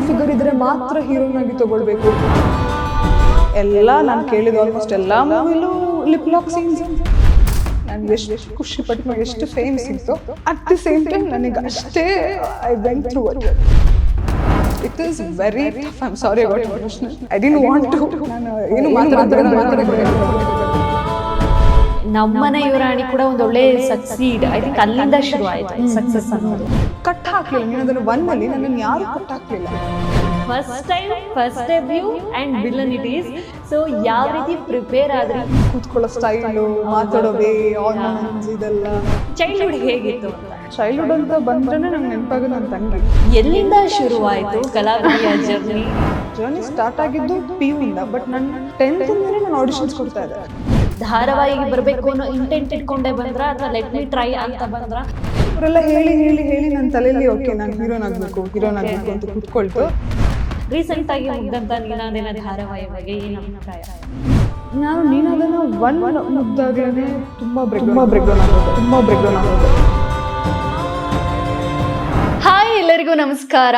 Figure ಇದ್ರೆ ಮಾತ್ರ heroine ಆಗಿ ತಗೊಳ್ಬೇಕು. ಎಲ್ಲ ನಾನು ಕೇಳಿದ ಆಲ್ಮೋಸ್ಟ್ ಎಲ್ಲ ಮೂವಿಲೂ ಲಿಪ್ ಲಾಕ್ ಸೀನ್ಸ್. ನಾನು ಎಷ್ಟು ಖುಷಿ ಪಟ್ಟು ಎಷ್ಟು ಫೇಮ್ ಸಿಕ್ತು. ಅಟ್ ದಿ ಸೇಮ್ ಟೈಮ್ ನನಗೆ ಅಷ್ಟೇ I went through it. It is very tough. I am sorry about emotional. I didn't want to. ನಾನು ಏನು ಮಾತಾಡೋದು. ನಮ್ಮನೆ ಯುವರಾಣಿ ಕೂಡ ಒಂದು ಒಳ್ಳೆ ಸಕ್ಸೀಡ್. ಐ ಥಿಂಕ್ ಅಲ್ಲಿಂದ ಶುರು ಆಯ್ತು ಸಕ್ಸಸ್ ಅನ್ನೋದು. ಕಟ್ ಹಾಕ್ಲಿಲ್ಲ ನೀನು ಅದನ್ನು ಒನ್ನಲ್ಲಿ. ನನ್ನನ್ನು ಯಾರು ಕಟ್ ಹಾಕ್ಲಿಲ್ಲ. First debut and villain it is. So ಯಾವ ರೀತಿ ಪ್ರಿಪೇರ್ ಆದ್ರಿ? ಕೂತ್ಕೊಳ್ಳೋ ಸ್ಟೈಲು, ಮಾತಾಡೋ ವೇ, ಆರ್ನಮೆಂಟ್ಸ್ ಇದೆಲ್ಲ. ಚೈಲ್ಡ್ಹುಡ್ ಹೇಗಿತ್ತು? ಚೈಲ್ಡ್ಹುಡ್ ಅಂತ ಬಂದ್ರೆ ನಂಗೆ ನೆನಪಾಗೋದು ನನ್ನ ತಂಗಿ. ಎಲ್ಲಿಂದ ಶುರುವಾಯಿತು ಕಲಾವಿದೆಯ ಜರ್ನಿ ಸ್ಟಾರ್ಟ್ ಆಗಿದ್ದು PU ಇಂದ. ಬಟ್ ನನ್ನ 10th ಇಂದಲೇ ನಾನು ಆಡಿಷನ್ಸ್ ಕೊಡ್ತಾ ಇದ್ದೆ. ಧಾರಾವಾಹಿಗೆ ಬರಬೇಕು ಅನ್ನೋ ಇಂಟೆಂಟ್ ಇಟ್ಕೊಂಡೇ ಬಂದ್ರ ಅಥವಾ ಲೆಟ್ ಮಿ ಟ್ರೈ ಅಂತ ಬಂದ್ರ? ಅವರೆಲ್ಲ ಹೇಳಿ ನನ್ನ ತಲೆಯಲ್ಲಿ ಓಕೆ ನಾನು ಹೀರೋನ್ ಆಗಬೇಕು ಅಂತ ಕೂತ್ಕೊಳ್ತು. ರೀಸೆಂಟ್ ಆಗಿ ಮುಗ್ದಂತ ನೀನಾದೇನ ಧಾರಾವಾಹಿ ಬಗ್ಗೆ ಏನು ಅಭಿಪ್ರಾಯ? ನಾನು ನೀನಾದೇನ ಒನ್ ಮುಗ್ದಾಗ್ಲೇ ತುಂಬಾ ಬ್ರೇಕ್ಡೌನ್ ಆಗೋದು. ಹಾಯ್, ಎಲ್ಲರಿಗೂ ನಮಸ್ಕಾರ.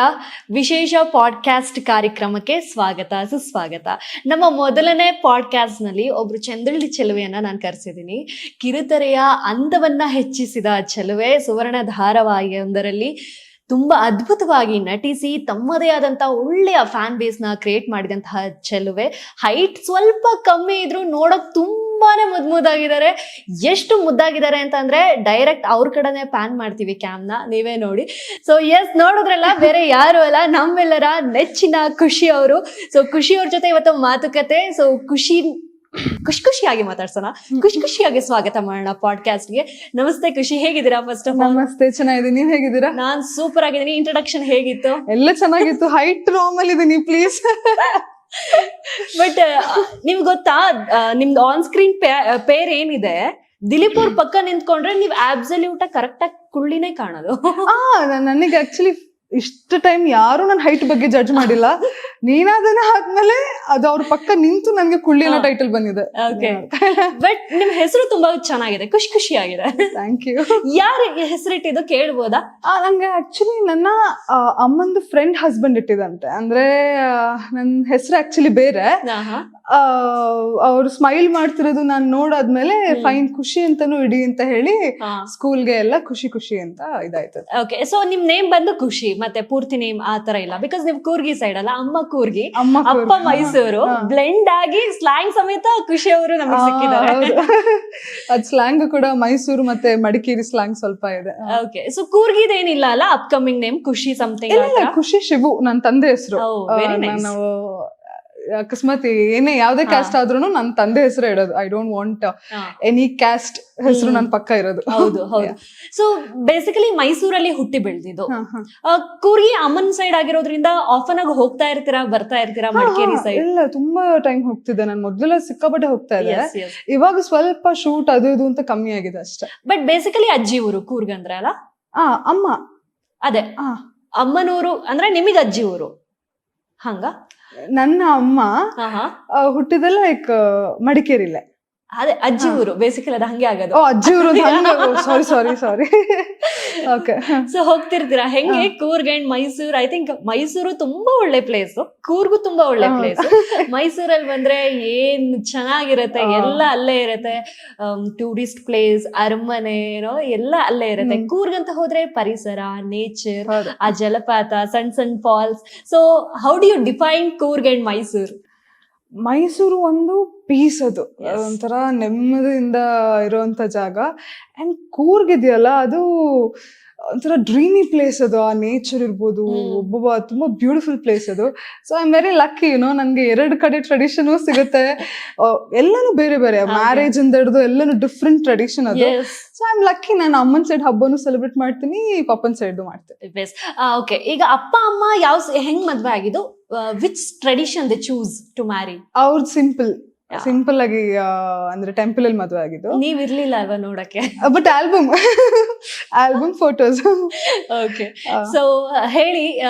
ವಿಶೇಷ ಪಾಡ್ಕಾಸ್ಟ್ ಕಾರ್ಯಕ್ರಮಕ್ಕೆ ಸ್ವಾಗತ, ಸುಸ್ವಾಗತ. ನಮ್ಮ ಮೊದಲನೇ ಪಾಡ್ಕಾಸ್ಟ್ನಲ್ಲಿ ಒಬ್ರು ಚಂದ್ರಳ್ಳಿ ಚೆಲುವೆಯನ್ನ ನಾನು ಕರೆಸಿದ್ದೀನಿ. ಕಿರುತೆರೆಯ ಅಂದವನ್ನ ಹೆಚ್ಚಿಸಿದ ಚೆಲುವೆ ಸುವರ್ಣ ಧಾರಾವಾಹಿಯೊಂದರಲ್ಲಿ ತುಂಬಾ ಅದ್ಭುತವಾಗಿ ನಟಿಸಿ ತಮ್ಮದೇ ಆದಂತ ಒಳ್ಳೆಯ ಫ್ಯಾನ್ ಬೇಸ್ನ ಕ್ರಿಯೇಟ್ ಮಾಡಿದಂತಹ ಚೆಲುವೆ. ಹೈಟ್ ಸ್ವಲ್ಪ ಕಮ್ಮಿ ಇದ್ರು ನೋಡೋಕ್ ತುಂಬಾನೇ ಮುದ್ದಾಗಿದ್ದಾರೆ. ಎಷ್ಟು ಮುದ್ದಾಗಿದ್ದಾರೆ ಅಂತಂದ್ರೆ ಡೈರೆಕ್ಟ್ ಅವ್ರ ಕಡೆನೆ ಪ್ಯಾನ್ ಮಾಡ್ತೀವಿ ಕ್ಯಾಮ್ನ, ನೀವೇ ನೋಡಿ. ಸೊ ಎಸ್, ನೋಡಿದ್ರಲ್ಲ, ಬೇರೆ ಯಾರು ಅಲ್ಲ, ನಮ್ಮೆಲ್ಲರ ನೆಚ್ಚಿನ ಖುಷಿ ಅವರು. ಸೊ ಖುಷಿ ಅವ್ರ ಜೊತೆ ಇವತ್ತು ಮಾತುಕತೆ. ಸೊ ಖುಷಿಯಾಗಿ ಮಾತಾಡ್ಸೋಣ, ಖುಷಿಯಾಗಿ ಸ್ವಾಗತ ಮಾಡೋಣ ಪಾಡ್ಕಾಸ್ಟ್ಗೆ. ನಮಸ್ತೆ ಖುಷಿ, ಹೇಗಿದ್ದೀರಾ? ಫಸ್ಟ್ ಆಫ್ ಆಲ್ ನಮಸ್ತೆ, ಚೆನ್ನಾಗಿದೆ. ನೀವ್ ಹೇಗಿದ್ದೀರಾ? ನಾನ್ ಸೂಪರ್ ಆಗಿದ್ದೀನಿ. ಇಂಟ್ರೊಡಕ್ಷನ್ ಹೇಗಿತ್ತು? ಎಲ್ಲ ಚೆನ್ನಾಗಿತ್ತು. ಹೈಟ್ ನಾರ್ಮಲ್ ಇದೀನಿ ಪ್ಲೀಸ್. ಬಟ್ ನಿಮ್ಗೆ ಗೊತ್ತಾ, ನಿಮ್ದು ಆನ್ ಸ್ಕ್ರೀನ್ ಪೇರ್ ಏನಿದೆ, ದಿಲೀಪ್ ಅವ್ರ ಪಕ್ಕ ನಿಂತ್ಕೊಂಡ್ರೆ ನೀವ್ ಆಬ್ಸಲ್ಯೂಟ್ ಕರೆಕ್ಟ್ ಆಗಿ ಕುಳ್ಳಿನೇ ಕಾಣೋದು. ನನಗೆ ಆಕ್ಚುಲಿ ಇಷ್ಟು ಟೈಮ್ ಯಾರು ನನ್ನ ಹೈಟ್ ಬಗ್ಗೆ ಜಡ್ಜ್ ಮಾಡಿಲ್ಲ. ನೀನಾದನ್ನ ಆದ್ಮೇಲೆ ಅದು ಅವ್ರ ಪಕ್ಕ ನಿಂತು ನನ್ಗೆ ಕುಳ್ಳಿ ಅನ್ನೋ ಟೈಟಲ್ ಬಂದಿದೆ. ಬಟ್ ನಿಮ್ ಹೆಸರು ತುಂಬಾ ಚೆನ್ನಾಗಿದೆ, ಖುಷಿಯಾಗಿದೆ. Thank you. ಯಾರ ಹೆಸರಿಟ್ಟಿದ್ದು ಕೇಳ್ಬೋದಾ? ನಂಗೆ ಆಕ್ಚುಲಿ ನನ್ನ ಅಮ್ಮಂದು ಫ್ರೆಂಡ್ ಹಸ್ಬೆಂಡ್ ಇಟ್ಟಿದಂತೆ. ಅಂದ್ರೆ ನನ್ನ ಹೆಸರು ಆಕ್ಚುಲಿ ಬೇರೆ. ಅವ್ರು ಸ್ಮೈಲ್ ಮಾಡ್ತಿರೋದು ನಾನು ನೋಡಾದ್ಮೇಲೆ ಫೈನ್ ಖುಷಿ ಅಂತಾನು ಇಡಿ ಅಂತ ಹೇಳಿ ಸ್ಕೂಲ್ಗೆ ಎಲ್ಲ ಖುಷಿ ಅಂತ ಇದಾಯ್ತು. ಓಕೆ, ಸೊ ನಿಮ್ ನೇಮ್ ಬಂದು ಖುಷಿ, ಮತ್ತೆ ಪೂರ್ತಿ ನೇಮ್ ಆ ತರ ಇಲ್ಲ. ಬಿಕಾಸ್ ನೀವು ಕೂರ್ಗಿ ಸೈಡ್ ಅಲ್ಲ, ಅಮ್ಮ ಕೂರ್ಗಿ, ಅಪ್ಪ ಮೈಸೂರು, ಬ್ಲೆಂಡ್ ಆಗಿ ಸ್ಲ್ಯಾಂಗ್ ಸಮೇತ ಖುಷಿ ಅವರು ನಮಗೆ ಸಿಕ್ಕಿದ್ದಾರೆ. ಅದ್ ಸ್ಲ್ಯಾಂಗ್ ಕೂಡ ಮೈಸೂರು ಮತ್ತೆ ಮಡಿಕೇರಿ ಸ್ಲ್ಯಾಂಗ್ ಸ್ವಲ್ಪ ಇದೆ. ಓಕೆ, ಸೊ ಕೂರ್ಗಿದೇನಿಲ್ಲ ಅಲ್ಲ ಅಪ್ಕಮಿಂಗ್ ನೇಮ್? ಖುಷಿ ಸಮಥಿಂಗ್. ಖುಷಿ ಶಿವು ನನ್ನ ತಂದೆ ಹೆಸರು. ನಾನು ಅಕಸ್ಮಾತ್ ಏನೇ ಯಾವ್ದೇ ಕ್ಯಾಸ್ಟ್ ಆದ್ರೂ ನನ್ನ ತಂದೆ ಹೆಸರು ಇಡೋದು. I don't want any caste ಹೆಸರು ನನ್ನ ಪಕ್ಕ ಇರೋದು. ಹೌದು. ಸೊ ಬೇಸಿಕಲಿ ಮೈಸೂರಲ್ಲಿ ಹುಟ್ಟಿ ಬೆಳೆದಿದ್ದು. ಕೂರ್ಗಿ ಅಮ್ಮನ್ ಸೈಡ್ ಆಗಿರೋದ್ರಿಂದ ಆಫನ್ ಆಗಿ ಹೋಗ್ತಾ ಇರ್ತೀರಾ, ಬರ್ತಾ ಇರ್ತೀರಾ ಮಡಿಕೇರಿ ಸೈಡ್? ಇಲ್ಲ, ತುಂಬಾ ಟೈಮ್ ಹೋಗ್ತಿದ್ದೆ ನಾನು. ಮೊದಲೆಲ್ಲ ಸಿಕ್ಕಾಪಟ್ಟೆ ಹೋಗ್ತಾ ಇದ್ದೆ. ಇವಾಗ ಸ್ವಲ್ಪ ಶೂಟ್ ಅದು ಇದು ಅಂತ ಕಮ್ಮಿ ಆಗಿದೆ ಅಷ್ಟೇ. ಬಟ್ ಬೇಸಿಕಲಿ ಅಜ್ಜಿ ಊರು ಕೂರ್ಗ್ ಅಂದ್ರೆ ಅಲ್ಲ? ಅಮ್ಮ ಅದೇ ಅಮ್ಮನೂರು ಅಂದ್ರೆ ನಿಮಗ್ ಅಜ್ಜಿ ಊರು ಹಂಗ? ನನ್ನ ಅಮ್ಮ ಹುಟ್ಟಿದೆಲ್ಲ ಲೈಕ್ ಮಡಿಕೇರಿಲೆ. ಅದೇ ಅಜ್ಜಿ ಊರು ಬೇಸಿಕಲಿ ಅದು ಹಂಗೆ ಆಗೋದು. ಅಜ್ಜಿ ಊರು. ಸಾರಿ. ಓಕೆ. ಸೊ ಹೋಗ್ತಿರ್ತೀರಾ ಹೆಂಗೆ Coorg and Mysuru? I think Mysuru ತುಂಬಾ ಒಳ್ಳೆ ಪ್ಲೇಸ್, ಕೂರ್ಗು ತುಂಬಾ ಒಳ್ಳೆ ಪ್ಲೇಸ್. ಮೈಸೂರಲ್ಲಿ ಬಂದ್ರೆ ಏನ್ ಚೆನ್ನಾಗಿರತ್ತೆ, ಎಲ್ಲ ಅಲ್ಲೇ ಇರತ್ತೆ. ಟೂರಿಸ್ಟ್ ಪ್ಲೇಸ್, ಅರಮನೆ ಎಲ್ಲ ಅಲ್ಲೇ ಇರತ್ತೆ. ಕೂರ್ಗ್ ಅಂತ ಹೋದ್ರೆ ಪರಿಸರ, ನೇಚರ್, ಆ ಜಲಪಾತ, ಸಣ್ಣ falls. So how do you define Coorg and Mysuru? Mysuru ಒಂದು ಪೀಸ್, ಅದು ಒಂಥರ ನೆಮ್ಮದಿಯಿಂದ ಇರುವಂತ ಜಾಗ. ಅಂಡ್ ಕೂರ್ಗ್ ಇದೆಯಲ್ಲ, ಅದು ಒಂಥರ ಡ್ರೀಮಿ ಪ್ಲೇಸ್. ಅದು ಆ ನೇಚರ್ ಇರ್ಬೋದು, ಒಬ್ಬೊಬ್ಬ ತುಂಬಾ ಬ್ಯೂಟಿಫುಲ್ ಪ್ಲೇಸ್ ಅದು. So I am very lucky. ನನ್ಗೆ 2 ಕಡೆ ಟ್ರೆಡಿಷನ್ ಸಿಗುತ್ತೆ. ಎಲ್ಲಾನು ಬೇರೆ ಬೇರೆ, ಮ್ಯಾರೇಜ್ ಇಂದ ಹಿಡಿದು ಎಲ್ಲಾನು ಡಿಫ್ರೆಂಟ್ ಟ್ರೆಡಿಷನ್ ಅದು. So I am lucky. ನಾನು ಅಮ್ಮನ್ ಸೈಡ್ ಹಬ್ಬನು ಸೆಲೆಬ್ರೇಟ್ ಮಾಡ್ತೀನಿ, ಪಪ್ಪನ್ ಸೈಡ್ ಮಾಡ್ತೀನಿ. ಓಕೆ, ಈಗ ಅಪ್ಪ ಅಮ್ಮ ಹೆಂಗ್ ಮದ್ವೆ ಆಗಿದ್ದು? Which tradition they choose to marry? ಅವ್ರದ್ದು ಸಿಂಪಲ್. ಸಿಂಪಲ್ ಆಗಿ ಅಂದ್ರೆ ಟೆಂಪಲ್ ಅಲ್ಲಿ ಮದುವೆ ಆಗಿದ್ದು. ನೀವ್ ಇರ್ಲಿಲ್ಲ ಅಲ್ವಾ ನೋಡಕ್ಕೆ? But album photos. Okay, so ಹೇಳಿ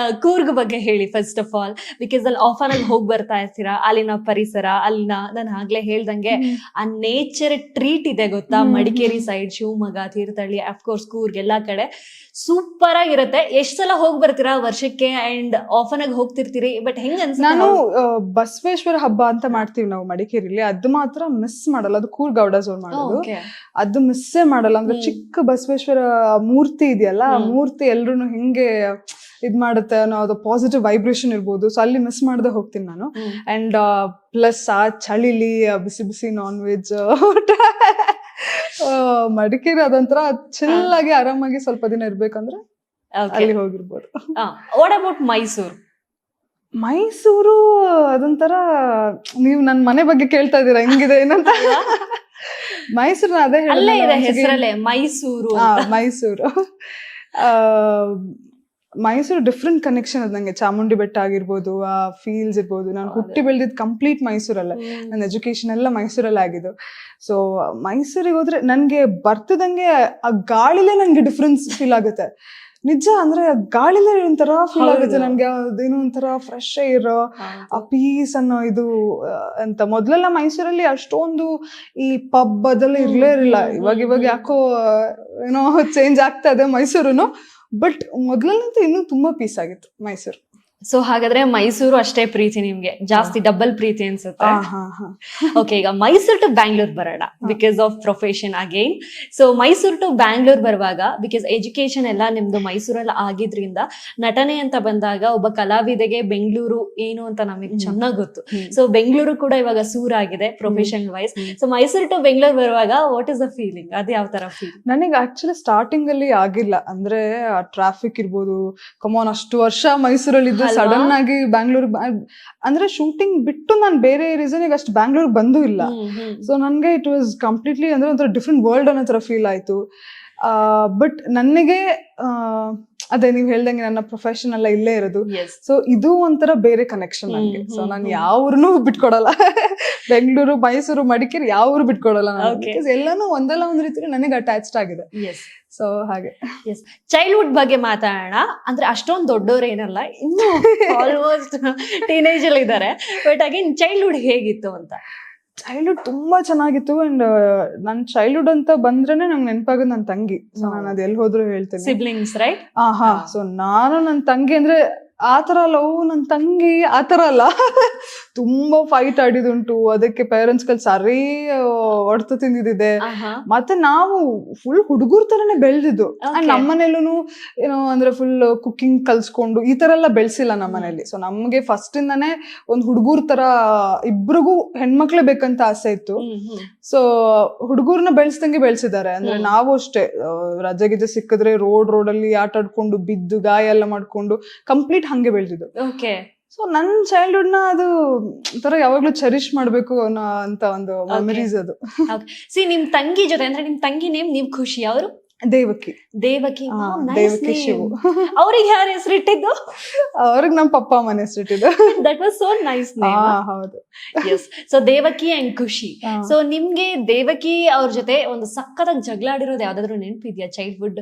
ಕೂರ್ಗ್ ಬಗ್ಗೆ ಹೇಳಿ ಫಸ್ಟ್ ಆಫ್ ಆಲ್, ಬಿಕಾಸ್ ಅಲ್ಲಿ ಆಫರ್ ಅಲ್ಲಿ ಹೋಗಿ ಬರ್ತಾ ಇರ್ತೀರಾ, ಅಲ್ಲಿನ ಪರಿಸರ, ಅಲ್ಲಿನ ನಾನು ಆಗ್ಲೇ ಹೇಳ್ದಂಗೆ ಆ ನೇಚರ್ ಟ್ರೀಟ್ ಇದೆ ಗೊತ್ತಾ, ಮಡಿಕೇರಿ ಸೈಡ್, ಶಿವಮೊಗ್ಗ, ತೀರ್ಥಹಳ್ಳಿ, ಅಫ್ಕೋರ್ಸ್ ಕೂರ್ಗ್, ಎಲ್ಲಾ ಕಡೆ ಸೂಪರ್ ಆಗಿರುತ್ತೆ. ಎಷ್ಟ್ ಸಲ ಹೋಗಿ ಬರ್ತೀರಾ ವರ್ಷಕ್ಕೆ ಅಂಡ್ ಆಫನ್ ಆಗಿ ಹೋಗ್ತಿರ್ತೀರಿ, ಬಟ್ ಹೆಂಗ್ ಅನ್ಸುತ್ತೆ? ನಾನು ಬಸವೇಶ್ವರ ಹಬ್ಬ ಅಂತ ಮಾಡ್ತೀವಿ ನಾವು ಮಡಿಕೇರಿಲಿ, ಅದು ಮಾತ್ರ ಮಿಸ್ ಮಾಡಲ್ಲ. ಅದು ಕೂರ್ಗ್ ಗೌಡಸ್ ಅವ್ರು ಮಾಡೋದು, ಅದು ಮಿಸ್ಸೇ ಮಾಡಲ್ಲ. ಅಂದ್ರೆ ಚಿಕ್ಕ ಬಸವೇಶ್ವರ ಮೂರ್ತಿ ಇದೆಯಲ್ಲ, ಆ ಮೂರ್ತಿ ಎಲ್ರು ಹೆಂಗೆ ಇದ್ ಮಾಡುತ್ತೆ ಅನ್ನೋ ಅದು ಪಾಸಿಟಿವ್ ವೈಬ್ರೇಷನ್ ಇರ್ಬೋದು. ಸೊ ಅಲ್ಲಿ ಮಿಸ್ ಮಾಡದೆ ಹೋಗ್ತೀನಿ ನಾನು. ಅಂಡ್ ಪ್ಲಸ್ ಆ ಚಳಿಲಿ ಬಿಸಿ ಬಿಸಿ ನಾನ್ ವೆಜ್ ಮಡಿಕೇರಿ ಅದೊಂಥರ ಚಿಲ್ ಆಗಿ ಆರಾಮಾಗಿ ಸ್ವಲ್ಪ ದಿನ ಇರ್ಬೇಕಂದ್ರೆ ಅಲ್ಲಿ ಹೋಗಿರ್ಬೋದು. What about Mysuru? ಮೈಸೂರು ಅದೊಂಥರ, ನೀವು ನನ್ ಮನೆ ಬಗ್ಗೆ ಕೇಳ್ತಾ ಇದೀರಾ ಹೆಂಗಿದೆ ಏನಂತ. ಮೈಸೂರು ಅದೇ ಅಲ್ಲೇ ಇದೆ ಹೆಸರಲ್ಲೇ ಮೈಸೂರು. ಮೈಸೂರು ಮೈಸೂರು ಡಿಫ್ರೆಂಟ್ ಕನೆಕ್ಷನ್ ಅದ್ ನಂಗೆ. ಚಾಮುಂಡಿ ಬೆಟ್ಟ ಆಗಿರ್ಬೋದು, ಆ ಫೀಲ್ಸ್ ಇರ್ಬೋದು. ನಾನು ಹುಟ್ಟಿ ಬೆಳೆದಿದ್ದು ಕಂಪ್ಲೀಟ್ ಮೈಸೂರಲ್ಲೇ, ನನ್ನ ಎಜುಕೇಶನ್ ಎಲ್ಲ ಮೈಸೂರಲ್ಲೇ ಆಗಿದ್ದು. ಸೊ ಮೈಸೂರಿಗೆ ಹೋದ್ರೆ ನನ್ಗೆ ಬರ್ತದಂಗೆ ಆ ಗಾಳಿಲೇ ನನ್ಗೆ ಡಿಫ್ರೆನ್ಸ್ ಫೀಲ್ ಆಗುತ್ತೆ. ನಿಜ, ಅಂದ್ರೆ ಗಾಳಿಲೇ ಒಂಥರ ಫೀಲ್ ಆಗುತ್ತೆ ನನ್ಗೆ. ಅದೇನೋ ಒಂಥರ ಫ್ರೆಶ್ ಏರ್, ಆ ಪೀಸ್ ಅನ್ನೋ ಇದು ಅಂತ. ಮೊದ್ಲೆಲ್ಲ ಮೈಸೂರಲ್ಲಿ ಅಷ್ಟೊಂದು ಈ ಪಬ್ ಅದೆಲ್ಲ ಇರ್ಲೇ ಇರಲಿಲ್ಲ. ಇವಾಗ ಯಾಕೋ ಏನೋ ಚೇಂಜ್ ಆಗ್ತಾ ಇದೆ ಮೈಸೂರುನು. ಬಟ್ ಮೊದ್ಲಂತೂ ಇನ್ನೂ ತುಂಬಾ ಪೀಸ್ ಆಗಿತ್ತು ಮೈಸೂರು. ಸೊ ಹಾಗಾದ್ರೆ ಮೈಸೂರು ಅಷ್ಟೇ ಪ್ರೀತಿ ನಿಮ್ಗೆ, ಜಾಸ್ತಿ ಡಬಲ್ ಪ್ರೀತಿ ಅನ್ಸುತ್ತೆ. ಓಕೆ, ಈಗ ಮೈಸೂರು ಟು ಬ್ಯಾಂಗ್ಳೂರ್ ಬರೋಣ, because of profession again. So Mysuru to Bangalore ಬರುವಾಗ, ಬಿಕಾಸ್ ಎಜುಕೇಶನ್ ಎಲ್ಲ ನಿಮ್ದು ಮೈಸೂರಲ್ಲಿ ಆಗಿದ್ರಿಂದ, ನಟನೆ ಅಂತ ಬಂದಾಗ ಒಬ್ಬ ಕಲಾವಿದೆಗೆ ಬೆಂಗಳೂರು ಏನು ಅಂತ ನಮಗೆ ಚೆನ್ನಾಗ್ ಗೊತ್ತು. ಸೊ ಬೆಂಗಳೂರು ಕೂಡ ಇವಾಗ ಸೂರಾಗಿದೆ professional wise. So Mysuru to Bengaluru ಬರುವಾಗ ವಾಟ್ ಇಸ್ ದ ಫೀಲಿಂಗ್? ಅದ್ ಯಾವ ತರ ಫೀಲ್? ನನಗೆ ಆಕ್ಚುಲಿ ಸ್ಟಾರ್ಟಿಂಗ್ ಅಲ್ಲಿ ಆಗಿಲ್ಲ. ಅಂದ್ರೆ ಟ್ರಾಫಿಕ್ ಇರ್ಬೋದು, ಕಮಾನ್ ಅಷ್ಟು ವರ್ಷ ಮೈಸೂರಲ್ಲಿ ಇದ್ದು ಸಡನ್ ಆಗಿ ಬ್ಯಾಂಗ್ಳೂರ್, ಅಂದ್ರೆ ಶೂಟಿಂಗ್ ಬಿಟ್ಟು ನಾನು ಬೇರೆ ರೀಸನ್ಗೆ ಅಷ್ಟು ಬ್ಯಾಂಗ್ಳೂರ್ ಬಂದೂ ಇಲ್ಲ. ಸೊ ನನ್ಗೆ ಇಟ್ ವಾಸ್ ಕಂಪ್ಲೀಟ್ಲಿ ಅಂದ್ರೆ ಒಂಥರ ಡಿಫ್ರೆಂಟ್ ವರ್ಲ್ಡ್ ಅನ್ನೋ ತರ ಫೀಲ್ ಆಯ್ತು. ಬಟ್ ನನಗೆ ಅದೇ ನೀವ್ ಹೇಳ್ದಂಗೆ ನನ್ನ ಪ್ರೊಫೆಷನ್ ಎಲ್ಲ ಇಲ್ಲೇ ಇರೋದು. ಸೊ ಇದು ಒಂಥರ ಬೇರೆ ಕನೆಕ್ಷನ್ ನನಗೆ. ಸೊ ನಾನು ಯಾವ್ರನ್ನೂ ಬಿಟ್ಕೊಡಲ್ಲ. ಬೆಂಗಳೂರು, ಮೈಸೂರು, ಮಡಿಕೇರಿ ಯಾವ್ರು ಬಿಟ್ಕೊಡಲ್ಲ ನಾನು. ಎಲ್ಲಾನು ಒಂದಲ್ಲ ಒಂದ್ ರೀತಿ ನನಗೆ ಅಟ್ಯಾಚ್ಡ್ ಆಗಿದೆ. ಸೊ ಹಾಗೆ. ಚೈಲ್ಡ್ಹುಡ್ ಬಗ್ಗೆ ಮಾತಾಡೋಣ. ಅಂದ್ರೆ ಅಷ್ಟೊಂದು ದೊಡ್ಡವ್ರೇನಲ್ಲ, ಇನ್ನು ಆಲ್ಮೋಸ್ಟ್ ಟೀನೇಜ್ ಅಲ್ಲಿ ಇದ್ದಾರೆ. ಬಟ್ ಅಗೇನ್ ಚೈಲ್ಡ್ಹುಡ್ ಹೇಗಿತ್ತು ಅಂತ? ಚೈಲ್ಡ್ಹುಡ್ ತುಂಬಾ ಚೆನ್ನಾಗಿತ್ತು. ಅಂಡ್ ನನ್ ಚೈಲ್ಡ್ಹುಡ್ ಅಂತ ಬಂದ್ರೇನೆ ನಂಗೆ ನೆನಪಾಗೋದು ನನ್ನ ತಂಗಿ. ಸೊ ನಾನು ಅದ್ ಎಲ್ಲಿ ಹೋದ್ರು ಹೇಳ್ತೇನೆ, ಸಿಬ್ಲಿಂಗ್ಸ್ ರೈಟ್? ಸೊ ನಾನು ನನ್ನ ತಂಗಿ ಅಂದ್ರೆ ಆತರ ಅಲ್ಲ. ನನ್ ತಂಗಿ ಆತರ ಅಲ್ಲ, ತುಂಬಾ ಫೈಟ್ ಆಡಿದುಂಟು. ಅದಕ್ಕೆ ಪೇರೆಂಟ್ಸ್ ಗಳು ಸರಿ ಹೊಡ್ತು ತಿಂದಿದೆ. ಮತ್ತೆ ನಾವು ಫುಲ್ ಹುಡುಗರ್ ತರನೇ ಬೆಳ್ದಿದ್ದು. ನಮ್ಮನೇಲೂ ಏನೋ ಅಂದ್ರೆ ಫುಲ್ ಕುಕಿಂಗ್ ಕಲ್ಸ್ಕೊಂಡು ಈ ತರ ಎಲ್ಲ ಬೆಳ್ಸಿಲ್ಲ ನಮ್ಮನೇಲಿ. ಸೊ ನಮ್ಗೆ ಫಸ್ಟ್ ಇಂದಾನೆ ಒಂದ್ ಹುಡುಗರ್ ತರ ಇಬ್ರಿಗೂ ಹೆಣ್ಮಕ್ಳೇ ಬೇಕಂತ ಆಸೆ ಇತ್ತು. ಸೊ ಹುಡುಗರ್ನ ಬೆಳ್ಸ್ದಂಗೆ ಬೆಳ್ಸಿದ್ದಾರೆ. ಅಂದ್ರೆ ನಾವು ಅಷ್ಟೇ, ರಜೆ ಗಿಜೆ ಸಿಕ್ಕಿದ್ರೆ ರೋಡಲ್ಲಿ ಆಟ ಆಡ್ಕೊಂಡು ಬಿದ್ದು ಗಾಯ ಎಲ್ಲ ಮಾಡ್ಕೊಂಡು ಕಂಪ್ಲೀಟ್ ಹಂಗೆ ಬೆಳ್ದಿದ್ದು. ಸೊ ನನ್ ಚೈಲ್ಡ್ಹುಡ್ ನ ಅದು ತರ ಯಾವಾಗ್ಲೂ ಚೆರಿಶ್ ಮಾಡ್ಬೇಕು ಅನ್ನೋ ಅಂತ ಒಂದು ಮೆಮರೀಸ್ ಅದು. ನಿಮ್ ತಂಗಿ ಜೊತೆ, ಅಂದ್ರೆ ನಿಮ್ ತಂಗಿ ನೇಮ್ ನೀವ್ ಖುಷಿ, ಅವರು ದೇವಕಿ. ದೇವಕಿ ಶಿವು. ಅವ್ರಿಗೆ ಯಾರು ಹೆಸರಿಟ್ಟಿದ್ದು? ಅವ್ರಿಗೆ ನಮ್ ಪಪ್ಪ ಅಮ್ಮನ ಹೆಸರಿಟ್ಟಿದ್ದು. That was so nice name. ಹೌದು. Yes. So Devaki and Khushi. So ನಿಮ್ಗೆ ದೇವಕಿ ಅವ್ರ ಜೊತೆ ಒಂದು ಸಖತ್ತಾಗಿ ಜಗಳ ಆಡಿರೋದು ಯಾವ್ದಾದ್ರು ನೆನಪಿದ್ಯಾ ಚೈಲ್ಡ್ಹುಡ್?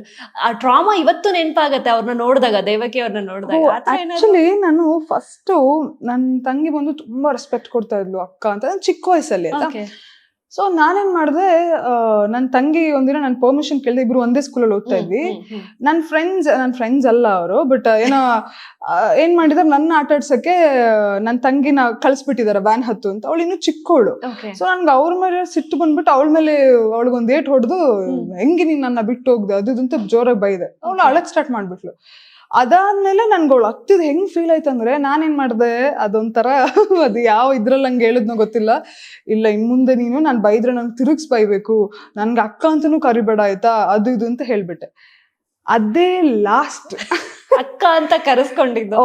ಆ ಟ್ರಾಮಾ ಇವತ್ತು ನೆನಪಾಗತ್ತೆ ಅವ್ರನ್ನ ನೋಡಿದಾಗ, ದೇವಕಿ ಅವ್ರನ್ನ ನೋಡಿದಾಗ. ಆಕ್ಚುಲಿ ನಾನು ಫಸ್ಟ್ ನನ್ ತಂಗಿ ಬಂದು ತುಂಬಾ ರೆಸ್ಪೆಕ್ಟ್ ಕೊಡ್ತಾ ಇದ್ಲು ಅಕ್ಕ ಅಂತ, ಚಿಕ್ಕ ವಯಸ್ಸಲ್ಲಿ ಆಯ್ತಾ. ಸೊ ನಾನೇನ್ ಮಾಡ್ದೆ, ನನ್ ತಂಗಿ ಒಂದಿನ ನನ್ ಪರ್ಮಿಷನ್ ಕೇಳಿದೆ. ಇಬ್ರು ಒಂದೇ ಸ್ಕೂಲಲ್ಲಿ ಓದ್ತಾ ಇದ್ವಿ. ನನ್ ಫ್ರೆಂಡ್ಸ್ ಅಲ್ಲ ಅವರು, ಬಟ್ ಏನೋ ಏನ್ ಮಾಡಿದಾರೆ, ನನ್ನ ಆಟ ಆಡ್ಸಕ್ಕೆ ನನ್ ತಂಗಿನ ಕಳ್ಸ್ಬಿಟ್ಟಿದಾರೆ ವ್ಯಾನ್ ಹತ್ತು ಅಂತ. ಅವಳು ಇನ್ನು ಚಿಕ್ಕವಳು. ಸೊ ನನ್ಗೆ ಅವ್ರ ಮೇಲೆ ಸಿಟ್ಟು ಬಂದ್ಬಿಟ್ಟು ಅವಳ ಮೇಲೆ ಅವಳಿಗೊಂದ್ ಏಟ್ ಹೊಡೆದು, ಹೆಂಗೆ ನೀನ್ ನನ್ನ ಬಿಟ್ಟು ಹೋಗ್ದೆ ಅದು ಅಂತ ಜೋರಾಗಿ ಬೈದೆ. ಅವಳು ಅಳಕ್ ಸ್ಟಾರ್ಟ್ ಮಾಡ್ಬಿಟ್ಲು. ಅದಾದ್ಮೇಲೆ ನನ್ಗೆ ಅವಳು ಹತ್ತಿದ್ ಹೆಂಗ್ ಫೀಲ್ ಆಯ್ತಂದ್ರೆ, ನಾನೇನ್ ಮಾಡ್ದೆ, ಅದೊಂಥರ ಅದು ಯಾವ ಇದ್ರಲ್ಲಿ ನಂಗೆ ಹೇಳಿದ್ನೋ ಗೊತ್ತಿಲ್ಲ, ಇಲ್ಲ ಇನ್ ಮುಂದೆ ನೀನು ನಾನ್ ಬೈದ್ರೆ ನಂಗೆ ತಿರುಗ್ಸ್ ಬೈಬೇಕು, ನನ್ಗೆ ಅಕ್ಕ ಅಂತನೂ ಕರಿಬೇಡ ಆಯ್ತಾ, ಅದು ಇದು ಅಂತ ಹೇಳ್ಬಿಟ್ಟೆ. ಅದೇ ಲಾಸ್ಟ್ ಅಕ್ಕ ಅಂತ ಕರೆಸ್ಕೊಂಡಿದ್ದು.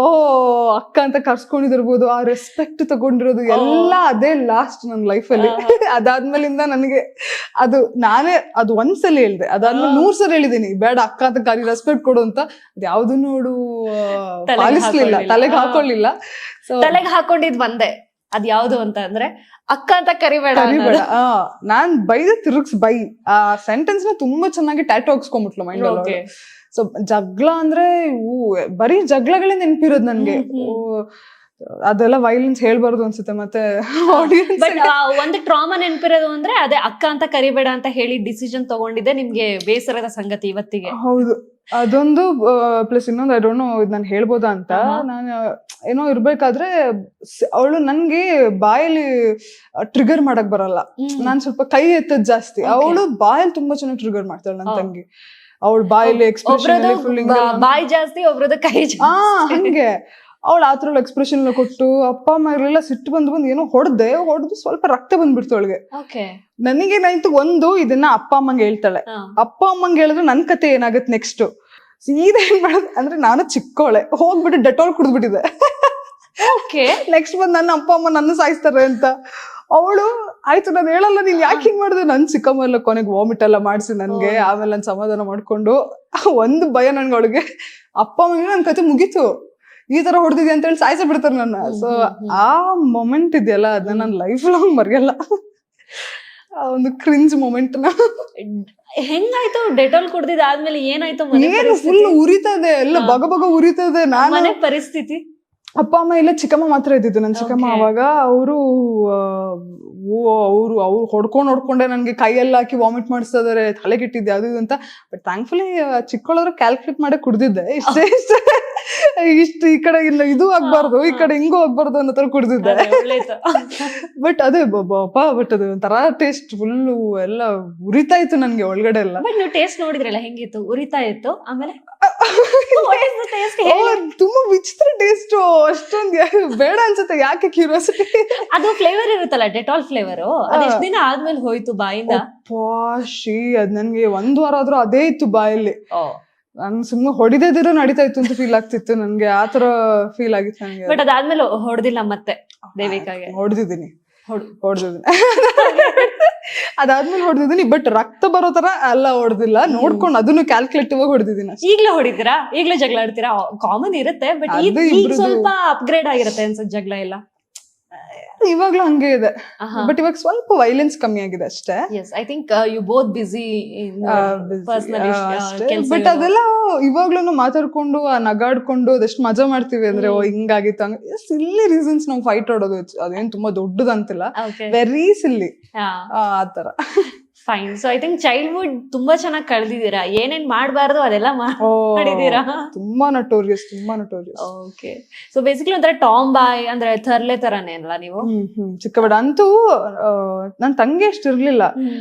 ಅಕ್ಕ ಅಂತ ಕರ್ಸ್ಕೊಂಡಿದಿರ್ಬೋದು, ಆ ರೆಸ್ಪೆಕ್ಟ್ ತಗೊಂಡಿರೋದು ಎಲ್ಲ ಅದೇ ಲಾಸ್ಟ್ ನನ್ನ ಲೈಫಲ್ಲಿ. ಅದಾದ್ಮೇಲಿಂದ ನನಗೆ ಅದು ಒಂದ್ಸಲ ಹೇಳ್ದೆ, ಅದಾದ್ಮೇಲೆ 100 ಸಲ ಹೇಳಿದೀನಿ, ಬೇಡ ಅಕ್ಕ ಅಂತ ಕರಿ, ರೆಸ್ಪೆಕ್ಟ್ ಕೊಡು ಅಂತ. ಅದ್ ಯಾವ್ದು ನೋಡು ಪಾಲಿಸ್ಲಿಲ್ಲ, ತಲೆಗೆ ಹಾಕೊಳ್ಳಿಲ್ಲ. ತಲೆಗೆ ಹಾಕೊಂಡಿದ್ ಒಂದೇ ಅದ್ ಯಾವ್ದು ಅಂತ ಅಂದ್ರೆ ಅಕ್ಕ ಅಂತ ಕರಿಬೇಡ ಕರಿಬೇಡ. ಅನ್ನೋದು. ನಾನ್ ಬೈದ ತಿರುಗ್ಸ್ ಬೈ ಆ ಸೆಂಟೆನ್ಸ್ ನ ತುಂಬಾ ಚೆನ್ನಾಗಿ ಟ್ಯಾಟೋ ಹಾಕ್ಸ್ಕೊಂಡ್ಬಿಟ್ಲು ಮೈಂಡ್ ಅಲ್ಲಿ. Okay. ಸೊ ಜಗಳ ಅಂದ್ರೆ ಬರೀ ಜಗಳಗಳೇ ನೆನ್ಪಿರೋದು ನನ್ಗೆ. ಅದೆಲ್ಲ ವೈಲೆನ್ಸ್ ಹೇಳ್ಬಾರ್ದು ಅನ್ಸುತ್ತೆ ಮತ್ತೆ audience ಬಟ್ ಒಂದು ಟ್ರಾಮಾ ನೆನ್ಪಿರೋದು ಅಂದ್ರೆ ಅದೇ ಅಕ್ಕ ಅಂತ ಕರಿಬೇಡ ಅಂತ ಹೇಳಿ ಡಿಸಿಷನ್ ತಗೊಂಡಿದ್ದೆ ನಿಮ್ಗೆ ಬೇಸರದ ಸಂಗತಿ ಇವತ್ತಿಗೆ. ಹೌದು, ಅದೊಂದು ಪ್ಲಸ್ ಇನ್ನೊಂದು ಐ ಡೋಂಟ್ ನೋ ಇದು ನಾನು ಹೇಳ್ಬೋದಾ ಅಂತ. ನಾನು ಏನೋ ಇರ್ಬೇಕಾದ್ರೆ ಅವಳು ನನ್ಗೆ ಬಾಯಲ್ಲಿ ಟ್ರಿಗರ್ ಮಾಡಕ್ ಬರಲ್ಲ. ನಾನ್ ಸ್ವಲ್ಪ ಕೈ ಎತ್ತದ್ ಜಾಸ್ತಿ, ಅವಳು ಬಾಯಲ್ಲಿ ತುಂಬಾ ಚೆನ್ನಾಗಿ ಟ್ರಿಗರ್ ಮಾಡ್ತಾಳೆ ನನ್ ತಂಗಿ. ಅವಳು ಬಾಯಲ್ಲಿ ಎಕ್ಸ್ಪ್ರೆಷನ್ ಬಾಯಿ ಜಾಸ್ತಿ, ಒಬ್ರದ್ದು ಕೈ ಜಾಸ್ತಿ. ಹಂಗೆ ಅವಳು ಆತರ ಎಕ್ಸ್ಪ್ರೆಷನ್ ಕೊಟ್ಟು ಅಪ್ಪ ಅಮ್ಮ ಇರಲಿಲ್ಲ, ಸಿಟ್ಟು ಬಂದು ಏನೋ ಹೊಡೆದು ಸ್ವಲ್ಪ ರಕ್ತ ಬಂದ್ಬಿಡ್ತು ಅವಳಿಗೆ. ನನಗೇನಾಯ್ತು, ಒಂದು ಇದನ್ನ ಅಪ್ಪ ಅಮ್ಮಂಗೆ ಹೇಳ್ತಾಳೆ, ಅಪ್ಪ ಅಮ್ಮಂಗೆ ಹೇಳಿದ್ರೆ ನನ್ ಕತೆ ಏನಾಗತ್ತೆ ನೆಕ್ಸ್ಟ್. ಸೀದಾ ಏನ್ ಮಾಡೋದು ಅಂದ್ರೆ ನಾನು ಚಿಕ್ಕೋಳೆ ಹೋಗ್ಬಿಟ್ಟು ಡೆಟಾಲ್ ಕುಡಿದ್ಬಿಟ್ಟಿದೆ. ನೆಕ್ಸ್ಟ್ ಬಂದ್ ನನ್ನ ಅಪ್ಪ ಅಮ್ಮ ನನ್ನ ಸಾಯಿಸ್ತಾರೆ ಅಂತ. ಅವಳು ಆಯ್ತು ನಾನು ಹೇಳಲ್ಲ, ನೀನ್ ಯಾಕೆ ಹಿಂಗ್ ಮಾಡಿದೆ, ನನ್ ಚಿಕ್ಕಮ್ಮ ಎಲ್ಲ ಕೊನೆಗೆ ವಾಮಿಟ್ ಎಲ್ಲ ಮಾಡ್ಸಿ ನನ್ಗೆ. ಆಮೇಲೆ ನನ್ ಸಮಾಧಾನ ಮಾಡ್ಕೊಂಡು ಒಂದು ಭಯ ನನ್ಗೆ ಅವಳಿಗೆ, ಅಪ್ಪ ಅಮ್ಮಂಗೆ ನನ್ ಕತೆ ಮುಗೀತು, ಈ ತರ ಹೊಡೆದಿದ್ಯಾ ಅಂತ ಹೇಳಿ ಸಾಯಿಸ ಬಿಡ್ತಾರೆ ನನ್ನ. ಸೊ ಆ ಮೊಮೆಂಟ್ ಇದೆಯಲ್ಲ ಅದನ್ನ ನಾನು ಲೈಫ್ ಲಾಂಗ್ ಮರೆಯಲ್ಲ. ಒಂದು ಕ್ರಿಂಜ್ ಮೊಮೆಂಟ್ ನ. ಹೆಂಗಾಯ್ತು ಡೆಟಾಲ್ ಕುಡ್ದಿದ್ ಆದ್ಮೇಲೆ ಏನಾಯ್ತು? ಏನು ಫುಲ್ ಉರಿತದೆ ಎಲ್ಲ, ಬಗ ಉರಿತದೆ. ನಾನು ಪರಿಸ್ಥಿತಿ ಅಪ್ಪ ಅಮ್ಮ ಇಲ್ಲ, ಚಿಕ್ಕಮ್ಮ ಮಾತ್ರ ಇದ್ದಿದ್ದು. ನನ್ ಚಿಕ್ಕಮ್ಮ ಅವಾಗ ಅವರು ಹೊಡ್ಕೊಂಡೆ ನನ್ಗೆ ಕೈಯೆಲ್ಲ ಹಾಕಿ ವಾಮಿಟ್ ಮಾಡಿಸ್ತಾ ಇದಾರೆ, ತಲೆಗೆಟ್ಟಿದ್ದೆ ಅದು ಇದು ಅಂತ. ಬಟ್ ಥ್ಯಾಂಕ್ಫುಲಿ ಚಿಕ್ಕಳವ್ರ ಕ್ಯಾಲ್ಕುಲೇಟ್ ಮಾಡೇ ಕುಡ್ದಿದ್ದೆ. ಇಷ್ಟು ಈ ಕಡೆ ಇಲ್ಲ ಇದು ಆಗ್ಬಾರ್ದು, ಈ ಕಡೆ ಹಿಂಗೂ ಆಗ್ಬಾರ್ದು ಅನ್ನೋ ತರ ಕುಡ್ದಿದ್ದೆ. ಬಟ್ ಅದೇ ಬಟ್ ಅದು ಒಂಥರ ಟೇಸ್ಟ್ ಫುಲ್ಲು ಎಲ್ಲ ಉರಿತಾ ಇತ್ತು ನನ್ಗೆ ಒಳಗಡೆ ಎಲ್ಲ. ಬಟ್ ನೀವು ಟೇಸ್ಟ್ ನೋಡಿದ್ರಲ್ಲ ಹೆಂಗಿತ್ತು? ಉರಿತಾ ಇತ್ತು, ಆಮೇಲೆ ತುಂಬಾ ವಿಚಿತ್ರ ಟೇಸ್ಟ್, ಅಷ್ಟೊಂದು ಬೇಡ ಅನ್ಸುತ್ತೆ. ಯಾಕೆ ಕ್ಯೂರಿಯಾಸಿಟಿ? ಅದು ಫ್ಲೇವರ್ ಇರುತ್ತಲ್ಲ ಡೆಟಾಲ್ ಫ್ಲೇವರ್, ಅದೆಷ್ಟು ದಿನ ಆದ್ಮೇಲೆ ಹೋಯ್ತು ಬಾಯಿಂದ? ಪಾಶಿ ಅದ್ ನನ್ಗೆ 1 ವಾರ ಆದ್ರೂ ಅದೇ ಇತ್ತು ಬಾಯಲ್ಲಿ. ನನ್ ಸುಮ್ನೆ ಹೊಡಿದಿರೋ ನಡೀತಾ ಇತ್ತು ಅಂತ ಫೀಲ್ ಆಗ್ತಿತ್ತು ನನ್ಗೆ, ಆತರ ಫೀಲ್ ಆಗಿತ್ತು ನನ್ಗೆ. ಬಟ್ ಅದಾದ್ಮೇಲೆ ಹೊಡೆದಿಲ್ಲ ಮತ್ತೆ ದೇವಿಕಾಗೆ? ಹೊಡೆದಿದ್ದೀನಿ. ಅದಾದ್ಮೇಲೆ ಹೊಡೆದಿದ್ದೀನಿ, ಬಟ್ ರಕ್ತ ಬರೋ ತರ ಎಲ್ಲ ಹೊಡೆದಿಲ್ಲ, ನೋಡ್ಕೊಂಡು ಅದನ್ನು ಕ್ಯಾಲ್ಕುಲೇಟಿವ್ ಆಗಿ ಹೊಡೆದಿದ್ದೀನಿ. ಈಗ್ಲೇ ಹೊಡಿತೀರಾ? ಈಗ್ಲೇ ಜಗಳ ಆಡ್ತೀರಾ? ಕಾಮನ್ ಇರುತ್ತೆ, ಬಟ್ ಈಗ ಸ್ವಲ್ಪ ಅಪ್ಗ್ರೇಡ್ ಆಗಿರುತ್ತೆ ಅನ್ಸುತ್ತೆ ಜಗಳ ಎಲ್ಲ. ಇವಾಗ್ಲೂ ಹಂಗೆ ಇದೆ, ಬಟ್ ಇವಾಗ ಸ್ವಲ್ಪ ವೈಲೆನ್ಸ್ ಕಮ್ಮಿ ಆಗಿದೆ ಅಷ್ಟೇ. I think you both busy personally. But ಅದೆಲ್ಲ ಇವಾಗ್ಲೂ ಮಾತಾಡ್ಕೊಂಡು ನಗಾಡ್ಕೊಂಡು ಅದೆಷ್ಟು ಮಜಾ ಮಾಡ್ತೀವಿ ಅಂದ್ರೆ, ಓ ಹಿಂಗಾಗಿತ್ತು ಹಂಗ ಸಿಲ್ಲಿ ರೀಸನ್ಸ್ ನಾವು ಫೈಟ್ ಆಡೋದು. ಅದೇನ್ ತುಂಬಾ ದೊಡ್ಡದಂತಿಲ್ಲ, ವೆರಿ ಸಿಲ್ಲಿ ಆತರ. Fine. So I think childhood ತುಂಬಾ ಚೆನ್ನಾಗಿ ಕಳೆದಿದ್ದೀರಾ. ಏನೇನ್ ಮಾಡಬಾರ್ದು ಅದೆಲ್ಲ ಮಾಡಿದೀರಾ. ತುಂಬಾ ನಟೋರಿಯಸ್. ಓಕೆ. ಸೊ ಬೇಸಿಕಲಿ ಒಂಥರ ಟಾಮ್ ಬಾಯ್ ಅಂದ್ರೆ ಥರ್ಲೆ ತರಾನೇ ಅಲ್ಲ ನೀವು? ಚಿಕ್ಕಬೇಡ ಅಂತೂ ನನ್ ತಂಗಿ ಅಷ್ಟು ಇರ್ಲಿಲ್ಲ.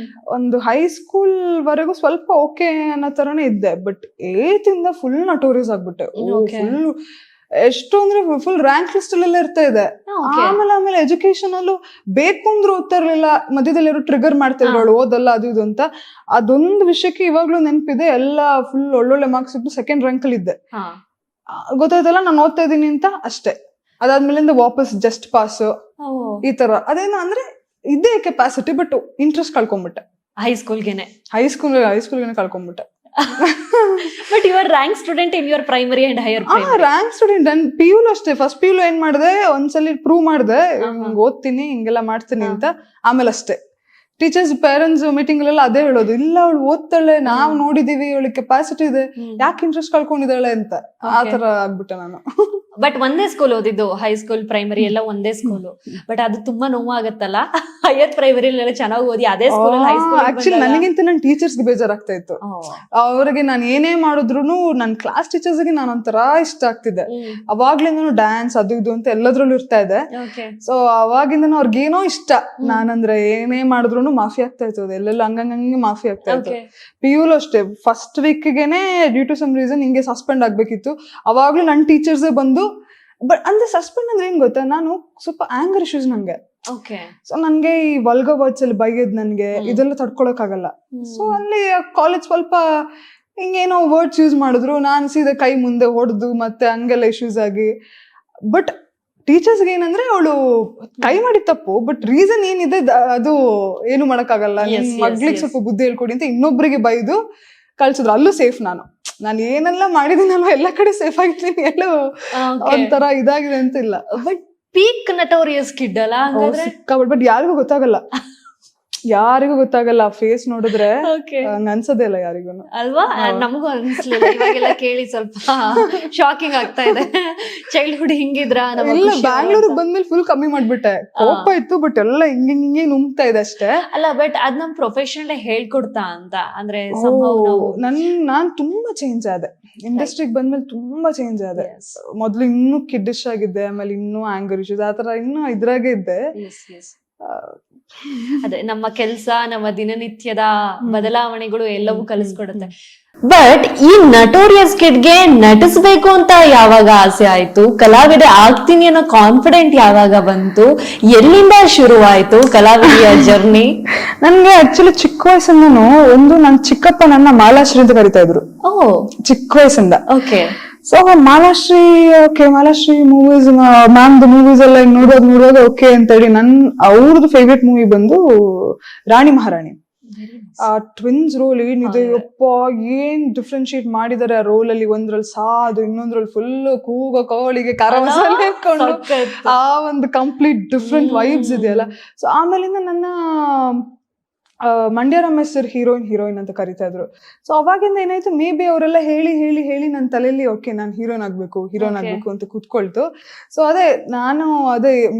ಒಂದು ಹೈಸ್ಕೂಲ್ ವರೆಗೂ ಸ್ವಲ್ಪ ಓಕೆ ಅನ್ನೋ ತರಾನೇ ಇದ್ದೆ, ಬಟ್ 8th ಇಂದ ಫುಲ್ ನಟೋರಿಯಸ್ ಆಗ್ಬಿಟ್ಟೆ. ಫುಲ್ ಎಷ್ಟು ಅಂದ್ರೆ ಫುಲ್ ರ್ಯಾಂಕ್ ಲಿಸ್ಟ್ ಅಲ್ಲೆಲ್ಲ ಇರ್ತಾ ಇದೆ. ಆಮೇಲೆ ಎಜುಕೇಶನ್ ಅಲ್ಲೂ ಬೇಕು ಅಂದ್ರೆ ಓದ್ತಾ ಇರ್ಲಿಲ್ಲ, ಮಧ್ಯದಲ್ಲಿ ಯಾರು ಟ್ರಿಗರ್ ಮಾಡ್ತಾ ಇರೋಳು ಓದಲ್ಲ ಅದು ಇದು ಅಂತ. ಅದೊಂದು ವಿಷಯಕ್ಕೆ ಇವಾಗ್ಲೂ ನೆನಪಿದೆ. ಎಲ್ಲ ಫುಲ್ ಒಳ್ಳೊಳ್ಳೆ ಮಾರ್ಕ್ಸ್ ಇಟ್ಟು 2nd ರ್ಯಾಂಕ್ ಅಲ್ಲಿ ಇದ್ದೆ. ಗೊತ್ತಾಯ್ತಲ್ಲ ನಾನು ಓದ್ತಾ ಇದೀನಿ ಅಂತ ಅಷ್ಟೇ. ಅದಾದ್ಮೇಲಿಂದ ವಾಪಸ್ ಜಸ್ಟ್ ಪಾಸ್ ಈ ತರ. ಅದೇನು ಅಂದ್ರೆ ಇದೇ ಕೆಪಾಸಿಟಿ, ಬಟ್ ಇಂಟ್ರೆಸ್ಟ್ ಕಳ್ಕೊಂಡ್ಬಿಟ್ಟೆ. ಹೈಸ್ಕೂಲ್ಗೆ ಕಳ್ಕೊಂಡ್ಬಿಟ್ಟೆ. But your rank student in your primary and higher primary? Rank student. And PU ಅಷ್ಟೇ. ಫಸ್ಟ್ PU ಏನ್ ಮಾಡಿದೆ, ಒಂದ್ಸಲಿ ಪ್ರೂವ್ ಮಾಡಿದೆ ಓದ್ತೀನಿ ಹಿಂಗೆಲ್ಲ ಮಾಡ್ತೀನಿ ಅಂತ. ಆಮೇಲೆ ಅಷ್ಟೇ ಟೀಚರ್ಸ್ ಪೇರೆಂಟ್ಸ್ ಮೀಟಿಂಗ್ ಎಲ್ಲ ಅದೇ ಹೇಳೋದು, ಇಲ್ಲ ಅವಳು ಓದ್ತಾಳೆ, ನಾವ್ ನೋಡಿದೀವಿ, ಅವಳಿಗೆ ಕೆಪಾಸಿಟಿ ಇದೆ, ಯಾಕೆ ಇಂಟ್ರೆಸ್ಟ್ ಕಳ್ಕೊಂಡಿದ್ದಾಳೆ ಅಂತ. ಆತರ ಆಗ್ಬಿಟ್ಟೆ ನಾನು. ಬಟ್ ಒಂದೇ ಸ್ಕೂಲ್ ಓದಿದ್ದು, ಹೈಸ್ಕೂಲ್ ಪ್ರೈಮರಿ ಎಲ್ಲ ಒಂದೇ ಸ್ಕೂಲು. ಬಟ್ ಅದು ತುಂಬಾ ನೋವಾಗತ್ತಲ್ಲ, ಹೈಯರ್ ಪ್ರೈಮರಿ ಎಲ್ಲ ಚೆನ್ನಾಗಿ ಓದಿ ಅದೇ ಸ್ಕೂಲ್ ಆಕ್ಚುಲಿ ನನಗಿಂತ ನನ್ ಟೀಚರ್ಸ್ಗೆ ಬೇಜಾರಾಗ್ತಾ ಇತ್ತು. ಅವ್ರಿಗೆ ನಾನು ಏನೇ ಮಾಡಿದ್ರು ನನ್ ಕ್ಲಾಸ್ ಟೀಚರ್ಸ್ಗೆ ನಾನು ಒಂಥರ ಇಷ್ಟ ಆಗ್ತಿದ್ದೆ. ಅವಾಗ್ಲಿಂದ ಡ್ಯಾನ್ಸ್ ಅದು ಇದು ಅಂತ ಎಲ್ಲದ್ರಲ್ಲೂ ಇರ್ತಾ ಇದೆ. ಸೊ ಅವಾಗಿಂದ ಅವ್ರಿಗೇನೋ ಇಷ್ಟ, ನಾನಂದ್ರೆ ಏನೇ ಮಾಡಿದ್ರು ಮಾಫಿ ಆಗ್ತಾ ಇತ್ತು. ಎಲ್ಲೆಲ್ಲ ಹಂಗಂಗೆ ಮಾಫಿ ಆಗ್ತಾ ಇತ್ತು. PU ಅಷ್ಟೇ ಫಸ್ಟ್ ವೀಕ್ಗೆನೆ ಡ್ಯೂ ಟು ಸಮ್ ರೀಸನ್ ಹಿಂಗೆ ಸಸ್ಪೆಂಡ್ ಆಗ್ಬೇಕಿತ್ತು. ಅವಾಗ್ಲೂ ನನ್ ಟೀಚರ್ಸೇ ಬಂದು, ಬಟ್ ಅಂದ್ರೆ ಸಸ್ಪೆಂಡ್ ಅಂದ್ರೆ ಏನ್ ಗೊತ್ತಾ, ನಾನು ಸ್ವಲ್ಪ ಆಂಗರ್ ಇಶ್ಯೂಸ್ ನಂಗೆ. ಸೊ ನನ್ಗೆ ಈ ವಲ್ಗರ್ ವರ್ಡ್ಸ್ ಅಲ್ಲಿ ಬೈಯದ್ ನನ್ಗೆ ಇದೆಲ್ಲ ತಡ್ಕೊಳಕ್ ಆಗಲ್ಲ. ಸೊ ಅಲ್ಲಿ ಕಾಲೇಜ್ ಸ್ವಲ್ಪ ಹಿಂಗೇನೋ ವರ್ಡ್ಸ್ ಯೂಸ್ ಮಾಡಿದ್ರು, ನಾನು ಸೀದಾ ಕೈ ಮುಂದೆ ಹೊಡೆದು ಮತ್ತೆ ಹಂಗೆಲ್ಲ ಇಶ್ಯೂಸ್ ಆಗಿ. ಬಟ್ ಟೀಚರ್ಸ್ಗೆ ಏನಂದ್ರೆ ಅವಳು ಕೈ ಮಾಡಿದ ತಪ್ಪು, ಬಟ್ ರೀಸನ್ ಏನಿದೆ ಅದು ಏನು ಮಾಡಕ್ಕಾಗಲ್ಲ, ಮಗ್ಳಿಗೆ ಸ್ವಲ್ಪ ಬುದ್ಧಿ ಹೇಳ್ಕೊಡಿ ಅಂತ ಇನ್ನೊಬ್ರಿಗೆ ಬೈದು ಕಳ್ಸಿದ್ರು. ಅಲ್ಲೂ ಸೇಫ್ ನಾನು ಏನೆಲ್ಲ ಮಾಡಿದೀನಲ್ವ ಎಲ್ಲ ಕಡೆ ಸೇಫ್ ಆಗಿದ್ದೀನಿ, ಎಲ್ಲೂ ಒಂಥರ ಇದಾಗಿದೆ ಅಂತ ಇಲ್ಲ. ಬಟ್ ಪೀಕ್ ನಟೋರಿಯಸ್ ಕಿಡ್ ಅಲ್ಲ ಹಂಗಾದ್ರೆ. ಬಟ್ ಯಾರಿಗೂ ಗೊತ್ತಾಗಲ್ಲ ಫೇಸ್ ನೋಡಿದ್ರೆ Okay. ಹಂಗ ಅನ್ಸದೇ ಇಲ್ಲ ಯಾರಿಗೂ. ಅಲ್ವಾ? ನಮಗೂ ಅನ್ಸ್ಲಿಲ್ಲ, ಇವಾಗೆಲ್ಲ ಕೇಳಿ ಸ್ವಲ್ಪ ಶಾಕಿಂಗ್ ಆಗ್ತಾ ಇದೆ. ಚೈಲ್ಡ್ಹುಡ್ ಹಿಂಗಿದ್ರ? ಇಲ್ಲ, ಬ್ಯಾಂಗ್ಳೂರ್ಗ್ ಬಂದ್ಮೇಲೆ ಫುಲ್ ಕಮ್ಮಿ ಮಾಡ್ಬಿಟ್ಟೆ. ಕೋಪ ಇತ್ತು ಬಟ್ ಎಲ್ಲ ಹಿಂಗೆ ನುಂಗ್ತಾ ಇದೆ ಅಷ್ಟೇ. ಅಲ್ಲ, ಬಟ್ ಅದ್ ನಮ್ ಪ್ರೊಫೆಷನಲ್ ಹೇಳ್ಕೊಡ್ತಾ ಅಂತ ಅಂದ್ರೆ somehow ನಾವು ನಾನ್ ತುಂಬಾ ಚೇಂಜ್ ಆದೆ ಇಂಡಸ್ಟ್ರಿಗೆ ಬಂದ್ಮೇಲೆ, ತುಂಬಾ ಚೇಂಜ್ ಆದೆ. ಮೊದ್ಲು ಇನ್ನೂ ಕಿಡ್ಡಿಶ್ ಆಗಿದ್ದೆ, ಆಮೇಲೆ ಇನ್ನೂ ಆಂಗರ್ ಇಶ್ಯೂಸ್ ಆತರ ಇನ್ನೂ ಇದ್ರಾಗೆ ಇದ್ದೆ. ಅದೇ ನಮ್ಮ ಕೆಲ್ಸ, ನಮ್ಮ ದಿನನಿತ್ಯದ ಬದಲಾವಣೆಗಳು ಎಲ್ಲವೂ ಕಲಿಸ್ಕೊಡುತ್ತೆ. ಬಟ್ ಈ ನಟೋರಿಯಸ್ ಕಿಡ್ಗೆ ನಟಿಸ್ಬೇಕು ಅಂತ ಯಾವಾಗ ಆಸೆ ಆಯ್ತು? ಕಲಾವಿದೆ ಆಗ್ತೀನಿ ಅನ್ನೋ ಕಾನ್ಫಿಡೆಂಟ್ ಯಾವಾಗ ಬಂತು? ಎಲ್ಲಿಂದ ಶುರುವಾಯ್ತು ಕಲಾವಿದೆಯ ಜರ್ನಿ? ನನ್ಗೆ ಆಕ್ಚುಲಿ ಚಿಕ್ಕ ವಯಸ್ಸಿಂದನು ನನ್ ಚಿಕ್ಕಪ್ಪ ನನ್ನ ಮಾಲಾಶ್ರೀ ಅಂತ ಕರಿತಾ ಇದ್ರು. ಚಿಕ್ಕ ವಯಸ್ಸಿಂದ. ಓಕೆ. ಸೊ ಮಾಲಾಶ್ರೀ ಮೂವೀಸ್, ಮ್ಯಾಮ್ದು ಮೂವೀಸ್ ಎಲ್ಲ ನೋಡೋದು ಓಕೆ ಅಂತೇಳಿ ಅವ್ರದ್ದು ಫೇವ್ರೆಟ್ ಮೂವಿ ಬಂದು ರಾಣಿ ಮಹಾರಾಣಿ. ಆ ಟ್ವಿನ್ಸ್ ರೋಲ್ ಏನಿದೆ ಯಪ್ಪ, ಏನ್ ಡಿಫ್ರೆನ್ಶಿಯೇಟ್ ಮಾಡಿದಾರೆ ಆ ರೋಲ್ ಅಲ್ಲಿ. ಒಂದ್ರಲ್ಲಿ ಸಾದು, ಇನ್ನೊಂದ್ರಲ್ಲಿ ಫುಲ್ ಕೂಗ ಕೋಳಿಗೆ ಖಾರ ಮಸಾಲೆ ಇಟ್ಕೊಂಡು ಆ ಒಂದು ಕಂಪ್ಲೀಟ್ ಡಿಫ್ರೆಂಟ್ ವೈಬ್ಸ್ ಇದೆಯಲ್ಲ. ಸೊ ಆಮೇಲಿಂದ ನನ್ನ ಮಂಡ್ಯ ರಮೇಶ್ ಸರ್ ಹೀರೋಯಿನ್ ಅಂತ ಕರಿತಾ ಇದ್ರು. ಸೊ ಅವಾಗಿಂದ ಏನಾಯ್ತು, ಮೇ ಬಿ ಅವರೆಲ್ಲ ಹೇಳಿ ನನ್ನ ತಲೆಯಲ್ಲಿ ಓಕೆ ನಾನು ಹೀರೋಯಿನ್ ಆಗ್ಬೇಕು ಅಂತ ಕೂತ್ಕೊಳ್ತು. ಸೊ ನಾನು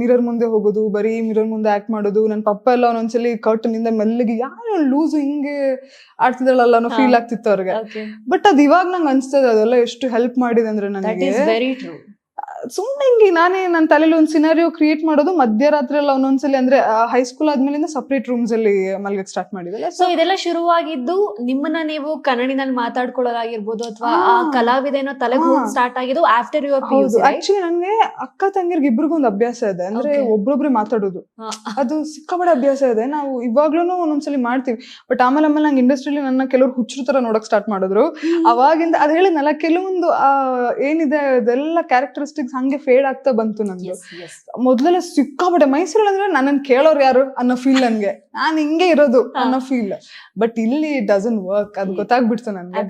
ಮಿರರ್ ಮುಂದೆ ಹೋಗೋದು, ಬರೀ ಮಿರರ್ ಮುಂದೆ ಆಕ್ಟ್ ಮಾಡೋದು. ನನ್ನ ಪಪ್ಪ ಎಲ್ಲ ಒಂದೊಂದ್ಸಲಿ ಕರ್ಟನ್ ಇಂದ ಮೆಲ್ಲಗೆ ಯಾರು ಲೂಸು ಹಿಂಗೆ ಆಡ್ತಿದ್ದಾಳಲ್ಲ ಅನ್ನೋ ಫೀಲ್ ಆಗ್ತಿತ್ತು ಅವ್ರಿಗೆ. ಬಟ್ ಅದ್ ಇವಾಗ ನಂಗೆ ಅನ್ಸ್ತದೆ ಅದೆಲ್ಲ ಎಷ್ಟು ಹೆಲ್ಪ್ ಮಾಡಿದೆ ಅಂದ್ರೆ ನನಗೆ. ಸುಮ್ಮನೆ ಹಿಂಗೆ ನಾನೇ ನನ್ನ ತಲೆಯಲ್ಲಿ ಒಂದು ಸಿನಾರಿಯೋ ಕ್ರಿಯೇಟ್ ಮಾಡೋದು, ಮಧ್ಯರಾತ್ರಿ ಎಲ್ಲ ಒಂದೊಂದ್ಸಲಿ ಅಂದ್ರೆ ಹೈಸ್ಕೂಲ್ ಆದ್ಮೇಲಿಂದ ಸಪ್ರೇಟ್ ರೂಮ್ಸ್ ಅಲ್ಲಿ ಮಲ್ಗಕ್ ಸ್ಟಾರ್ಟ್ ಮಾಡಿದೆ. ಸೊ ಇದೆಲ್ಲ ಶುರುವಾಗಿದ್ದು ನಿಮ್ಮನ್ನ ನೀವು ಕನ್ನಡಿನಲ್ಲಿ ಮಾತಾಡ್ಕೊಳ್ಳೋದಾಗಿರ್ಬೋದು, ಅಥವಾ ಆ ಕಲಾವಿದೇನೋ ತಲೆಗೆ ಸ್ಟಾರ್ಟ್ ಆಗಿದ್ದು ಆಫ್ಟರ್ ಯುವರ್ PUC? ಆಕ್ಚುಲಿ ನನ್ಗೆ ಅಕ್ಕ ತಂಗಿರ್ಗೆ ಇಬ್ರಿಗೂ ಒಂದು ಅಭ್ಯಾಸ ಇದೆ, ಅಂದ್ರೆ ಒಬ್ರೊಬ್ರೆ ಮಾತಾಡೋದು. ಅದು ಸಿಕ್ಕಾಪಟ್ಟೆ ಅಭ್ಯಾಸ ಇದೆ. ನಾವು ಇವಾಗ್ಲೂ ಒಂದೊಂದ್ಸಲಿ ಮಾಡ್ತೀವಿ. ಬಟ್ ಆಮೇಲೆ ನಂಗೆ ಇಂಡಸ್ಟ್ರಿಯಲ್ಲಿ ನನ್ನ ಕೆಲವ್ರು ಹುಚ್ಚರು ತರ ನೋಡಕ್ ಸ್ಟಾರ್ಟ್ ಮಾಡಿದ್ರು. ಅವಾಗಿಂದ ಅದ್ ಹೇಳಿದ್ನಲ್ಲ, ಕೆಲವೊಂದು ಏನಿದೆ ಅದೆಲ್ಲ ಕ್ಯಾರೆಕ್ಟರಿಸ್ಟಿಕ್ಸ್ ಹಂಗೆ ಫೇಡ್ ಆಗ್ತಾ ಬಂತು ನಂದು. ಮೊದ್ಲೆಲ್ಲ ಸಿಕ್ಕಾಪಟ್ಟೆ ಮೈಸೂರಲ್ಲಿ ಅಂದ್ರೆ ನನ್ನ ಕೇಳೋರು ಯಾರು ಅನ್ನೋ ಫೀಲ್, ನನ್ಗೆ ನಾನ್ ಹಿಂಗೆ ಇರೋದು ಅನ್ನೋ ಫೀಲ್. ಬಟ್ ಇಲ್ಲಿ ಡಸನ್ ವರ್ಕ್, ಅದು ಗೊತ್ತಾಗ್ಬಿಡ್ತು ನನ್ಗೆ.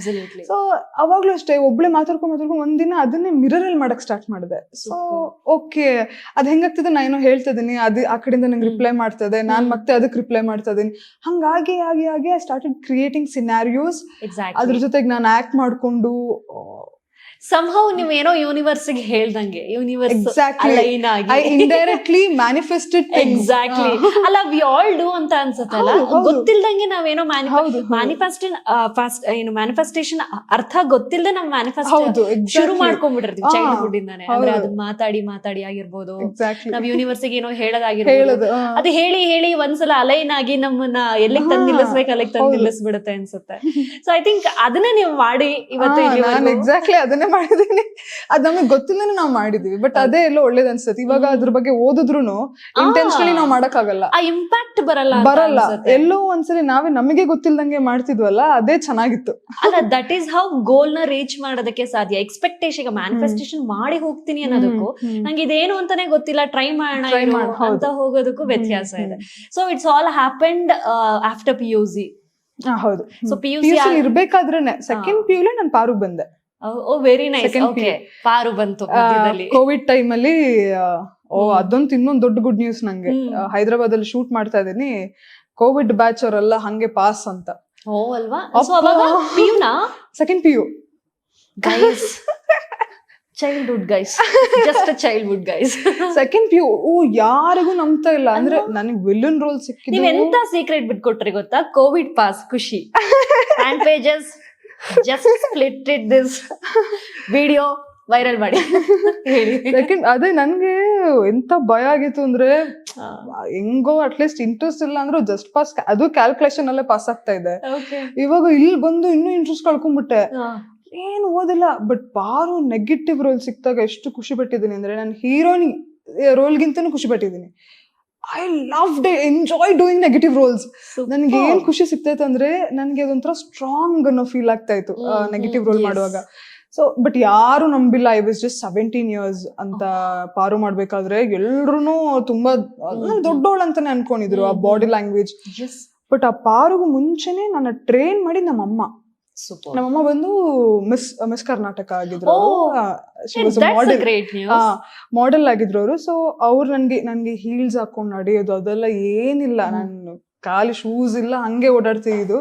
ಸೊ ಅವಾಗ್ಲೂ ಅಷ್ಟೇ, ಒಬ್ಳೆ ಮಾತಾಡ್ಕೊಂಡು ಒಂದಿನ ಅದನ್ನೇ ಮಿರರ್ ಅಲ್ಲಿ ಮಾಡಕ್ ಸ್ಟಾರ್ಟ್ ಮಾಡಿದೆ. ಸೊ ಓಕೆ, ಅದ್ ಹೆಂಗಾಗ್ತದೆ, ನಾ ಏನೋ ಹೇಳ್ತಾ ಇದೀನಿ, ಅದು ಆ ಕಡೆಯಿಂದ ನಂಗೆ ರಿಪ್ಲೈ ಮಾಡ್ತದೆ, ನಾನ್ ಮತ್ತೆ ಅದಕ್ಕೆ ರಿಪ್ಲೈ ಮಾಡ್ತಾ ಇದೀನಿ. ಹಂಗಾಗಿ ಐ ಸ್ಟಾರ್ಟೆಡ್ ಕ್ರಿಯೇಟಿಂಗ್ ಸಿನಾರಿಯೋಸ್. ಅದ್ರ ಜೊತೆಗೆ ನಾನು ಆಕ್ಟ್ ಮಾಡ್ಕೊಂಡು somehow ನೀವೇನೋ ಯೂನಿವರ್ಸ್ಗೆ ಹೇಳ್ದಂಗೆ, ಯೂನಿವರ್ಸ್ ಇಂಡೈರೆಕ್ಟ್ಲಿ ಮ್ಯಾನಿಫೆಸ್ಟೆಡ್. ಎಕ್ಸಾಕ್ಟ್ಲಿ. ಅಲ್ಲ, ವಿ ಆಲ್ ಡೂ ಅಂತ ಅನ್ಸುತ್ತಲ್ಲ, ಗೊತ್ತಿಲ್ದಂಗೆ ನಾವೇನೋ ಮ್ಯಾನಿಫೆಸ್ಟೇಷನ್ ಅರ್ಥ ಗೊತ್ತಿಲ್ಲದೆ ನಾವು ಮ್ಯಾನಿಫೆಸ್ಟ್ ಶುರು ಮಾಡ್ಕೊಂಡ್ಬಿಟ್ಟಿರ್ತೀವಿ ಚೈಲ್ಡ್ಹುಡ್ ಇಂದಾನೆ. ಅಂದ್ರೆ ಅದನ್ನ ಮಾತಾಡಿ ಆಗಿರ್ಬೋದು, ನಾವ್ ಯೂನಿವರ್ಸ್ಗೆ ಏನೋ ಹೇಳೋದಾಗಿರ್ಬೋದು, ಅದು ಹೇಳಿ ಒಂದ್ಸಲ ಅಲೈನ್ ಆಗಿ ನಮ್ಮನ್ನ ಎಲ್ಲಿಗೆ ತಂದು ನಿಲ್ಲಿಸ್ಬೇಕು ಅಲ್ಲಿಗೆ ತಂದು ನಿಲ್ಲಿಸ್ಬಿಡುತ್ತೆ ಅನ್ಸುತ್ತೆ. ಸೊ ಐ ಥಿಂಕ್ ಅದನ್ನ ನೀವು ಮಾಡಿ ಇವತ್ತು ಎಕ್ಸಾಕ್ಟ್ಲಿ ಅದನ್ನೇ ಮಾಡಿದೀನಿ. ಅದ್ ನಮಗೆ ಗೊತ್ತಿಲ್ಲನೆ ನಾವು ಮಾಡಿದೀವಿ. ಬಟ್ ಅದೇ ಎಲ್ಲ ಒಳ್ಳೇದ್ ಅನ್ಸುತ್ತೆ. ಇವಾಗ ಅದ್ರ ಬಗ್ಗೆ ಓದಿದ್ರು ಇಂಟೆನ್ಷನಲಿ ನಾವು ಮಾಡಕ್ಕಾಗಲ್ಲ, ಆ ಇಂಪ್ಯಾಕ್ಟ್ ಬರಲ್ಲ. ಎಲ್ಲೋ ಒಂದ್ಸಲಿ ನಾವೇ ನಮಗೆ ಗೊತ್ತಿಲ್ದಂಗೆ ಮಾಡ್ತಿದ್ವಲ್ಲ, ಅದೇ ಚೆನ್ನಾಗಿತ್ತು. ಅಲ್ಲ, ದಟ್ ಈಸ್ ಹೌ ಗೋಲ್ ನ ರೀಚ್ ಮಾಡೋದಕ್ಕೆ ಸಾಧ್ಯ. ಎಕ್ಸ್ಪೆಕ್ಟೇಷನ್ ಮ್ಯಾನಿಫೆಸ್ಟೇಷನ್ ಮಾಡಿ ಹೋಗ್ತೀನಿ ಅನ್ನೋದಕ್ಕೂ ನಂಗೆ ಇದೇನು ಅಂತಾನೆ ಗೊತ್ತಿಲ್ಲ, ಟ್ರೈ ಮಾಡೋಣ ಅಂತ ಹೋಗೋದಕ್ಕೂ ವ್ಯತ್ಯಾಸ ಇದೆ. So it's all happened after PUC. ಹೌದು. ಸೊ PUC ಇರ್ಬೇಕಾದ್ರೇನೆ ಸೆಕೆಂಡ್ PU ನಾನು ಪಾರುಗ್ ಬಂದೆ. Very nice. ಓಕೆ, ಪಾರು ಬಂತು ಕೋವಿಡ್ ಟೈಮ್ ಅಲ್ಲಿ. ಅದೊಂದು ಇನ್ನೊಂದು ದೊಡ್ಡ ಗುಡ್ ನ್ಯೂಸ್ ನಂಗೆ. ಹೈದರಾಬಾದ್ ಅಲ್ಲಿ ಶೂಟ್ ಮಾಡ್ತಾ ಇದೀನಿ, ಕೋವಿಡ್ ಬ್ಯಾಚ್ ಅವರೆಲ್ಲ ಹಂಗೆ ಪಾಸ್ ಅಂತ. ಅಲ್ವಾ? Second PU guys, childhood guys, just childhood guys. Second PU ಯಾರಿಗೂ ನಂಬ್ತಾ ಇಲ್ಲ. ಅಂದ್ರೆ ನನಗೆ ವಿಲನ್ ರೋಲ್ ಸಿಕ್ಕಿದೆ. ನೀವ್ ಎಂತ ಸೀಕ್ರೆಟ್ ಬಿಟ್ಕೊಟ್ರಿ ಗೊತ್ತಾ? ಕೋವಿಡ್ ಪಾಸ್ ಖುಷಿ fan pages just split it this video viral ಮಾಡಿ ಹೇಳಿ. ಅದೇ ನನ್ಗೆ ಎಂತ ಭಯ ಆಗಿತ್ತು ಅಂದ್ರೆ, ಹೆಂಗೋ ಅಟ್ಲೀಸ್ಟ್ ಇಂಟ್ರೆಸ್ಟ್ ಇಲ್ಲ ಅಂದ್ರೂ ಜಸ್ಟ್ ಪಾಸ್, ಅದು ಕ್ಯಾಲ್ಕುಲೇಷನ್ ಅಲ್ಲೇ ಪಾಸ್ ಆಗ್ತಾ ಇದೆ. ಇವಾಗ ಇಲ್ಲಿ ಬಂದು ಇನ್ನೂ ಇಂಟ್ರೆಸ್ಟ್ ಕಳ್ಕೊಂಡ್ಬಿಟ್ಟೆ, ಏನು ಓದಿಲ್ಲ. ಬಟ್ ಪಾರು ನೆಗೆಟಿವ್ ರೋಲ್ ಸಿಕ್ತಾಗ ಎಷ್ಟು ಖುಷಿ ಪಟ್ಟಿದ್ದೀನಿ ಅಂದ್ರೆ, ನಾನು ಹೀರೋಯಿನ್ ರೋಲ್ಗಿಂತನೂ ಖುಷಿ ಪಟ್ಟಿದ್ದೀನಿ. I loved enjoy doing negative roles. ನನ್ಗೆ ಏನ್ ಖುಷಿ ಸಿಗ್ತೈತೆ ಅಂದ್ರೆ, ನನ್ಗೆ ಅದೊಂಥರ ಸ್ಟ್ರಾಂಗ್ ಅನ್ನೋ ಫೀಲ್ ಆಗ್ತಾ ಇತ್ತು ನೆಗೆಟಿವ್ ರೋಲ್ ಮಾಡುವಾಗ. ಸೊ ಬಟ್ ಯಾರು ನಂಬಿಲ್ಲ. ಐ ವಾಸ್ ಜಸ್ಟ್ 17 years ಅಂತ ಪಾರು ಮಾಡ್ಬೇಕಾದ್ರೆ ಎಲ್ರು ತುಂಬಾ ದೊಡ್ಡವಳು ಅಂತಾನೆ ಅನ್ಕೊಂಡಿದ್ರು, ಆ ಬಾಡಿ ಲ್ಯಾಂಗ್ವೇಜ್. ಬಟ್ ಆ ಪಾರುಗೂ ಮುಂಚೆನೆ ನನ್ನ ಟ್ರೈನ್ ಮಾಡಿ ನಮ್ಮಮ್ಮ. ಸೂಪರ್. ನಮ್ಮಮ್ಮ ಬಂದು ಮಿಸ್ ಕರ್ನಾಟಕ ಆಗಿದ್ರು. ಗ್ರೇಟ್ ಮಾಡೆಲ್ ಆಗಿದ್ರು ಅವರು. ಸೊ ಅವ್ರು ನನ್ಗೆ ಹೀಲ್ಸ್ ಹಾಕೊಂಡ್ ನಡೆಯೋದು ಅದೆಲ್ಲ ಏನಿಲ್ಲ, ನಾನು ಕಾಲಿ ಶೂಸ್ ಇಲ್ಲ, ಹಂಗೆ ಓಡಾಡ್ತಿದ್ದು.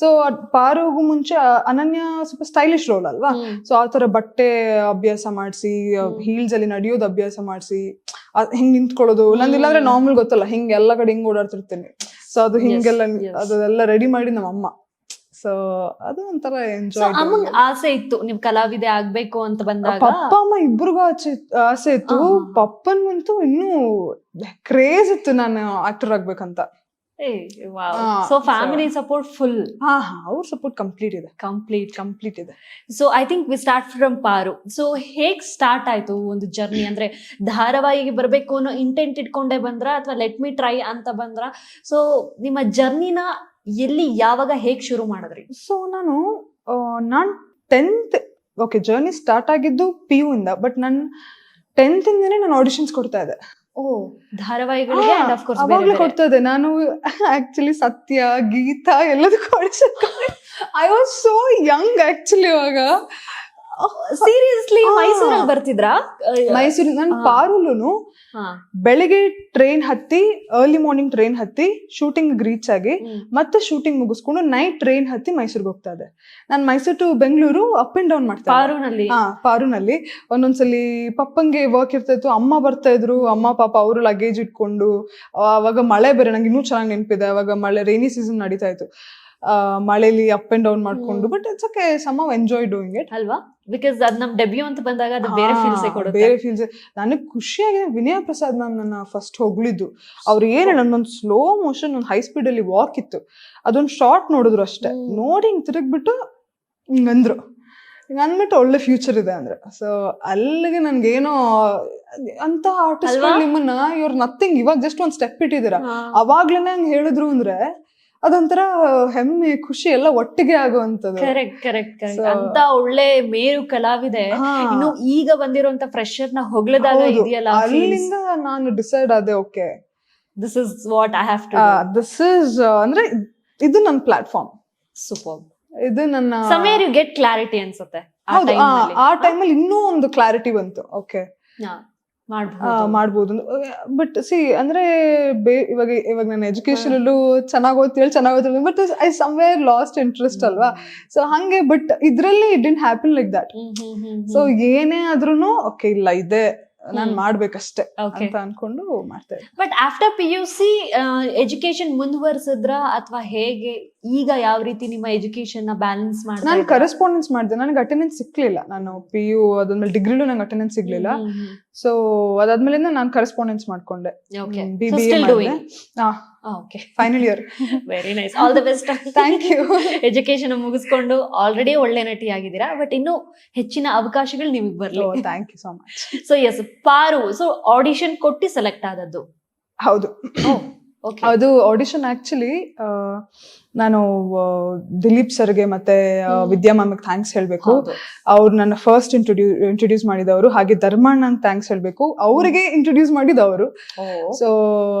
ಸೊ ಪಾರುಗೂ ಮುಂಚೆ ಅನನ್ಯ ಸ್ವಲ್ಪ ಸ್ಟೈಲಿಶ್ ರೋಲ್ ಅಲ್ವಾ, ಸೊ ಆ ತರ ಬಟ್ಟೆ ಅಭ್ಯಾಸ ಮಾಡಿಸಿ, ಹೀಲ್ಸ್ ಅಲ್ಲಿ ನಡೆಯೋದು ಅಭ್ಯಾಸ ಮಾಡಿಸಿ, ಹಿಂಗ್ ನಿಂತ್ಕೊಳ್ಳೋದು ನಂದಿಲ್ಲಾಂದ್ರೆ ನಾರ್ಮಲ್ ಗೊತ್ತಲ್ಲ, ಹಿಂಗ್ ಎಲ್ಲ ಕಡೆ ಹಿಂಗ್ ಓಡಾಡ್ತಿರ್ತೇನೆ. ಸೊ ಅದು ಹಿಂಗೆಲ್ಲ ಅದೆಲ್ಲ ರೆಡಿ ಮಾಡಿ ನಮ್ಮಮ್ಮ. ಸೊ ಅದು ಒಂಥರ ಎಂಜಾಯ್. ಅಮ್ಮಂಗ್ ಆಸೆ ಇತ್ತು ನೀವು ಕಲಾವಿದೆ ಆಗ್ಬೇಕು ಅಂತ ಬಂದಾಗ? ಪಪ್ಪ ಅಮ್ಮ ಇಬ್ರಿಗೂ ಆಸೆ ಇತ್ತು. ಪಪ್ಪನ್ಗಂತೂ ಇನ್ನೂ ಕ್ರೇಜ್ ಇತ್ತು ನಾನು ಆಕ್ಟರ್ ಆಗ್ಬೇಕಂತ. So family support full? ಅವ್ರ ಸಪೋರ್ಟ್ ಕಂಪ್ಲೀಟ್ ಇದೆ. So I think we start from ಪಾರು. ಸೊ ಹೇಗ್ ಸ್ಟಾರ್ಟ್ ಆಯ್ತು ಒಂದು ಜರ್ನಿ? ಅಂದ್ರೆ ಧಾರಾವಾಹಿಗೆ ಬರ್ಬೇಕು ಅನ್ನೋ ಇಂಟೆಂಟ್ ಇಟ್ಕೊಂಡೇ ಬಂದ್ರ ಅಥವಾ ಲೆಟ್ ಮಿ ಟ್ರೈ ಅಂತ ಬಂದ್ರ? ಸೊ ನಿಮ್ಮ ಜರ್ನಿನ ಎಲ್ಲಿ, ಯಾವಾಗ, ಹೇಗ್ ಶುರು ಮಾಡಿದ್ರಿ? ಸೊ ನಾನ್ 10th ಜರ್ನಿ ಸ್ಟಾರ್ಟ್ ಆಗಿದ್ದು PU ಇಂದ. ಬಟ್ ನಾನು 10th ಇಂದನೇ ನಾನು ಆಡಿಷನ್ಸ್ ಕೊಡ್ತಾ ಇದ್ದೆ. ಧಾರಾವಾಹಿಗಳಿಗೆ ಅವಾಗ್ಲೂ ಕೊಡ್ತಾ ಇದ್ದೆ ನಾನು. ಆಕ್ಚುಲಿ ಸತ್ಯ, ಗೀತಾ ಎಲ್ಲದಕ್ಕೂ audition. I was so Young actually ಅವಾಗ. ಸೀರಿಯಸ್ಲಿ ಮೈಸೂರಲ್ಲಿ ಬರ್ತಿದ್ರಾ? ಮೈಸೂರು ನಾನು ಪಾರುಲೂನು ಬೆಳಿಗ್ಗೆ ಟ್ರೈನ್ ಹತ್ತಿ, ಅರ್ಲಿ ಮಾರ್ನಿಂಗ್ ಟ್ರೈನ್ ಹತ್ತಿ ಶೂಟಿಂಗ್ ರೀಚ್ ಆಗಿ ಮತ್ತೆ ಶೂಟಿಂಗ್ ಮುಗಿಸ್ಕೊಂಡು ನೈಟ್ ಟ್ರೈನ್ ಹತ್ತಿ ಮೈಸೂರಿಗೆ ಹೋಗ್ತಾ ಇದ್ದೆ. ನಾನು Mysuru to Bengaluru up and down ಮಾಡ್ತಾ ಪಾರುನಲ್ಲಿ. ಒಂದೊಂದ್ಸಲಿ ಪಪ್ಪಂಗೆ ವರ್ಕ್ ಇರ್ತಾ, ಅಮ್ಮ ಬರ್ತಾ ಇದ್ರು. ಅಮ್ಮ ಪಾಪ ಅವರು ಲಗೇಜ್ ಇಟ್ಕೊಂಡು, ಅವಾಗ ಮಳೆ ಬೇರೆ, ನಂಗೆ ಇನ್ನೂ ಚೆನ್ನಾಗಿ ನೆನಪಿದೆ. ಅವಾಗ ಮಳೆ, ರೈನಿ ಸೀಸನ್ ನಡೀತಾ ಇತ್ತು. ಮಳೆಲಿ ಅಪ್ ಅಂಡ್ ಡೌನ್ ಮಾಡ್ಕೊಂಡು, but it's okay, somehow enjoy doing it ಅಲ್ವಾ? ಬಿಕಾಸ್ ಅದ್ ನಮ್ ಡೆಬ್ಯೂ ಅಂತ ಬಂದಾಗ ಅದು ಬೇರೆ ಫೀಲ್ಸ್. ನನಗೆ ಖುಷಿಯಾಗಿದೆ. ವಿನಯ ಪ್ರಸಾದ್ ಮ್ಯಾಮ್ ನನ್ನ ಫಸ್ಟ್ ಹೊಗಳಿದ್ದು. ಅವ್ರು ಏನೇ ನನ್ನೊಂದು ಸ್ಲೋ ಮೋಷನ್ ಒಂದು ಹೈ ಸ್ಪೀಡ್ ಅಲ್ಲಿ ವಾಕ್ ಇತ್ತು, ಅದೊಂದು ಶಾರ್ಟ್ ನೋಡಿದ್ರು ಅಷ್ಟೇ. ನೋಡಿ ಹಿಂಗ್ ತಿರುಗ್ಬಿಟ್ಟು ಹಿಂಗಂದ್ರು, ಹಿಂಗ ಅಂದ್ಬಿಟ್ಟು ಒಳ್ಳೆ ಫ್ಯೂಚರ್ ಇದೆ ಅಂದ್ರೆ. ಸೊ ಅಲ್ಲಿಗೆ ನನ್ಗೇನೋ ಅಂತ ಆರ್ಟಿಸ್ಟ್ ನಿಮ್ಮನ್ನ ಇವ್ರ ನಥಿಂಗ್, ಇವಾಗ ಜಸ್ಟ್ ಒಂದ್ ಸ್ಟೆಪ್ ಇಟ್ಟಿದ್ದೀರಾ, ಅವಾಗ್ಲೇನೆ ಹಂಗ್ ಹೇಳಿದ್ರು ಅಂದ್ರೆ ಅದೊಂಥರ ಹೆಮ್ಮೆ, ಖುಷಿ ಎಲ್ಲ ಒಟ್ಟಿಗೆ ಆಗುವಂತದ್ದು. ಕರೆಕ್ಟ್. ಅಂತ ಒಳ್ಳೆ ಮೇರು ಕಲಾವಿದೆ ಇನ್ನು ಈಗ ಬಂದಿರುವಂತ ಫ್ರೆಶರ್ ನ ಹೊಗಳದಾಗ ಇದೆಯಲ್ಲ, ಅಲ್ಲಿಂದ ನಾನು ಡಿಸೈಡ್ ಆದೆ, okay this is what I have to this is ಅಂದ್ರೆ ಇದು ನನ್ನ ಪ್ಲಾಟ್ಫಾರ್ಮ್. ಸೂಪರ್. ಇದು ನನ್ನ ಸಮಯ ಯು ಗೆಟ್ ಕ್ಲಾರಿಟಿ ಅನ್ಸುತ್ತೆ. ಆ ಟೈಮಲ್ಲಿ ಇನ್ನೂ ಒಂದು ಕ್ಲಾರಿಟಿ ಬಂತು. ಓಕೆ ಮಾಡ್ಬೋದು. ಬಟ್ ಸಿ ಅಂದ್ರೆ ಇವಾಗ ನನ್ನ ಎಜುಕೇಶನ್ ಅಲ್ಲೂ ಚೆನ್ನಾಗ್ ಓದ್ತಿಲ್ಲ, but I somewhere lost interest ಅಲ್ವಾ. ಸೊ ಹಂಗೆ, ಬಟ್ ಇದ್ರಲ್ಲಿ it didn't happen like that. So ಏನೇ ಆದ್ರೂನು ಓಕೆ, ಇಲ್ಲ ಇದೆ ನಾನ್ ಮಾಡ್ಬೇಕಷ್ಟೇ ಅಂತ ಅನ್ಕೊಂಡು ಮಾಡ್ತೇವೆ. ಬಟ್ ಆಫ್ಟರ್ PUC ಎಜುಕೇಶನ್ ಮುಂದುವರ್ಸಿದ್ರ ಅಥವಾ ಹೇಗೆ? ಈಗ ಯಾವ ರೀತಿ ನಿಮ್ಮ ಎಜುಕೇಶನ್ ನ ಬ್ಯಾಲೆನ್ಸ್ ಮಾಡಿದ್ರೆ? ನಾನು ಕರೆಸ್ಪಾಂಡೆನ್ಸ್ ಮಾಡಿದೆ, ನನಗೆ ಅಟೆಂಡೆನ್ಸ್ ಸಿಕ್ಲಿಲ್ಲ. ನಾನು PU ಅದಾದ್ಮೇಲೆ ಡಿಗ್ರಿಲೂ ನಂಗೆ ಅಟೆಂಡೆನ್ಸ್ ಸಿಗ್ಲಿಲ್ಲ. ಸೊ ಅದಾದ್ಮೇಲೆ ನಾನು ಕರೆಸ್ಪಾಂಡೆನ್ಸ್ ಮಾಡ್ಕೊಂಡೆ. Final year. Very nice, all the best. Thank you. Education ಮುಗಿಸ್ಕೊಂಡು ಆಲ್ರೆಡಿ ಒಳ್ಳೆ ನಟಿ ಆಗಿದ್ದೀರಾ, ಬಟ್ ಇನ್ನು ಹೆಚ್ಚಿನ ಅವಕಾಶಗಳು ನಿಮಗೆ ಬರ್ಲಿ. Thank you so much. So yes, Paru, so audition ಕೊಟ್ಟು ಸೆಲೆಕ್ಟ್ ಆದದ್ದು? ಹೌದು. ಅದು ಆಡಿಷನ್ ಆಕ್ಚುಲಿ ನಾನು ದಿಲೀಪ್ ಸರ್ಗೆ ಮತ್ತೆ ವಿದ್ಯಾ ಮ್ಯಾಮ್ಗೆ ಥ್ಯಾಂಕ್ಸ್ ಹೇಳ್ಬೇಕು. ಅವ್ರು ನನ್ನ ಫಸ್ಟ್ ಇಂಟ್ರೊಡ್ಯೂಸ್ ಮಾಡಿದವರು. ಹಾಗೆ ಧರ್ಮಣ್ಣಂಗೆ ಥ್ಯಾಂಕ್ಸ್ ಹೇಳ್ಬೇಕು, ಅವರಿಗೆ ಇಂಟ್ರೊಡ್ಯೂಸ್ ಮಾಡಿದವರು. ಸೊ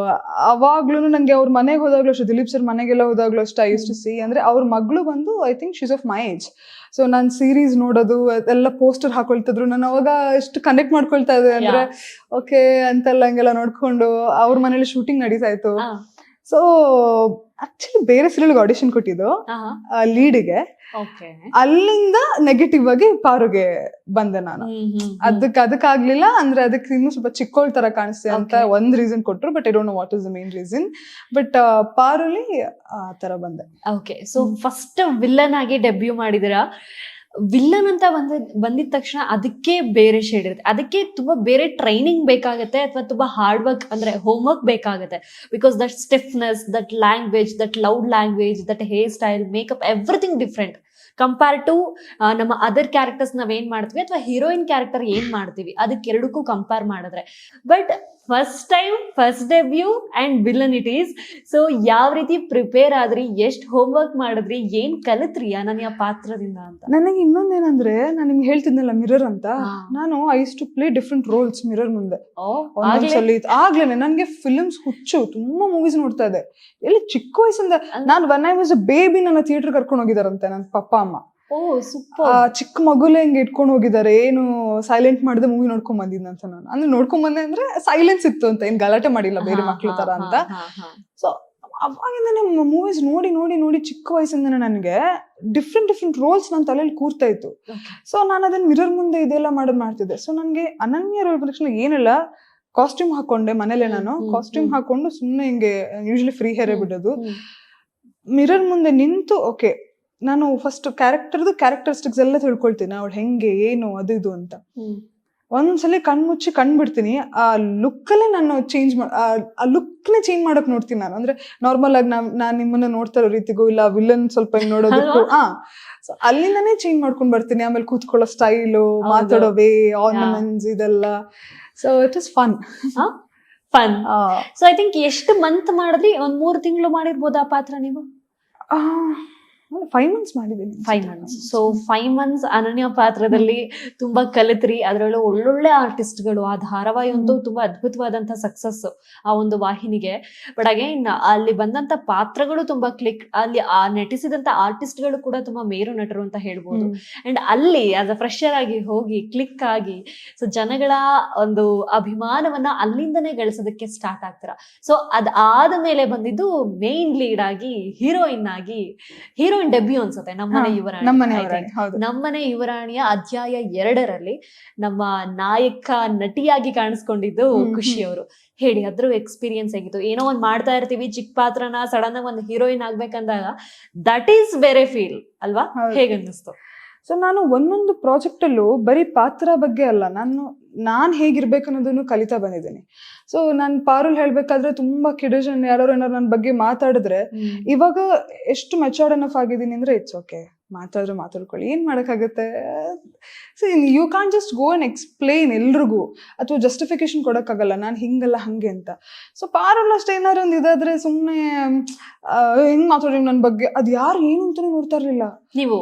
ಅವಾಗ್ಲೂ ನಂಗೆ ಅವ್ರ ಮನೆಗೆ ಹೋದಾಗ್ಲೂ ಅಷ್ಟೇ, ದಿಲೀಪ್ ಸರ್ ಮನೆಗೆಲ್ಲ ಹೋದಾಗ್ಲೂ ಅಷ್ಟೇ, ಐ ಯೂಸ್ ಟು ಸಿ. ಅಂದ್ರೆ ಅವ್ರ ಮಗಳು ಬಂದು I think she's of my age. So ನಾನು ಸೀರೀಸ್ ನೋಡೋದು ಎಲ್ಲ ಪೋಸ್ಟರ್ ಹಾಕೊಳ್ತಿದ್ರು, ನಾನು ಅವಾಗ ಎಷ್ಟು ಕನೆಕ್ಟ್ ಮಾಡ್ಕೊಳ್ತಾ ಇದ್ದೆ ಅಂದ್ರೆ ಓಕೆ ಅಂತೆಲ್ಲ ಹಂಗೆಲ್ಲ ನೋಡ್ಕೊಂಡು ಅವ್ರ ಮನೇಲಿ ಶೂಟಿಂಗ್ ನಡೀತಾ ಇತ್ತು. ಸೊ ಆಕ್ಚುಲಿ ಬೇರೆ ಸೀರಿಯಲ್ಗೆ ಆಡಿಷನ್ ಕೊಟ್ಟಿದ್ದು ಲೀಡ್ಗೆ. ಅಲ್ಲಿಂದ ನೆಗೆಟಿವ್ ಆಗಿ ಪಾರುಗೆ ಬಂದೆ ನಾನು. ಅದಕ್ಕಾಗ್ಲಿಲ್ಲ ಅಂದ್ರೆ ಅದಕ್ಕೆ ಇನ್ನೂ ಸ್ವಲ್ಪ ಚಿಕ್ಕೋಳ್ ತರ ಕಾಣಿಸ್ತೆ ಅಂತ ಒಂದ್ ರೀಸನ್ ಕೊಟ್ರು, but I don't know what is the main reason. But ಪಾರುಲಿ ಆ ತರ ಬಂದೆ. ಓಕೆ, ಸೊ ಫಸ್ಟ್ ವಿಲ್ಲನ್ ಆಗಿ ಡೆಬ್ಯೂ ಮಾಡಿದಿರಾ. ವಿಲ್ಲನ್ ಅಂತ ಬಂದಿದ ತಕ್ಷಣ ಅದಕ್ಕೆ ಬೇರೆ ಶೇಡ್ ಇರುತ್ತೆ, ಅದಕ್ಕೆ ತುಂಬಾ ಬೇರೆ ಟ್ರೈನಿಂಗ್ ಬೇಕಾಗತ್ತೆ ಅಥವಾ ತುಂಬಾ ಹಾರ್ಡ್ ವರ್ಕ್ ಅಂದ್ರೆ ಹೋಮ್ ವರ್ಕ್ ಬೇಕಾಗತ್ತೆ. Because that stiffness, that language, that loud language, that hair style, makeup, everything different compare to ನಮ್ಮ ಅದರ್ ಕ್ಯಾರೆಕ್ಟರ್ಸ್ ನಾವ್ ಏನ್ ಮಾಡ್ತೀವಿ ಅಥವಾ ಹೀರೋಯಿನ್ ಕ್ಯಾರೆಕ್ಟರ್ ಏನ್ ಮಾಡ್ತೀವಿ ಅದಕ್ಕೆರಡಕ್ಕೂ ಕಂಪೇರ್ ಮಾಡಿದ್ರೆ. But first time, first debut and villain it is. So ಯಾವ ರೀತಿ ಪ್ರಿಪೇರ್ ಆದ್ರಿ, ಎಷ್ಟ್ ಹೋಮ್ ವರ್ಕ್ ಮಾಡಿದ್ರಿ, ಏನ್ ಕಲಿತ್ರಿ ಅನನ್ಯ ಪಾತ್ರದಿಂದ ಅಂತ? ನನಗೆ ಇನ್ನೊಂದೇನಂದ್ರೆ, ನಾನು ನಿಮ್ಗೆ ಹೇಳ್ತಿದ್ನಲ್ಲ ಮಿರರ್ ಅಂತ, ನಾನು I use to play different roles mirror ಮುಂದೆ. ಆಗ್ಲೇನೆ ನನ್ಗೆ ಫಿಲ್ಮ್ಸ್ ಹುಚ್ಚು, ತುಂಬಾ ಮೂವೀಸ್ ನೋಡ್ತಾ ಇದೆ. ಎಲ್ಲಿ ಚಿಕ್ಕ ವಯಸ್ಸಿಂದ ನಾನು when I was a baby ನನ್ನ ಥಿಯೇಟರ್ ಕರ್ಕೊಂಡು ಹೋಗಿದಾರಂತೆ ನನ್ನ ಪಪ್ಪ ಅಮ್ಮ. ಓ ಸೂಪರ್. ಚಿಕ್ಕ ಮಗುಲೆ ಹಿಂಗೆ ಇಟ್ಕೊಂಡು ಹೋಗಿದ್ದಾರೆ, ಏನು ಸೈಲೆಂಟ್ ಮಾಡದೆ ಮೂವಿ ನೋಡ್ಕೊಂಡ್ ಬಂದಿದ್ನ ಅಂತ ನಾನು. ಅಂದ್ರೆ ನೋಡ್ಕೊಂಡ್ ಬಂದೆ ಅಂದ್ರೆ ಸೈಲೆನ್ಸ್ ಇತ್ತು ಅಂತ, ಏನ್ ಗಲಾಟೆ ಮಾಡಿಲ್ಲ ಬೇರೆ ಮಕ್ಳು ತರ ಅಂತ. ಸೊ ಅವಾಗಿಂದನೇ ಮೂವೀಸ್ ನೋಡಿ ನೋಡಿ ನೋಡಿ ಚಿಕ್ಕ ವಯಸ್ಸಿಂದನೇ ನನಗೆ ಡಿಫ್ರೆಂಟ್ ರೋಲ್ಸ್ ನನ್ನ ತಲೆಯಲ್ಲಿ ಕೂರ್ತಾ ಇತ್ತು. ಸೊ ನಾನು ಅದನ್ನ ಮಿರರ್ ಮುಂದೆ ಇದೆಲ್ಲ ಮಾಡ್ತಿದ್ದೆ. ಸೊ ನನಗೆ ಅನನ್ಯ ರೋಲ್ ಬಂದ ತಕ್ಷಣ ಏನಿಲ್ಲ, ಕಾಸ್ಟ್ಯೂಮ್ ಹಾಕೊಂಡೆ ಮನೇಲೆ. ನಾನು ಕಾಸ್ಟ್ಯೂಮ್ ಹಾಕೊಂಡು ಸುಮ್ಮನೆ ಹಿಂಗೆ ಯೂಶಲಿ ಫ್ರೀ ಹೇರೇ ಬಿಡೋದು. ಮಿರರ್ ಮುಂದೆ ನಿಂತು ಓಕೆ ನಾನು ಫಸ್ಟ್ ಕ್ಯಾರೆಕ್ಟರಿಸ್ಟಿಕ್ಸ್ ಎಲ್ಲ ತಿಳ್ಕೊಳ್ತೀನಿ, ಅವಳು ಹೆಂಗೆ ಏನು ಅದು ಇದು ಅಂತ. ಒಂದ್ಸಲಿ ಕಣ್ಮುಚ್ಚಿ ಬಿಡ್ತೀನಿ, ಆ ಲುಕ್ಕಲ್ಲೇ ನಾನು ಆ ಲುಕ್ನೇ ಚೇಂಜ್ ಮಾಡಕ್ ನೋಡ್ತೀನಿ ನಾನು. ಅಂದ್ರೆ ನಾರ್ಮಲ್ ಆಗಿ ನಾನ್ ನಿಮ್ಮನ್ನ ನೋಡ್ತಾ ಇರೋ ರೀತಿಗೂ ಇಲ್ಲ ವಿಲನ್ ಸ್ವಲ್ಪ ಹಿಂಗ್ ನೋಡೋದಕ್ಕೂ ಸೊ ಅಲ್ಲಿಂದಾನೇ ಚೇಂಜ್ ಮಾಡ್ಕೊಂಡ್ ಬರ್ತೀನಿ. ಆಮೇಲೆ ಕೂತ್ಕೊಳ್ಳೋ ಸ್ಟೈಲು, ಮಾತಾಡೋ ವೇ, ಆರ್ನಮೆಂಟ್ಸ್ ಇದೆಲ್ಲ. So it is fun. So I think ಎಷ್ಟು ಮಂತ್ ಮಾಡಿದ್ರಿ? ಒಂದ್ 3 ತಿಂಗಳು ಮಾಡಿರ್ಬೋದಾ ಆ ಪಾತ್ರ ನೀವು? 5 months ಮಾಡಿದ್ದೀನಿ. 5 months. ಸೊ 5 months ಅನನ್ಯ ಪಾತ್ರದಲ್ಲಿ ತುಂಬಾ ಕಲಿತ್ರಿ. ಅದ್ರಲ್ಲೂ ಒಳ್ಳೊಳ್ಳೆ ಆರ್ಟಿಸ್ಟ್ಗಳು. ಆ ಧಾರಾವಾಹಿ ಅಂತೂ ತುಂಬಾ ಅದ್ಭುತವಾದಂತ ಸಕ್ಸಸ್ ಆ ಒಂದು ವಾಹಿನಿಗೆ. ಬಟ್ ಅಗೈನ್ ಅಲ್ಲಿ ಬಂದಂತ ಪಾತ್ರಗಳು ತುಂಬಾ ಕ್ಲಿಕ್, ಅಲ್ಲಿ ಆ ನಟಿಸಿದಂತ ಆರ್ಟಿಸ್ಟ್ಗಳು ಕೂಡ ತುಂಬಾ ಮೇರು ನಟರು ಅಂತ ಹೇಳ್ಬೋದು. ಅಂಡ್ ಅಲ್ಲಿ ಆಸ್ ಅ ಫ್ರೆಶರ್ ಆಗಿ ಹೋಗಿ ಕ್ಲಿಕ್ ಆಗಿ ಸೊ ಜನಗಳ ಒಂದು ಅಭಿಮಾನವನ್ನ ಅಲ್ಲಿಂದನೇ ಗಳಿಸೋದಕ್ಕೆ ಸ್ಟಾರ್ಟ್ ಆಗ್ತಾರ. ಸೊ ಅದಾದ ಮೇಲೆ ಬಂದಿದ್ದು ಮೇನ್ ಲೀಡ್ ಆಗಿ ಹೀರೋಯಿನ್ ಡೆಬ್ಯೂ ಅನ್ಸುತ್ತೆ ನಮ್ಮನೆ ಯುವರಾಣಿಯ ಅಧ್ಯಾಯ 2ರಲ್ಲಿ ನಮ್ಮ ನಾಯಕ ನಟಿಯಾಗಿ ಕಾಣಿಸ್ಕೊಂಡಿದ್ದು ಖುಷಿ ಅವರು. ಹೇಳಿ ಅದ್ರ ಎಕ್ಸ್ಪೀರಿಯನ್ಸ್ ಹೇಗಿತ್ತು? ಏನೋ ಒಂದ್ ಮಾಡ್ತಾ ಇರ್ತೀವಿ ಚಿಕ್ಕ ಪಾತ್ರನ, ಸಡನ್ ಆಗಿ ಒಂದು ಹೀರೋಯಿನ್ ಆಗ್ಬೇಕಂದಾಗ ದಟ್ ಈಸ್ ಬೇರೆ ಫೀಲ್ ಅಲ್ವಾ? ಹೇಗನ್ನಿಸ್ತು? ಸೊ ನಾನು ಒಂದೊಂದು ಪ್ರಾಜೆಕ್ಟ್ ಅಲ್ಲೂ ಬರೀ ಪಾತ್ರ ಬಗ್ಗೆ ಅಲ್ಲ, ನಾನ್ ಹೇಗಿರ್ಬೇಕು ಅನ್ನೋದನ್ನು ಕಲಿತಾ ಬಂದಿದ್ದೀನಿ. ಸೊ ನಾನು ಪಾರುಲ್ ಹೇಳ್ಬೇಕಾದ್ರೆ ತುಂಬಾ ಕಿಡಜನ್ ಯಾರು ಏನಾರು ನನ್ನ ಬಗ್ಗೆ ಮಾತಾಡಿದ್ರೆ, ಇವಾಗ ಎಷ್ಟು ಮೆಚೂರ್ಡ್ ಎನಫ್ ಆಗಿದ್ದೀನಿ ಅಂದ್ರೆ ಇಟ್ಸ್ ಓಕೆ, ಮಾತಾಡ್ಕೊಳ್ಳಿ, ಏನ್ ಮಾಡಕ್ಕಾಗತ್ತೆ. So you can't just go and explain ಎಲ್ರಿಗೂ, ಅಥವಾ ಜಸ್ಟಿಫಿಕೇಶನ್ ಕೊಡಕ್ಕಾಗಲ್ಲ ನಾನು ಹಿಂಗಲ್ಲ ಹಂಗೆ ಅಂತ. ಸೊ ಪಾರುಲ್ ಅಷ್ಟೇ ಏನಾರು ಒಂದು ಇದಾದ್ರೆ ಸುಮ್ಮನೆ ಹೆಂಗ್ ಮಾತಾಡಿ ನನ್ನ ಬಗ್ಗೆ, ಅದ್ ಯಾರು ಏನು ಅಂತಾನೆ ನೋಡ್ತಾ ಇರ್ಲಿಲ್ಲ ನೀವು.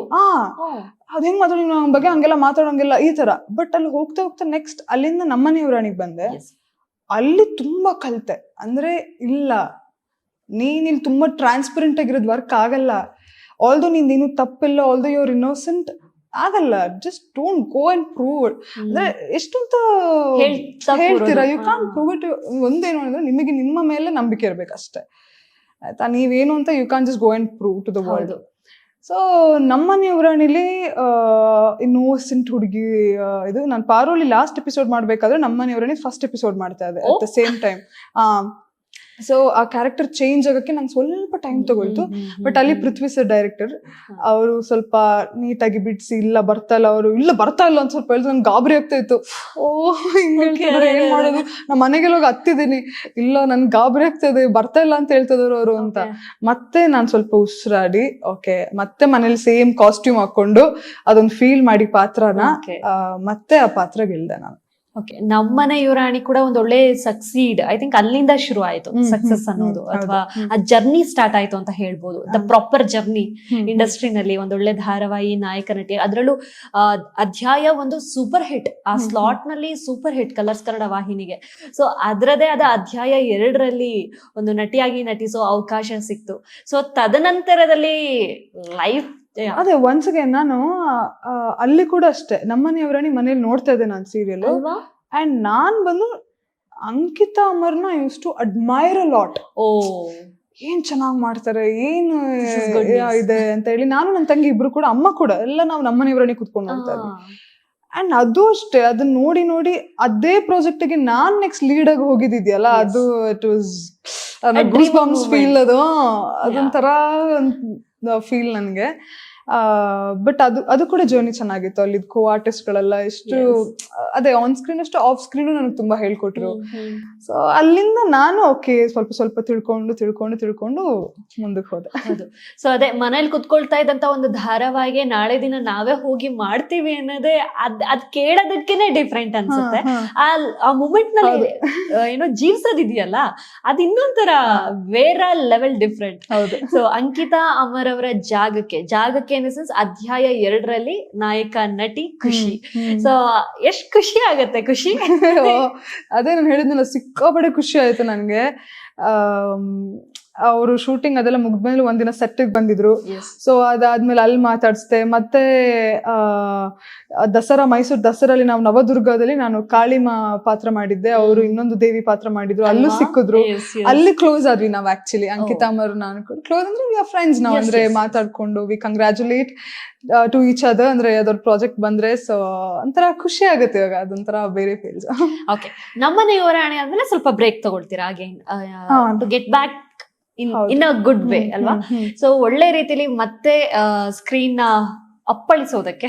ಅದ್ ಹೆಂಗ್ ಮಾತಾಡಿ ನನ್ನ ಬಗ್ಗೆ, ಹಂಗೆಲ್ಲ ಮಾತಾಡೋಂಗಿಲ್ಲ ಈ ತರ. ಬಟ್ ಅಲ್ಲಿ ಹೋಗ್ತಾ ನೆಕ್ಸ್ಟ್ ಅಲ್ಲಿಂದ ನಮ್ಮನೆ ಯುವರಾಣಿಗೆ ಬಂದೆ. ಅಲ್ಲಿ ತುಂಬಾ ಕಲಿತೆ. ಅಂದ್ರೆ ಇಲ್ಲ, ನೀನ್ ಇಲ್ಲಿ ತುಂಬಾ ಟ್ರಾನ್ಸ್ಪರೆಂಟ್ ಆಗಿರೋದ್ ವರ್ಕ್ ಆಗಲ್ಲ. ಆಲ್ದೋ ನಿಂದೇನು ತಪ್ಪಿಲ್ಲ, ಆಲ್ದೋ ಯುವರ್ ಇನ್ನೋಸೆಂಟ್ ಆಗಲ್ಲ. Just don't go and prove it. ಅಂದ್ರೆ ಎಷ್ಟು ಅಂತ ಹೇಳ್ತೀರಾ, ಯು ಕಾಂಟ್ ಪ್ರೂವ್ ಇಟ್. ಒಂದೇನು ಅಂದ್ರೆ ನಿಮಗೆ ನಿಮ್ಮ ಮೇಲೆ ನಂಬಿಕೆ ಇರ್ಬೇಕಷ್ಟೇ ಆಯ್ತಾ. ನೀವೇನು ಅಂತ you can't just go and prove to the world. So ನಮ್ಮನೆ ಯುವರಾಣಿಲಿ ಇನ್ನೋಸೆಂಟ್ ಹುಡುಗಿ ಇದು. ನಾನು ಪಾರೋಲಿ ಲಾಸ್ಟ್ ಎಪಿಸೋಡ್ ಮಾಡ್ಬೇಕಾದ್ರೆ ನಮ್ಮನೆ ಯುವರಾಣಿ ಫಸ್ಟ್ ಎಪಿಸೋಡ್ ಮಾಡ್ತಾ ಇದ್ದೆ at the same time. So ಆ ಕ್ಯಾರೆಕ್ಟರ್ ಚೇಂಜ್ ಆಗಕ್ಕೆ ನಂಗೆ ಸ್ವಲ್ಪ ಟೈಮ್ ತಗೊಳ್ತು. ಬಟ್ ಅಲ್ಲಿ ಪೃಥ್ವಿ ಸರ್ ಡೈರೆಕ್ಟರ್, ಅವರು ಸ್ವಲ್ಪ ನೀಟಾಗಿ ಬಿಡಿಸಿ, ಇಲ್ಲ ಬರ್ತಾ ಇಲ್ಲ ಅಂತ ಸ್ವಲ್ಪ ಹೇಳಿದ್ರು. ನನ್ಗೆ ಗಾಬರಿ ಆಗ್ತಾ ಇತ್ತು. ಹಿಂಗ್ ಹೇಳ್ತಿದ್ರೆ ಏನ್ ಮಾಡೋದು, ನಮ್ಮ ಮನೆಗೆಲ್ಲ ಹೋಗಿ ಹತ್ತಿದ್ದೀನಿ, ಇಲ್ಲ ನನ್ಗೆ ಗಾಬರಿ ಆಗ್ತಾ ಇದೆ, ಬರ್ತಾ ಇಲ್ಲ ಅಂತ ಹೇಳ್ತಿದ್ರು ಅವರು ಅಂತ. ಮತ್ತೆ ನಾನ್ ಸ್ವಲ್ಪ ಉಸಿರಾಡಿ ಓಕೆ, ಮತ್ತೆ ಮನೇಲಿ ಸೇಮ್ ಕಾಸ್ಟ್ಯೂಮ್ ಹಾಕೊಂಡು ಅದೊಂದು ಫೀಲ್ ಮಾಡಿ ಪಾತ್ರನ ಮತ್ತೆ ಆ ಪಾತ್ರ ಗೆಲ್ದೆ ನಾನು. ಓಕೆ, ನಮ್ಮನೆ ಯುವರಾಣಿ ಕೂಡ ಒಂದ್ ಒಳ್ಳೆ ಸಕ್ಸೀಡ್, ಐ ಥಿಂಕ್ ಅಲ್ಲಿಂದ ಶುರು ಆಯ್ತು ಸಕ್ಸಸ್ ಅನ್ನೋದು, ಅಥವಾ ಆ ಜರ್ನಿ ಸ್ಟಾರ್ಟ್ ಆಯ್ತು ಅಂತ ಹೇಳ್ಬೋದು. ದ ಪ್ರಾಪರ್ ಜರ್ನಿ ಇಂಡಸ್ಟ್ರಿನಲ್ಲಿ ಒಂದೊಳ್ಳೆ ಧಾರಾವಾಹಿ, ನಾಯಕ ನಟಿ, ಅದರಲ್ಲೂ ಅಧ್ಯಾಯ 1 ಸೂಪರ್ ಹಿಟ್. ಆ ಸ್ಲಾಟ್ ನಲ್ಲಿ ಸೂಪರ್ ಹಿಟ್ ಕಲರ್ಸ್ ಕನ್ನಡ ವಾಹಿನಿಗೆ. ಸೊ ಅದರದೇ ಆದ ಅಧ್ಯಾಯ 2ರಲ್ಲಿ ಒಂದು ನಟಿಯಾಗಿ ನಟಿಸೋ ಅವಕಾಶ ಸಿಕ್ತು. ಸೊ ತದನಂತರದಲ್ಲಿ ಲೈಫ್ ಅದೇ ಒನ್ಸ್ ಅಗೇನ್ ನಾನು ಅಲ್ಲಿ ಕೂಡ ಅಷ್ಟೇ ನಮ್ಮನೆ ಯುವರಾಣಿ ಮನೇಲಿ ನೋಡ್ತಾ ಇದ್ದೆ ನಾನು ಸೀರಿಯಲ್. ಅಂಡ್ ನಾನ್ ಬಂದು ಅಂಕಿತಾ ಅಮರ್ನ used to admire a lot. ಏನ್ ಚೆನ್ನಾಗ್ ಮಾಡ್ತಾರೆ, ಏನು ಇದೆ ಅಂತ ಹೇಳಿ ನಾನು ನನ್ನ ತಂಗಿ ಇಬ್ರು ಕೂಡ, ಅಮ್ಮ ಕೂಡ, ಎಲ್ಲ ನಾವು ನಮ್ಮನೆ ಯುವರಾಣಿ ಕುತ್ಕೊಂಡು ನೋಡ್ತಾ ಇದ್ವಿ. ಅಂಡ್ ಅದು ಅಷ್ಟೇ, ಅದನ್ನ ನೋಡಿ ಅದೇ ಪ್ರಾಜೆಕ್ಟ್ ಗೆ ನಾನ್ ನೆಕ್ಸ್ಟ್ ಲೀಡ್ ಆಗಿ ಹೋಗಿದ್ದಿದ್ಯಲ್ಲ, ಅದು it was goose bumps feel. ಅದೊಂಥರ ಫೀಲ್ ನನ್ಗೆ. ಬಟ್ ಅದು ಕೂಡ ಜರ್ನಿ ಚೆನ್ನಾಗಿತ್ತು. ಅಲ್ಲಿ ಕೋ ಆರ್ಟಿಸ್ಟ್ ಗಳೆಲ್ಲ ಎಷ್ಟು ಅದೇ ಆನ್ ಸ್ಕ್ರೀನ್ ಅಷ್ಟು ಆಫ್ ಸ್ಕ್ರೀನ್ ನನಗೆ ತುಂಬಾ ಹೇಳ್ಕೊಟ್ರು. ಸೊ ಅಲ್ಲಿಂದ ನಾನು ಓಕೆ ಸ್ವಲ್ಪ ತಿಳ್ಕೊಂಡು ಮುಂದಕ್ಕೆ ಹೋದೆ. ಸೊ ಅದೇ ಮನೇಲಿ ಕುತ್ಕೊಳ್ತಾ ಇದ್ದಂತ ಒಂದು ಧಾರಾವಾಹಿಗೆ ನಾಳೆ ದಿನ ನಾವೇ ಹೋಗಿ ಮಾಡ್ತೀವಿ ಅನ್ನೋದೇ ಅದ್ ಕೇಳೋದಕ್ಕೇನೆ ಡಿಫ್ರೆಂಟ್ ಅನ್ಸುತ್ತೆ. ಆ ಮೂಮೆಂಟ್ ನಲ್ಲಿ ಏನೋ ಜೀವಿಸೋದಿದೆಯಲ್ಲ, ಅದ್ ಇನ್ನೊಂಥರ ಬೇರೆ level different. So Ankita Amar ಅವರ ಜಾಗಕ್ಕೆ ಅಧ್ಯಾಯ 2ರಲ್ಲಿ ನಾಯಕ ನಟಿ ಖುಷಿ. ಸೊ ಎಷ್ಟ್ ಖುಷಿ ಆಗತ್ತೆ ಖುಷಿ. ಅದೇ ನಾನು ಹೇಳಿದ್ನಲ್ಲ, ಸಿಕ್ಕಾಪಟ್ಟೆ ಖುಷಿ ಆಯ್ತು ನನ್ಗೆ. ಅವರು ಶೂಟಿಂಗ್ ಅದೆಲ್ಲ ಮುಗ್ದ್ಮೇಲೆ ಒಂದಿನ ಸೆಟ್ಟಿಗೆ ಬಂದಿದ್ರು. ಎಸ್ ಸೊ ಅದಾದ್ಮೇಲೆ ಅಲ್ಲಿ ಮಾತಾಡ್ಸ್ದೆ. ಮತ್ತೆ ದಸರಾ, ಮೈಸೂರು ದಸರಲ್ಲಿ ನಾವು ನವದುರ್ಗದಲ್ಲಿ ನಾನು ಕಾಳಿಮಾ ಪಾತ್ರ ಮಾಡಿದ್ದೆ, ಅವರು ಇನ್ನೊಂದು ದೇವಿ ಪಾತ್ರ ಮಾಡಿದ್ರು, ಅಲ್ಲೂ ಸಿಕ್ಕಿದ್ರು. ಅಲ್ಲಿ ಕ್ಲೋಸ್ ಆದ್ವಿ ನಾವು ಆಕ್ಚುಲಿ, ಅಂಕಿತಾ ಅಮ್ಮರು ನಾನು ಕ್ಲೋಸ್ ಅಂದ್ರೆ ವಿ ಆರ್ ಫ್ರೆಂಡ್ಸ್ ನಾವು. ಅಂದ್ರೆ ಮಾತಾಡ್ಕೊಂಡು we congratulate to each other, ಅಂದ್ರೆ ಯಾವ್ದಾದ್ರು ಪ್ರಾಜೆಕ್ಟ್ ಬಂದ್ರೆ. ಸೊ ಒಂಥರ ಖುಷಿ ಆಗುತ್ತೆ ಇವಾಗ, ಅದೊಂಥರ ಬೇರೆ ಫೀಲ್ಸ್. ಓಕೆ, ನಮ್ಮನೆ ಯುವರಾಣಿ ಆದ್ಮೇಲೆ ಸ್ವಲ್ಪ ಬ್ರೇಕ್ ತಗೊಳ್ತೀರಾ again to get back in a good way ಅಲ್ವಾ? ಸೊ ಒಳ್ಳೆ ರೀತಿಲಿ ಮತ್ತೆ ಸ್ಕ್ರೀನ್ ನ ಅಪ್ಪಳಿಸೋದಕ್ಕೆ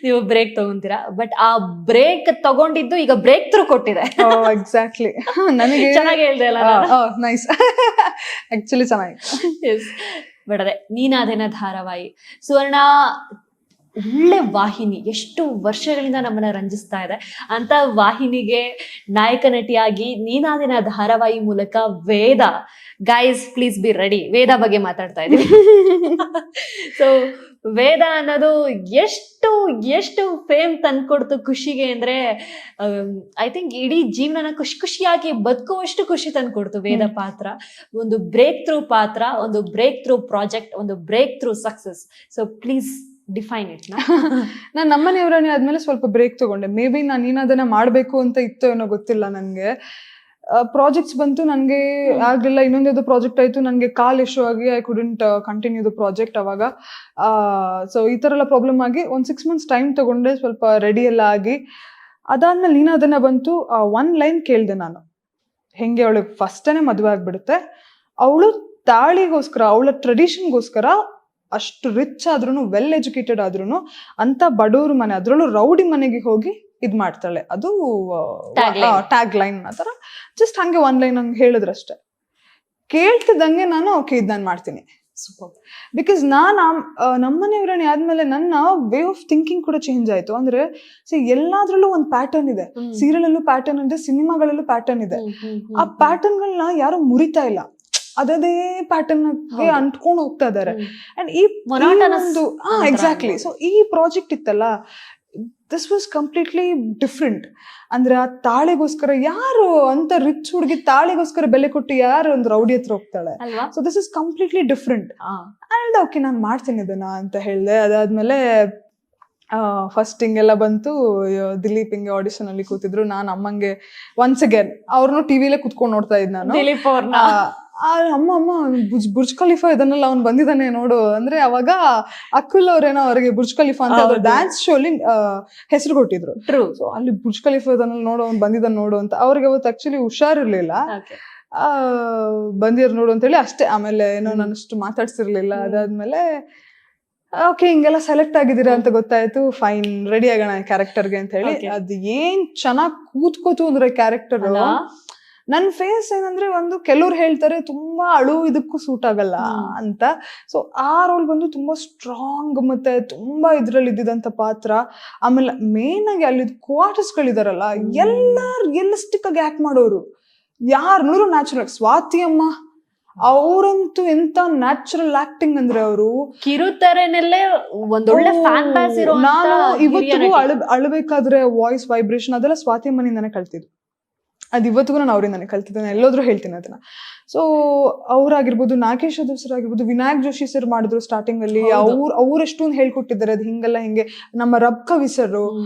ನೀವು ಬ್ರೇಕ್ ತಗೊಂತೀರಾ. ಬಟ್ ಆ ಬ್ರೇಕ್ ತಗೊಂಡಿದ್ದು ಈಗ ಬ್ರೇಕ್ ಥ್ರೂ ಕೊಟ್ಟಿದೆ. ಎಕ್ಸಾಕ್ಟ್ಲಿ, ನನಗೆ ಚೆನ್ನಾಗಿ ಹೇಳ್ದೆ ಅಲ್ಲ? ನೈಸ್, ಆಕ್ಚುಲಿ ಚೆನ್ನಾಗಿ. ಎಸ್, ಬಟ್ ಅದೇ ನೀನಾದೇನ ಧಾರಾವಾಹಿ ಸುವರ್ಣ ಒಳ್ಳೆ ವಾಹಿನಿ, ಎಷ್ಟು ವರ್ಷಗಳಿಂದ ನಮ್ಮನ್ನ ರಂಜಿಸ್ತಾ ಇದೆ ಅಂತ ವಾಹಿನಿಗೆ ನಾಯಕ ನಟಿಯಾಗಿ ನೀನಾದೇನ ಧಾರಾವಾಹಿ ಮೂಲಕ ವೇದ, ಗೈಸ್ ಪ್ಲೀಸ್ ಬಿ ರೆಡಿ, ವೇದ ಬಗ್ಗೆ ಮಾತಾಡ್ತಾ ಇದೀವಿ. ಸೊ ವೇದ ಅನ್ನೋದು ಎಷ್ಟು ಎಷ್ಟು ಫೇಮ್ ತಂದ್ಕೊಡ್ತು ಖುಷಿಗೆ ಅಂದ್ರೆ, ಐ ಥಿಂಕ್ ಇಡೀ ಜೀವನನ ಖುಷಿಯಾಗಿ ಬದುಕುವಷ್ಟು ಖುಷಿ ತಂದ್ಕೊಡ್ತು ವೇದ ಪಾತ್ರ. ಒಂದು ಬ್ರೇಕ್ ಥ್ರೂ ಪಾತ್ರ, ಒಂದು ಬ್ರೇಕ್ ಥ್ರೂ ಪ್ರಾಜೆಕ್ಟ್, ಒಂದು break through success. So please define it. ನಾನು ನಮ್ಮನೆಯವರನ್ನೇ ಆದ್ಮೇಲೆ ಸ್ವಲ್ಪ ಬ್ರೇಕ್ ತಗೊಂಡೆ. ಮೇ ಬಿ ನಾನು ಅದನ್ನ ಮಾಡ್ಬೇಕು ಅಂತ ಇತ್ತು ಏನೋ ಗೊತ್ತಿಲ್ಲ. ನನ್ಗೆ ಪ್ರಾಜೆಕ್ಟ್ಸ್ ಬಂತು, ನನಗೆ ಆಗ್ಲಿಲ್ಲ. ಇನ್ನೊಂದೇದು ಪ್ರಾಜೆಕ್ಟ್ ಆಯ್ತು, ನನಗೆ ಕಾಲ್ ಇಶ್ಯೂ ಆಗಿ I couldn't continue the project ಅವಾಗ. ಸೊ ಈ ತರ ಎಲ್ಲ ಪ್ರಾಬ್ಲಮ್ ಆಗಿ ಒಂದು 6 months ಟೈಮ್ ತಗೊಂಡೆ, ಸ್ವಲ್ಪ ರೆಡಿ ಎಲ್ಲ ಆಗಿ. ಅದಾದ್ಮೇಲೆ ಅದನ್ನ ಬಂತು, 1 ಲೈನ್ ಕೇಳ್ದೆ ನಾನು. ಹೆಂಗೆ ಅವಳಿಗೆ ಫಸ್ಟನೇ ಮದುವೆ ಆಗ್ಬಿಡುತ್ತೆ, ಅವಳು ತಾಳಿಗೋಸ್ಕರ, ಅವಳ ಟ್ರೆಡಿಷನ್ಗೋಸ್ಕರ ಅಷ್ಟು ರಿಚ್ ಆದ್ರೂ, ವೆಲ್ ಎಜುಕೇಟೆಡ್ ಆದ್ರೂ ಅಂತ ಬಡವ್ರ ಮನೆ, ಅದ್ರಲ್ಲೂ ರೌಡಿ ಮನೆಗೆ ಹೋಗಿ ಇದ್ ಮಾಡ್ತಾಳೆ. ಅದು ಟ್ಯಾಗ್ ಲೈನ್ ಆತರ. ಜಸ್ಟ್ ಹಂಗೆ 1 ಲೈನ್ ಹಂಗೆ ಹೇಳಿದ್ರಷ್ಟೆ. ಕೇಳ್ತಿದ್ದಂಗೆ ನಾನು ಓಕೆ ಇದ್ ನಾನು ಮಾಡ್ತೀನಿ. ಸೂಪರ್. ಬಿಕಾಸ್ ನಮ್ಮನೆಯವರೇ ಆದ್ಮೇಲೆ ನನ್ನ ವೇ ಆಫ್ ಥಿಂಕಿಂಗ್ ಕೂಡ ಚೇಂಜ್ ಆಯ್ತು. ಅಂದ್ರೆ ಎಲ್ಲಾದ್ರಲ್ಲೂ ಒಂದು ಪ್ಯಾಟರ್ನ್ ಇದೆ. ಸೀರಿಯಲ್ ಅಲ್ಲೂ ಪ್ಯಾಟರ್ನ್ ಇದೆ, ಸಿನಿಮಾಗಳಲ್ಲೂ ಪ್ಯಾಟರ್ನ್ ಇದೆ. ಆ ಪ್ಯಾಟರ್ನ್ಗಳನ್ನ ಯಾರು ಮುರಿತಾ ಇಲ್ಲ, ಅದೇ ಪ್ಯಾಟರ್ನ್ ಅಂಟ್ಕೊಂಡು ಹೋಗ್ತಾ ಇದಾರೆ. ಅಂಡ್ ಈ ಎಕ್ಸಾಕ್ಟ್ಲಿ. ಸೊ ಈ ಪ್ರಾಜೆಕ್ಟ್ ಇತ್ತಲ್ಲ, ದಿಸ್ ವಾಸ್ ಕಂಪ್ಲೀಟ್ಲಿ ಡಿಫ್ರೆಂಟ್. ಅಂದ್ರೆ ಆ ತಾಳಿಗೋಸ್ಕರ ಯಾರು ಅಂತ ರಿಚ್ ಹುಡುಗಿ ತಾಳಿಗೋಸ್ಕರ ಬೆಲೆ ಕೊಟ್ಟು ಯಾರು ಒಂದು ರೌಡಿ ಹತ್ರ ಹೋಗ್ತಾಳೆ? So this is completely different. ಹೇಳ್ದೆ ಓಕೆ ನಾನು ಮಾಡ್ತೀನಿ ಇದನ್ನ ಅಂತ ಹೇಳ್ದೆ. ಅದಾದ್ಮೇಲೆ ಫಸ್ಟ್ ಹಿಂಗೆಲ್ಲ ಬಂತು, ದಿಲೀಪ್ ಹಿಂಗೆ ಆಡಿಷನ್ ಅಲ್ಲಿ ಕೂತಿದ್ರು. ನಾನು ಅಮ್ಮಂಗೆ ಒನ್ಸ್ ಅಗೇನ್ ಅವ್ರನ್ನು ಟಿವಿಲೇ ಕುತ್ಕೊಂಡು ನೋಡ್ತಾ ಇದ್ ನಾನು. ದಿಲೀಪ್ ಅವ್ರನ್ನ ಅಮ್ಮ ಬುರ್ಜ್ ಖಲೀಫಾ ಇದನ್ನೆಲ್ಲ ಅವ್ನು ಬಂದಿದ್ದಾನೆ ನೋಡು ಅಂದ್ರೆ, ಅವಾಗ ಅಕುಲ್ ಅವ್ರೇನೋ ಅವ್ರಿಗೆ ಬುರ್ಜ್ ಖಲೀಫಾ ಅಂತ ಡ್ಯಾನ್ಸ್ ಶೋ ಅಲ್ಲಿ ಹೆಸರು ಕೊಟ್ಟಿದ್ರು. ಸೊ ಅಲ್ಲಿ ಬುರ್ಜ್ ಖಲೀಫಾ ಇದನ್ನೆಲ್ಲ ನೋಡು, ಅವ್ನು ಬಂದಿದ್ದಾನೆ ನೋಡು ಅಂತ. ಅವ್ರಿಗೆ ಅವತ್ತು ಆಕ್ಚುಲಿ ಹುಷಾರಿರ್ಲಿಲ್ಲ, ಬಂದಿರ್ ನೋಡು ಅಂತ ಹೇಳಿ ಅಷ್ಟೇ. ಆಮೇಲೆ ಏನೋ ನಾನಷ್ಟು ಮಾತಾಡ್ಸಿರ್ಲಿಲ್ಲ. ಅದಾದ್ಮೇಲೆ ಓಕೆ ಹಿಂಗೆಲ್ಲ ಸೆಲೆಕ್ಟ್ ಆಗಿದ್ದೀರಾ ಅಂತ ಗೊತ್ತಾಯ್ತು. ಫೈನ್, ರೆಡಿ ಆಗೋಣ ಕ್ಯಾರೆಕ್ಟರ್ಗೆ ಅಂತ ಹೇಳಿ. ಅದು ಏನ್ ಚೆನ್ನಾಗ್ ಕೂತ್ಕೋತು ಅಂದ್ರೆ ಕ್ಯಾರೆಕ್ಟರ್. ನನ್ ಫೇಸ್ ಏನಂದ್ರೆ, ಒಂದು ಕೆಲವ್ರು ಹೇಳ್ತಾರೆ ತುಂಬಾ ಅಳು ಇದಕ್ಕೂ ಸೂಟ್ ಆಗಲ್ಲ ಅಂತ. ಸೊ ಆ ರೋಲ್ ಬಂದು ತುಂಬಾ ಸ್ಟ್ರಾಂಗ್ ಮತ್ತೆ ತುಂಬಾ ಇದ್ರಲ್ಲಿ ಇದ್ದಿದಂತ ಪಾತ್ರ. ಆಮೇಲೆ ಮೇನ್ ಆಗಿ ಅಲ್ಲಿ ಕ್ವಾರ್ಟರ್ಸ್ ಗಳಿದಾರಲ್ಲ, ಎಲ್ಲ ರಿಯಲಿಸ್ಟಿಕ್ ಆಗಿ ಆಕ್ಟ್ ಮಾಡೋರು, ಯಾರು ನ್ಯಾಚುರಲ್. ಸ್ವಾತಿ ಅಮ್ಮ ಅವ್ರಂತೂ ಎಂತ ನ್ಯಾಚುರಲ್ ಆಕ್ಟಿಂಗ್ ಅಂದ್ರೆ, ಅವರು ಕಿರುತೆರೆನಲ್ಲೇ ಒಂದೊಳ್ಳೆ ಫ್ಯಾನ್ ಬೇಸ್ ಇರೋ. ನಾನು ಇವತ್ತಿಗೂ ಅಳಬೇಕಾದ್ರೆ ವಾಯ್ಸ್ ವೈಬ್ರೇಷನ್ ಅದೆಲ್ಲ ಸ್ವಾತಿ ಅಮ್ಮನಿಂದಾನೆ ಕಲ್ತಿದ್ದು. ಅದು ಇವತ್ತಿಗೂ ನಾನು ಅವರಿಂದಾನೆ ಕಲ್ತಿದ್ದೇನೆ, ಎಲ್ಲೋದ್ರೂ ಹೇಳ್ತೀನಿ ಅದನ್ನ. ಸೊ ಅವ್ರಾಗಿರ್ಬೋದು, ನಾಗೇಶ್ ಸರ್ ಆಗಿರ್ಬೋದು, ವಿನಾಯಕ್ ಜೋಶಿ ಸರ್ ಮಾಡಿದ್ರು ಸ್ಟಾರ್ಟಿಂಗ್ ಅಲ್ಲಿ. ಅವ್ರೆಷ್ಟೊಂದು ಹೇಳ್ಕೊಟ್ಟಿದ್ದಾರೆ, ಅದು ಹಿಂಗೆಲ್ಲ ಹಿಂಗೆ. ನಮ್ಮ ರಬ್ ಕವಿ ಸರ್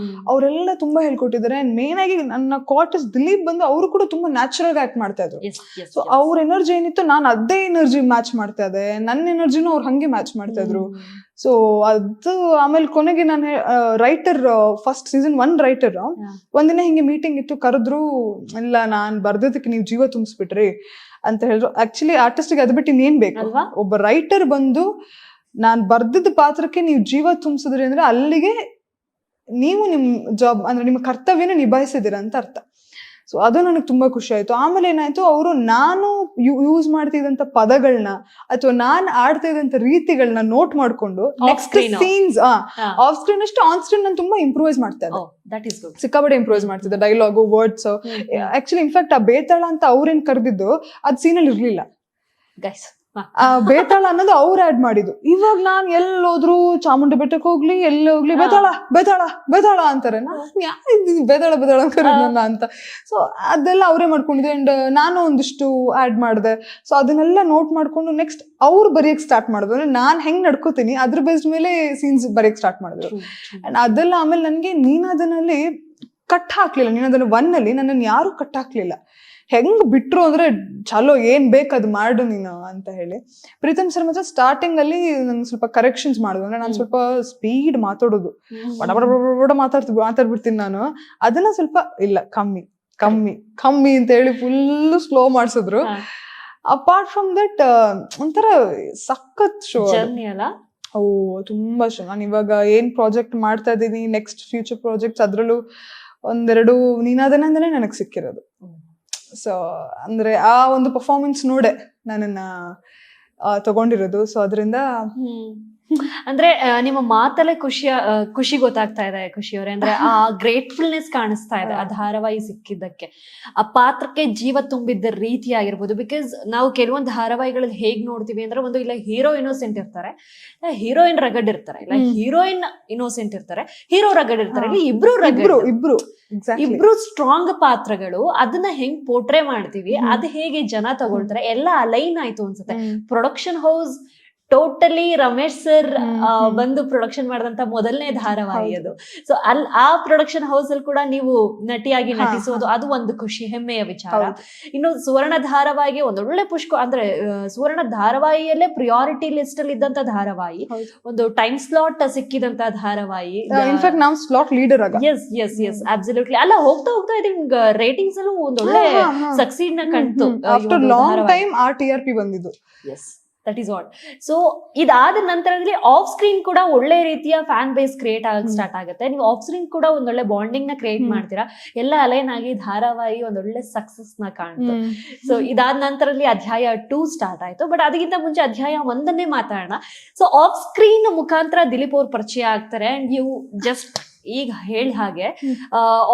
ಅವರೆಲ್ಲ ತುಂಬಾ ಹೇಳ್ಕೊಟ್ಟಿದ್ದಾರೆ. ಅಂಡ್ ಮೇನ್ ಆಗಿ ನನ್ನ ಕ್ವಾರ್ಟರ್ಸ್ ದಿಲೀಪ್ ಬಂದು ಅವರು ಕೂಡ ತುಂಬಾ ನ್ಯಾಚುರಲ್ ಆಗಿ ಆಕ್ಟ್ ಮಾಡ್ತಾ ಇದ್ರು. ಸೊ ಅವ್ರ ಎನರ್ಜಿ ಏನಿತ್ತು, ನಾನು ಅದೇ ಎನರ್ಜಿ ಮ್ಯಾಚ್ ಮಾಡ್ತಾ ಇದ್ದೆ. ನನ್ನ ಎನರ್ಜಿನೂ ಅವ್ರು ಹಂಗೆ ಮ್ಯಾಚ್ ಮಾಡ್ತಾ ಇದ್ರು. ಸೊ ಅದು ಆಮೇಲೆ ಕೊನೆಗೆ ನಾನು ರೈಟರ್, ಫಸ್ಟ್ ಸೀಸನ್ 1 ರೈಟರ್ ಒಂದಿನ ಹಿಂಗೆ ಮೀಟಿಂಗ್ ಇತ್ತು, ಕರೆದ್ರು. ಇಲ್ಲ ನಾನ್ ಬರ್ದಿದ್ದಕ್ಕೆ ನೀವು ಜೀವ ತುಂಬಿಸ್ಬಿಟ್ರಿ ಅಂತ ಹೇಳಿದ್ರು. ಆಕ್ಚುಲಿ ಆರ್ಟಿಸ್ಟ್ಗೆ ಅದು ಬಿಟ್ಟು ಇನ್ನೇನ್ ಬೇಕು? ಒಬ್ಬ ರೈಟರ್ ಬಂದು ನಾನ್ ಬರ್ದಿದ್ದ ಪಾತ್ರಕ್ಕೆ ನೀವು ಜೀವ ತುಂಬಿಸಿದ್ರಿ ಅಂದ್ರೆ ಅಲ್ಲಿಗೆ ನೀವು ನಿಮ್ ಜಾಬ್ ಅಂದ್ರೆ ನಿಮ್ಮ ಕರ್ತವ್ಯನ ನಿಭಾಯಿಸಿದಿರ ಅಂತ ಅರ್ಥ. ಸೊ ಅದು ನನಗೆ ತುಂಬಾ ಖುಷಿ ಆಯ್ತು. ಆಮೇಲೆ ಏನಾಯ್ತು, ಅವರು ನಾನು ಯೂಸ್ ಮಾಡ್ತಿದ್ದಂತ ಪದಗಳನ್ನ ಅಥವಾ ನಾನ್ ಆಡ್ತಾ ಇದ್ದಂತ ರೀತಿಗಳನ್ನ ನೋಟ್ ಮಾಡ್ಕೊಂಡು ನೆಕ್ಸ್ಟ್ ಸೀನ್ಸ್ ಆಫ್ ಸ್ಕ್ರೀನ್ ಅಷ್ಟು ಆನ್ ಸ್ಕ್ರೀನ್ ನಾನು ತುಂಬಾ ಇಂಪ್ರೂವೈಸ್ ಮಾಡ್ತಾ ಇದ್ದೆ. ಸಿಕ್ಕಾಪಟ್ಟೆ ಇಂಪ್ರೂವೈಸ್ ಮಾಡ್ತಿದ್ದೆ, ಡೈಲಾಗು, ವರ್ಡ್ಸ್. ಆಕ್ಚುಲಿ ಇನ್ಫ್ಯಾಕ್ಟ್ ಆ ಬೇತಾಳ ಅಂತ ಅವ್ರೇನ್ ಕರೆದಿದ್ದು ಅದ್ ಸೀನಲ್ಲಿ ಇರ್ಲಿಲ್ಲ. ಗೈಸ್ ಬೇತಾಳ ಅನ್ನೋದು ಅವ್ರು ಆಡ್ ಮಾಡಿದ್ದು. ಇವಾಗ ನಾನ್ ಎಲ್ಲೋದ್ರು ಚಾಮುಂಡಿ ಬೆಟ್ಟಕ್ಕೆ ಹೋಗ್ಲಿ ಎಲ್ಲೇ ಹೋಗ್ಲಿ ಬೇತಾಳ ಬೇತಾಳ ಬೇತಾಳ ಅಂತಾರೆ. ಬೇತಾಳ ಬೇತಾಳ ಅಂತಾರಲ್ಲ ಅಂತ. ಸೊ ಅದೆಲ್ಲ ಅವರೇ ಮಾಡ್ಕೊಂಡಿದ್ದೆ. ಅಂಡ್ ನಾನು ಒಂದಿಷ್ಟು ಆಡ್ ಮಾಡಿದೆ. ಸೊ ಅದನ್ನೆಲ್ಲ ನೋಟ್ ಮಾಡ್ಕೊಂಡು ನೆಕ್ಸ್ಟ್ ಅವ್ರು ಬರೆಯಕ್ ಸ್ಟಾರ್ಟ್ ಮಾಡಿದ್ರು. ಅಂದ್ರೆ ನಾನ್ ಹೆಂಗ್ ನಡ್ಕೋತೀನಿ ಅದ್ರ ಬೇಸ್ಡ್ ಮೇಲೆ ಸೀನ್ಸ್ ಬರೆಯಕ್ ಸ್ಟಾರ್ಟ್ ಮಾಡಿದ್ರು. ಅಂಡ್ ಅದೆಲ್ಲ ಆಮೇಲೆ ನನ್ಗೆ ನೀನಾದನಲ್ಲಿ ಕಟ್ ಹಾಕ್ಲಿಲ್ಲ. ನೀನಾದನ್ನ 1 ಅಲ್ಲಿ ನನ್ನನ್ನು ಯಾರು ಕಟ್ ಹಾಕ್ಲಿಲ್ಲ. ಹೆಂಗ್ ಬಿಟ್ರು ಅಂದ್ರೆ ಚಲೋ ಏನ್ ಬೇಕು ಅದು ಮಾಡು ನೀನು ಅಂತ ಹೇಳಿ. ಪ್ರೀತಮ್ ಸರ್ ಮಾತ್ರ ಸ್ಟಾರ್ಟಿಂಗ್ ಅಲ್ಲಿ ನಂಗೆ ಸ್ವಲ್ಪ ಕರೆಕ್ಷನ್ಸ್ ಮಾಡಿದ್ರು. ಅಂದ್ರೆ ನಾನು ಸ್ವಲ್ಪ ಸ್ಪೀಡ್ ಮಾತಾಡೋದು, ಬಡ ಬಡ ಬಡ ಮಾತಾಡ್ಬಿಡ್ತೀನಿ ನಾನು. ಅದನ್ನ ಸ್ವಲ್ಪ ಇಲ್ಲ ಕಮ್ಮಿ ಕಮ್ಮಿ ಕಮ್ಮಿ ಅಂತ ಹೇಳಿ ಫುಲ್ ಸ್ಲೋ ಮಾಡ್ಸಿದ್ರು. ಅಪಾರ್ಟ್ ಫ್ರಮ್ ದಟ್ ಒಂಥರ ಸಖತ್ ಶೋ ಅಲ್ಲ. ಓ ತುಂಬಾ ಶೋ. ನಾನು ಇವಾಗ ಏನ್ ಪ್ರಾಜೆಕ್ಟ್ ಮಾಡ್ತಾ ಇದ್ದೀನಿ, ನೆಕ್ಸ್ಟ್ ಫ್ಯೂಚರ್ ಪ್ರಾಜೆಕ್ಟ್ಸ್, ಅದ್ರಲ್ಲೂ ಒಂದೆರಡು ನೀನಾದನಂದನೇ ನನಗ್ ಸಿಕ್ಕಿರೋದು. ಸೊ ಅಂದ್ರೆ ಆ ಒಂದು ಪರ್ಫಾರ್ಮೆನ್ಸ್ ನೋಡೆ ನನ್ನನ್ನ ತಗೊಂಡಿರೋದು. ಸೊ ಅದರಿಂದ ಅಂದ್ರೆ ನಿಮ್ಮ ಮಾತಲ್ಲೇ ಖುಷಿ ಗೊತ್ತಾಗ್ತಾ ಇದೆ ಖುಷಿಯವರೇ. ಅಂದ್ರೆ ಆ ಗ್ರೇಟ್ಫುಲ್ನೆಸ್ ಕಾಣಿಸ್ತಾ ಇದೆ ಆ ಧಾರಾವಾಹಿ ಸಿಕ್ಕಿದ್ದಕ್ಕೆ, ಆ ಪಾತ್ರಕ್ಕೆ ಜೀವ ತುಂಬಿದ್ದ ರೀತಿ ಆಗಿರ್ಬೋದು. ಬಿಕಾಸ್ ನಾವು ಕೆಲವೊಂದು ಧಾರಾವಾಹಿಗಳಲ್ಲಿ ಹೇಗ್ ನೋಡ್ತೀವಿ ಅಂದ್ರೆ, ಒಂದು ಇಲ್ಲ ಹೀರೋ ಇನ್ನೋಸೆಂಟ್ ಇರ್ತಾರೆ, ಹೀರೋಯಿನ್ ರಗಡ್ ಇರ್ತಾರೆ, ಇಲ್ಲ ಹೀರೋಯಿನ್ ಇನ್ನೋಸೆಂಟ್ ಇರ್ತಾರೆ, ಹೀರೋ ರಗಡ್ ಇರ್ತಾರೆ, ಇಲ್ಲ ಇಬ್ರು ಸ್ಟ್ರಾಂಗ್ ಪಾತ್ರಗಳು. ಅದನ್ನ ಹೆಂಗ್ ಪೋರ್ಟ್ರೇ ಮಾಡ್ತೀವಿ, ಅದು ಹೇಗೆ ಜನ ತಗೊಳ್ತಾರೆ, ಎಲ್ಲ ಅಲೈನ್ ಆಯ್ತು ಅನ್ಸುತ್ತೆ. Production house totally Ramesh sir ಬಂದು ಪ್ರೊಡಕ್ಷನ್ ಮಾಡಿದಂತ ಮೊದಲನೇ ಧಾರಾವಾಹಿ ಅದು. ಸೊ ಆ ಪ್ರೊಡಕ್ಷನ್ ಹೌಸ್ ಅಲ್ಲಿ ಕೂಡ ನೀವು ನಟಿಯಾಗಿ ನಟಿಸೋದು ಅದು ಒಂದು ಖುಷಿ, ಹೆಮ್ಮೆಯ ವಿಚಾರ. ಇನ್ನು ಸುವರ್ಣ ಧಾರಾವಾಹಿಗೆ ಒಂದೊಳ್ಳೆ ಅಂದ್ರೆ ಸುವರ್ಣ ಧಾರಾವಾಹಿಯಲ್ಲೇ ಪ್ರಿಯಾರಿಟಿ ಲಿಸ್ಟ್ ಅಲ್ಲಿ ಇದ್ದಂತ ಧಾರಾವಾಹಿ, ಒಂದು ಟೈಮ್ ಸ್ಲಾಟ್ ಸಿಕ್ಕಿದಂತ ಧಾರಾವಾಹಿ. ಇನ್ಫ್ಯಾಕ್ಟ್ ನಾವು ಸ್ಲಾಟ್ ಲೀಡರ್ ಆಗ. Yes absolutely. ಅಲ್ಲ ಹೋಗ್ತಾ ಹೋಗ್ತಾ ಇದೀಗ ರೇಟಿಂಗ್ಸ್ ಅಲ್ಲೂ ಒಂದೊಳ್ಳೆ ಸಕ್ಸೀಡ್ ನ ಕಂಡು ಆಫ್ಟರ್ ಲಾಂಗ್ ಟೈಮ್ ಆ TRP ಬಂದಿದ್ದು. Yes, that is what. So ಇದಾದ ನಂತರದಲ್ಲಿ ಆಫ್ ಸ್ಕ್ರೀನ್ ಕೂಡ ಒಳ್ಳೆ ರೀತಿಯ ಫ್ಯಾನ್ ಬೇಸ್ ಕ್ರಿಯೇಟ್ ಆಗಕ್ಕೆ ಸ್ಟಾರ್ಟ್ ಆಗುತ್ತೆ. ನೀವು ಆಫ್ ಸ್ಕ್ರೀನ್ ಕೂಡ ಒಂದೊಳ್ಳೆ ಬಾಂಡಿಂಗ್ ನ ಕ್ರಿಯೇಟ್ ಮಾಡ್ತೀರಾ. ಎಲ್ಲ ಅಲೈನ್ ಆಗಿ ಧಾರಾವಾಹಿ ಒಂದೊಳ್ಳೆ ಸಕ್ಸಸ್ ನ ಕಾಣ್ತು. ಸೊ ಇದಾದ ನಂತರದಲ್ಲಿ ಅಧ್ಯಾಯ 2 ಸ್ಟಾರ್ಟ್ ಆಯ್ತು. ಬಟ್ ಅದಕ್ಕಿಂತ ಮುಂಚೆ ಅಧ್ಯಾಯ 1 ಮಾತಾಡೋಣ. ಸೊ ಆಫ್ ಸ್ಕ್ರೀನ್ ಮುಖಾಂತರ ದಿಲೀಪ್ ಅವ್ರು ಪರಿಚಯ ಆಗ್ತಾರೆ. ಅಂಡ್ ಯು ಜಸ್ಟ್ ಈಗ ಹೇಳಿ ಹಾಗೆ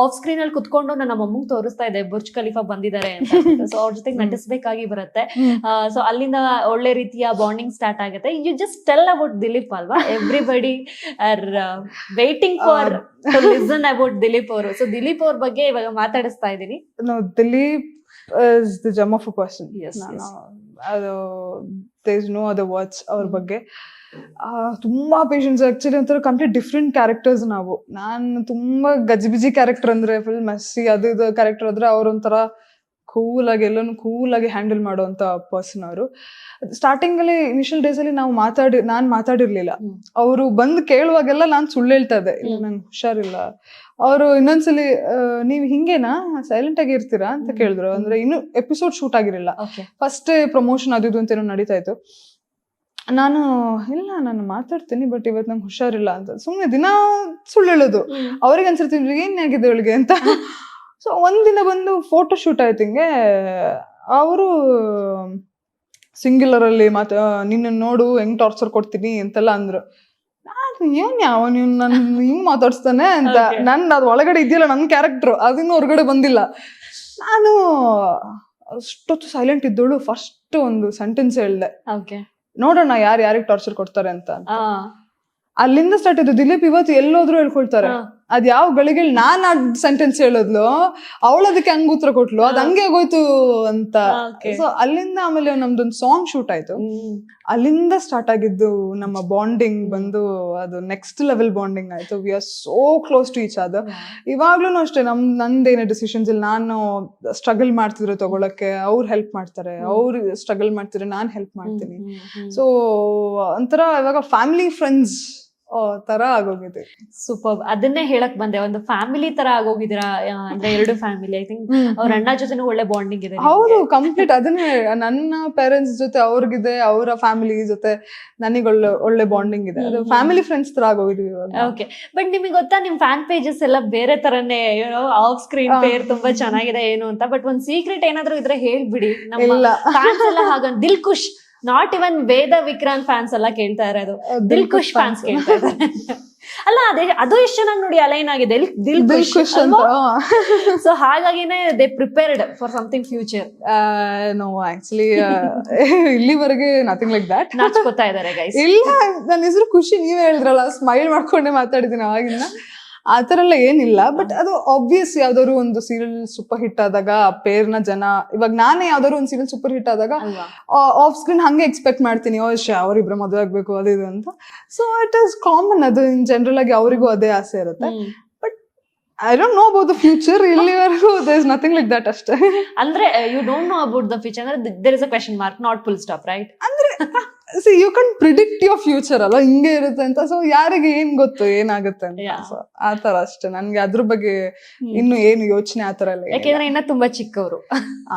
ಆಫ್ ಸ್ಕ್ರೀನ್ ಅಲ್ಲಿ ಕುತ್ಕೊಂಡು ನನ್ನ ಅಮ್ಮಂಗ್ ತೋರಿಸ್ತಾ ಇದೆ ಬುರ್ಜ್ ಖಲೀಫಾ ಬಂದಿದ್ದಾರೆ ಅಂತ. ಸೊ ಅವ್ರ ಜೊತೆಗೆ ನಟಿಸ್ಬೇಕಾಗಿ ಬರುತ್ತೆ. ಸೊ ಅಲ್ಲಿಂದ ಒಳ್ಳೆ ರೀತಿಯ ಬಾಂಡಿಂಗ್ ಸ್ಟಾರ್ಟ್ ಆಗುತ್ತೆ. You just tell about Dileep ಅಲ್ವಾ? Everybody are waiting for to listen about Dileep ಅವರು. ಸೊ ದಿಲೀಪ್ ಅವ್ರ ಬಗ್ಗೆ ಇವಾಗ ಮಾತಾಡಿಸ್ತಾ ಇದ್ದೀನಿ. Dileep is the gem of a person. There is no other words ಅವ್ರ ಬಗ್ಗೆ. ತುಂಬಾ ಪೇಷನ್ಸ್. ಆಕ್ಚುಲಿ ಒಂಥರ ಕಂಪ್ಲೀಟ್ ಡಿಫ್ರೆಂಟ್ ಕ್ಯಾರೆಕ್ಟರ್ಸ್ ನಾವು. ನಾನು ತುಂಬಾ ಗಜಿಬಿಜಿ ಕ್ಯಾರೆಕ್ಟರ್ ಅಂದ್ರೆ ಫುಲ್ ಮೆಸ್ಸಿ ಅದು ಇದು ಕ್ಯಾರೆಕ್ಟರ್ ಆದ್ರೆ ಅವ್ರೊಂಥರ ಕೂಲ್ ಆಗಿ ಎಲ್ಲಾನು ಕೂಲ್ ಆಗಿ ಹ್ಯಾಂಡಲ್ ಮಾಡುವಂತ ಪರ್ಸನ್ ಅವರು. ಸ್ಟಾರ್ಟಿಂಗ್ ಅಲ್ಲಿ ಇನಿಷಿಯಲ್ ಡೇಸ್ ಅಲ್ಲಿ ನಾನ್ ಮಾತಾಡಿರ್ಲಿಲ್ಲ. ಅವರು ಬಂದು ಕೇಳುವಾಗೆಲ್ಲ ನಾನ್ ಸುಳ್ಳು ಹೇಳ್ತಾ ಇದ್ದೆ, ಇಲ್ಲ ನಂಗೆ ಹುಷಾರಿಲ್ಲ. ಅವರು ಇನ್ನೊಂದ್ಸಲಿ ನೀವ್ ಹಿಂಗೇನಾ ಸೈಲೆಂಟ್ ಆಗಿ ಇರ್ತೀರಾ ಅಂತ ಕೇಳಿದ್ರು. ಅಂದ್ರೆ ಇನ್ನು ಎಪಿಸೋಡ್ ಶೂಟ್ ಆಗಿರಲಿಲ್ಲ, ಫಸ್ಟ್ ಪ್ರಮೋಷನ್ ಅದು ಇದು ಅಂತ ಏನೋ ನಡೀತಾ ಇತ್ತು. ನಾನು ಇಲ್ಲ ನಾನು ಮಾತಾಡ್ತೀನಿ ಬಟ್ ಇವತ್ತು ನಂಗೆ ಹುಷಾರಿಲ್ಲ ಅಂತ ಸುಮ್ಮನೆ ದಿನ ಸುಳ್ಳು ಹೇಳೋದು. ಅವ್ರಿಗೆ ಅನ್ಸಿರ್ತೀವಿ ಏನ್ ಆಗಿದೆ ಅವಳಿಗೆ ಅಂತ. ಸೊ ಒಂದಿನ ಬಂದು ಫೋಟೋ ಶೂಟ್ ಆಯ್ತು ಹಿಂಗೆ. ಅವರು ಸಿಂಗ್ಯುಲರ್ ಅಲ್ಲಿ ನಿನ್ನ ನೋಡು ಹೆಂಗ್ ಟಾರ್ಚರ್ ಕೊಡ್ತೀನಿ ಅಂತೆಲ್ಲ ಅಂದ್ರು. ಏನ್ ನೀವು ನನ್ ಹಿಂಗ್ ಮಾತಾಡ್ಸ್ತಾನೆ ಅಂತ. ನನ್ ಅದ್ ಒಳಗಡೆ ಇದೆಯಲ್ಲ ನನ್ ಕ್ಯಾರೆಕ್ಟರ್ ಅದಿನ್ನೂ ಹೊರಗಡೆ ಬಂದಿಲ್ಲ. ನಾನು ಅಷ್ಟೊತ್ತು ಸೈಲೆಂಟ್ ಇದ್ದೋಳು. ಫಸ್ಟ್ ಒಂದು ಸೆಂಟೆನ್ಸ್ ಹೇಳ್ದೆ, ನೋಡೋಣ ಯಾರಿಗೆ ಟಾರ್ಚರ್ ಕೊಡ್ತಾರೆ ಅಂತ. ಅಲ್ಲಿಂದ ಸ್ಟಾರ್ಟ್ ಇದ್ದು. ದಿಲೀಪ್ ಇವತ್ತು ಎಲ್ಲೋದ್ರು ಹೇಳ್ಕೊಳ್ತಾರೆ. ಅದ್ ಯಾವ ಗಳಿಗೆ ನಾನ್ ಆ ಸೆಂಟೆನ್ಸ್ ಹೇಳೋದ್ಲು, ಅವಳು ಅದಕ್ಕೆ ಹಂಗ ಉತ್ತರ ಕೊಟ್ಲು, ಅದ್ ಹಂಗೆ ಆಗೋಯ್ತು ಅಂತ. ಸೊ ಅಲ್ಲಿಂದ ಆಮೇಲೆ ನಮ್ದೊಂದು ಸಾಂಗ್ ಶೂಟ್ ಆಯ್ತು. ಅಲ್ಲಿಂದ ಸ್ಟಾರ್ಟ್ ಆಗಿದ್ದು ನಮ್ಮ ಬಾಂಡಿಂಗ್ ಬಂದು ಅದು ನೆಕ್ಸ್ಟ್ ಲೆವೆಲ್ ಬಾಂಡಿಂಗ್ ಆಯ್ತು. We are so close to each other. ಇವಾಗ್ಲೂ ಅಷ್ಟೇ ನಂದೇನೇ ಡಿಸಿಷನ್ಸ್ ಇಲ್ಲಿ ನಾನು ಸ್ಟ್ರಗಲ್ ಮಾಡ್ತಿದ್ರು ತಗೊಳಕ್ಕೆ, ಅವ್ರು ಹೆಲ್ಪ್ ಮಾಡ್ತಾರೆ. ಅವ್ರು ಸ್ಟ್ರಗಲ್ ಮಾಡ್ತಿದ್ರೆ ನಾನ್ ಹೆಲ್ಪ್ ಮಾಡ್ತೀನಿ. ಸೊ ಒಂಥರ ಇವಾಗ ಫ್ಯಾಮಿಲಿ ಫ್ರೆಂಡ್ಸ್ ತರ ಆಗೋಗಿದೆ. ಸೂಪರ್. ಅದನ್ನೇ ಹೇಳಕ್ ಬಂದೆ, ಒಂದು ಫ್ಯಾಮಿಲಿ ತರ ಆಗೋಗಿದ್ದೀರಾ. ಅಂದ್ರೆ 2 ಫ್ಯಾಮಿಲಿ. ಐ ಥಿಂಕ್ ಅವ್ರ ಅಣ್ಣ ಜೊತೆ ಒಳ್ಳೆ ಬಾಂಡಿಂಗ್ ಇದೆ. ಹೌದು, ಕಂಪ್ಲೀಟ್. ಅದನ್ನೇ ನನ್ನ ಪೇರೆಂಟ್ಸ್ ಜೊತೆ ಅವ್ರಿಗಿದೆ, ಅವರ ಫ್ಯಾಮಿಲಿ ಜೊತೆ ನನಗೆ ಒಳ್ಳೆ ಬಾಂಡಿಂಗ್ ಇದೆ. ಅದು ಫ್ಯಾಮಿಲಿ ಫ್ರೆಂಡ್ಸ್ ತರ ಆಗೋಗಿದ್ವಿ. ಓಕೆ. ಬಟ್ ನಿಮಗೆ ಗೊತ್ತಾ, ನಿಮ್ ಫ್ಯಾನ್ ಪೇಜಸ್ ಎಲ್ಲ ಬೇರೆ ತರನೇ ಆಫ್ ಸ್ಕ್ರೀನ್ ಪೇರ್ ತುಂಬಾ ಚೆನ್ನಾಗಿದೆ ಏನು ಅಂತ. ಬಟ್ ಒಂದ್ ಸೀಕ್ರೆಟ್ ಏನಾದ್ರು ಇದ್ರೆ ಹೇಳ್ಬಿಡಿ. ನಮ್ಮ ಫ್ಯಾನ್ಸ್ ಎಲ್ಲ ಹಾಗ Dil Khush, not even Veda Vikrant fans ಎಲ್ಲ ಕೇಳ್ತಾ ಇರೋದು, ದಿಲ್ ಖುಷ್ ಫ್ಯಾನ್ಸ್ ಕೇಳ್ತಾ ಇದ್ದಾರೆ. ಅಲ್ಲ ಅದು ಎಷ್ಟು ಚೆನ್ನಾಗಿ ನೋಡಿ ಅಲೈನ್ ಆಗಿದೆ ದಿಲ್ ಖುಷ್ ಅಂತ. ಸೊ ಹಾಗಾಗಿನೇ they prepared for something future. No actually ಇಲ್ಲಿವರೆಗೆ ನಥಿಂಗ್ ಲೈಕ್ ದಟ್. ನಾಚ್ಕೋತಾ ಇದಾರೆ ಗೈಸ್. ಇಲ್ಲ, ನನ್ನ ಹೆಸರು ಖುಷಿ, ನೀವೇ ಹೇಳಿದ್ರಲ್ಲ, ಸ್ಮೈಲ್ ಮಾಡ್ಕೊಂಡೆ ಮಾತಾಡಿದ್ದೀನಿ ಅವಾಗಿಂದ. ಆ ಥರ ಎಲ್ಲ ಏನಿಲ್ಲ. ಬಟ್ ಅದು ಆಬ್ವಿಯಸ್, ಯಾವ್ದಾದ್ರು ಒಂದು ಸೀರಿಯಲ್ ಸೂಪರ್ ಹಿಟ್ ಆದಾಗ ಆ ಪೇರ್ನ ಜನ, ಇವಾಗ ನಾನೇ ಯಾವ್ದಾದ್ರು ಒಂದು ಸೀರಿಯಲ್ ಸೂಪರ್ ಹಿಟ್ ಆದಾಗ ಆಫ್ ಸ್ಕ್ರೀನ್ ಹಂಗೆ ಎಕ್ಸ್ಪೆಕ್ಟ್ ಮಾಡ್ತೀನಿ, ಅವ್ರಿಬ್ರು ಮದುವೆ ಆಗ್ಬೇಕು ಅದು ಇದು ಅಂತ. ಸೊ ಇಟ್ ಇಸ್ ಕಾಮನ್, ಅದು ಇನ್ ಜನರಲ್ ಆಗಿ ಅವರಿಗೂ ಅದೇ ಆಸೆ ಇರುತ್ತೆ. But I don't know about the future. ಇಲ್ಲಿವರೆಗೂ there is nothing like that ಅಷ್ಟೇ. ಅಂದ್ರೆ you don't know about the future ಅಂದ್ರೆ there is a question mark, not full stop, right? ಅಂದ್ರೆ you can predict your future ಅಲ್ಲ, ಹಿಂಗೆ ಇರುತ್ತೆ ಅಂತ. So ಯಾರಿಗೆ ಏನ್ ಗೊತ್ತು ಏನಾಗುತ್ತೆ ಅಂತ. ಸೊ ಆ ತರ ಅಷ್ಟೇ. ನನ್ಗೆ ಅದ್ರ ಬಗ್ಗೆ ಇನ್ನು ಏನು ಯೋಚನೆ ಆ ತರ ಎಲ್ಲ. ಯಾಕೆಂದ್ರೆ ಇನ್ನ ತುಂಬಾ ಚಿಕ್ಕವರು,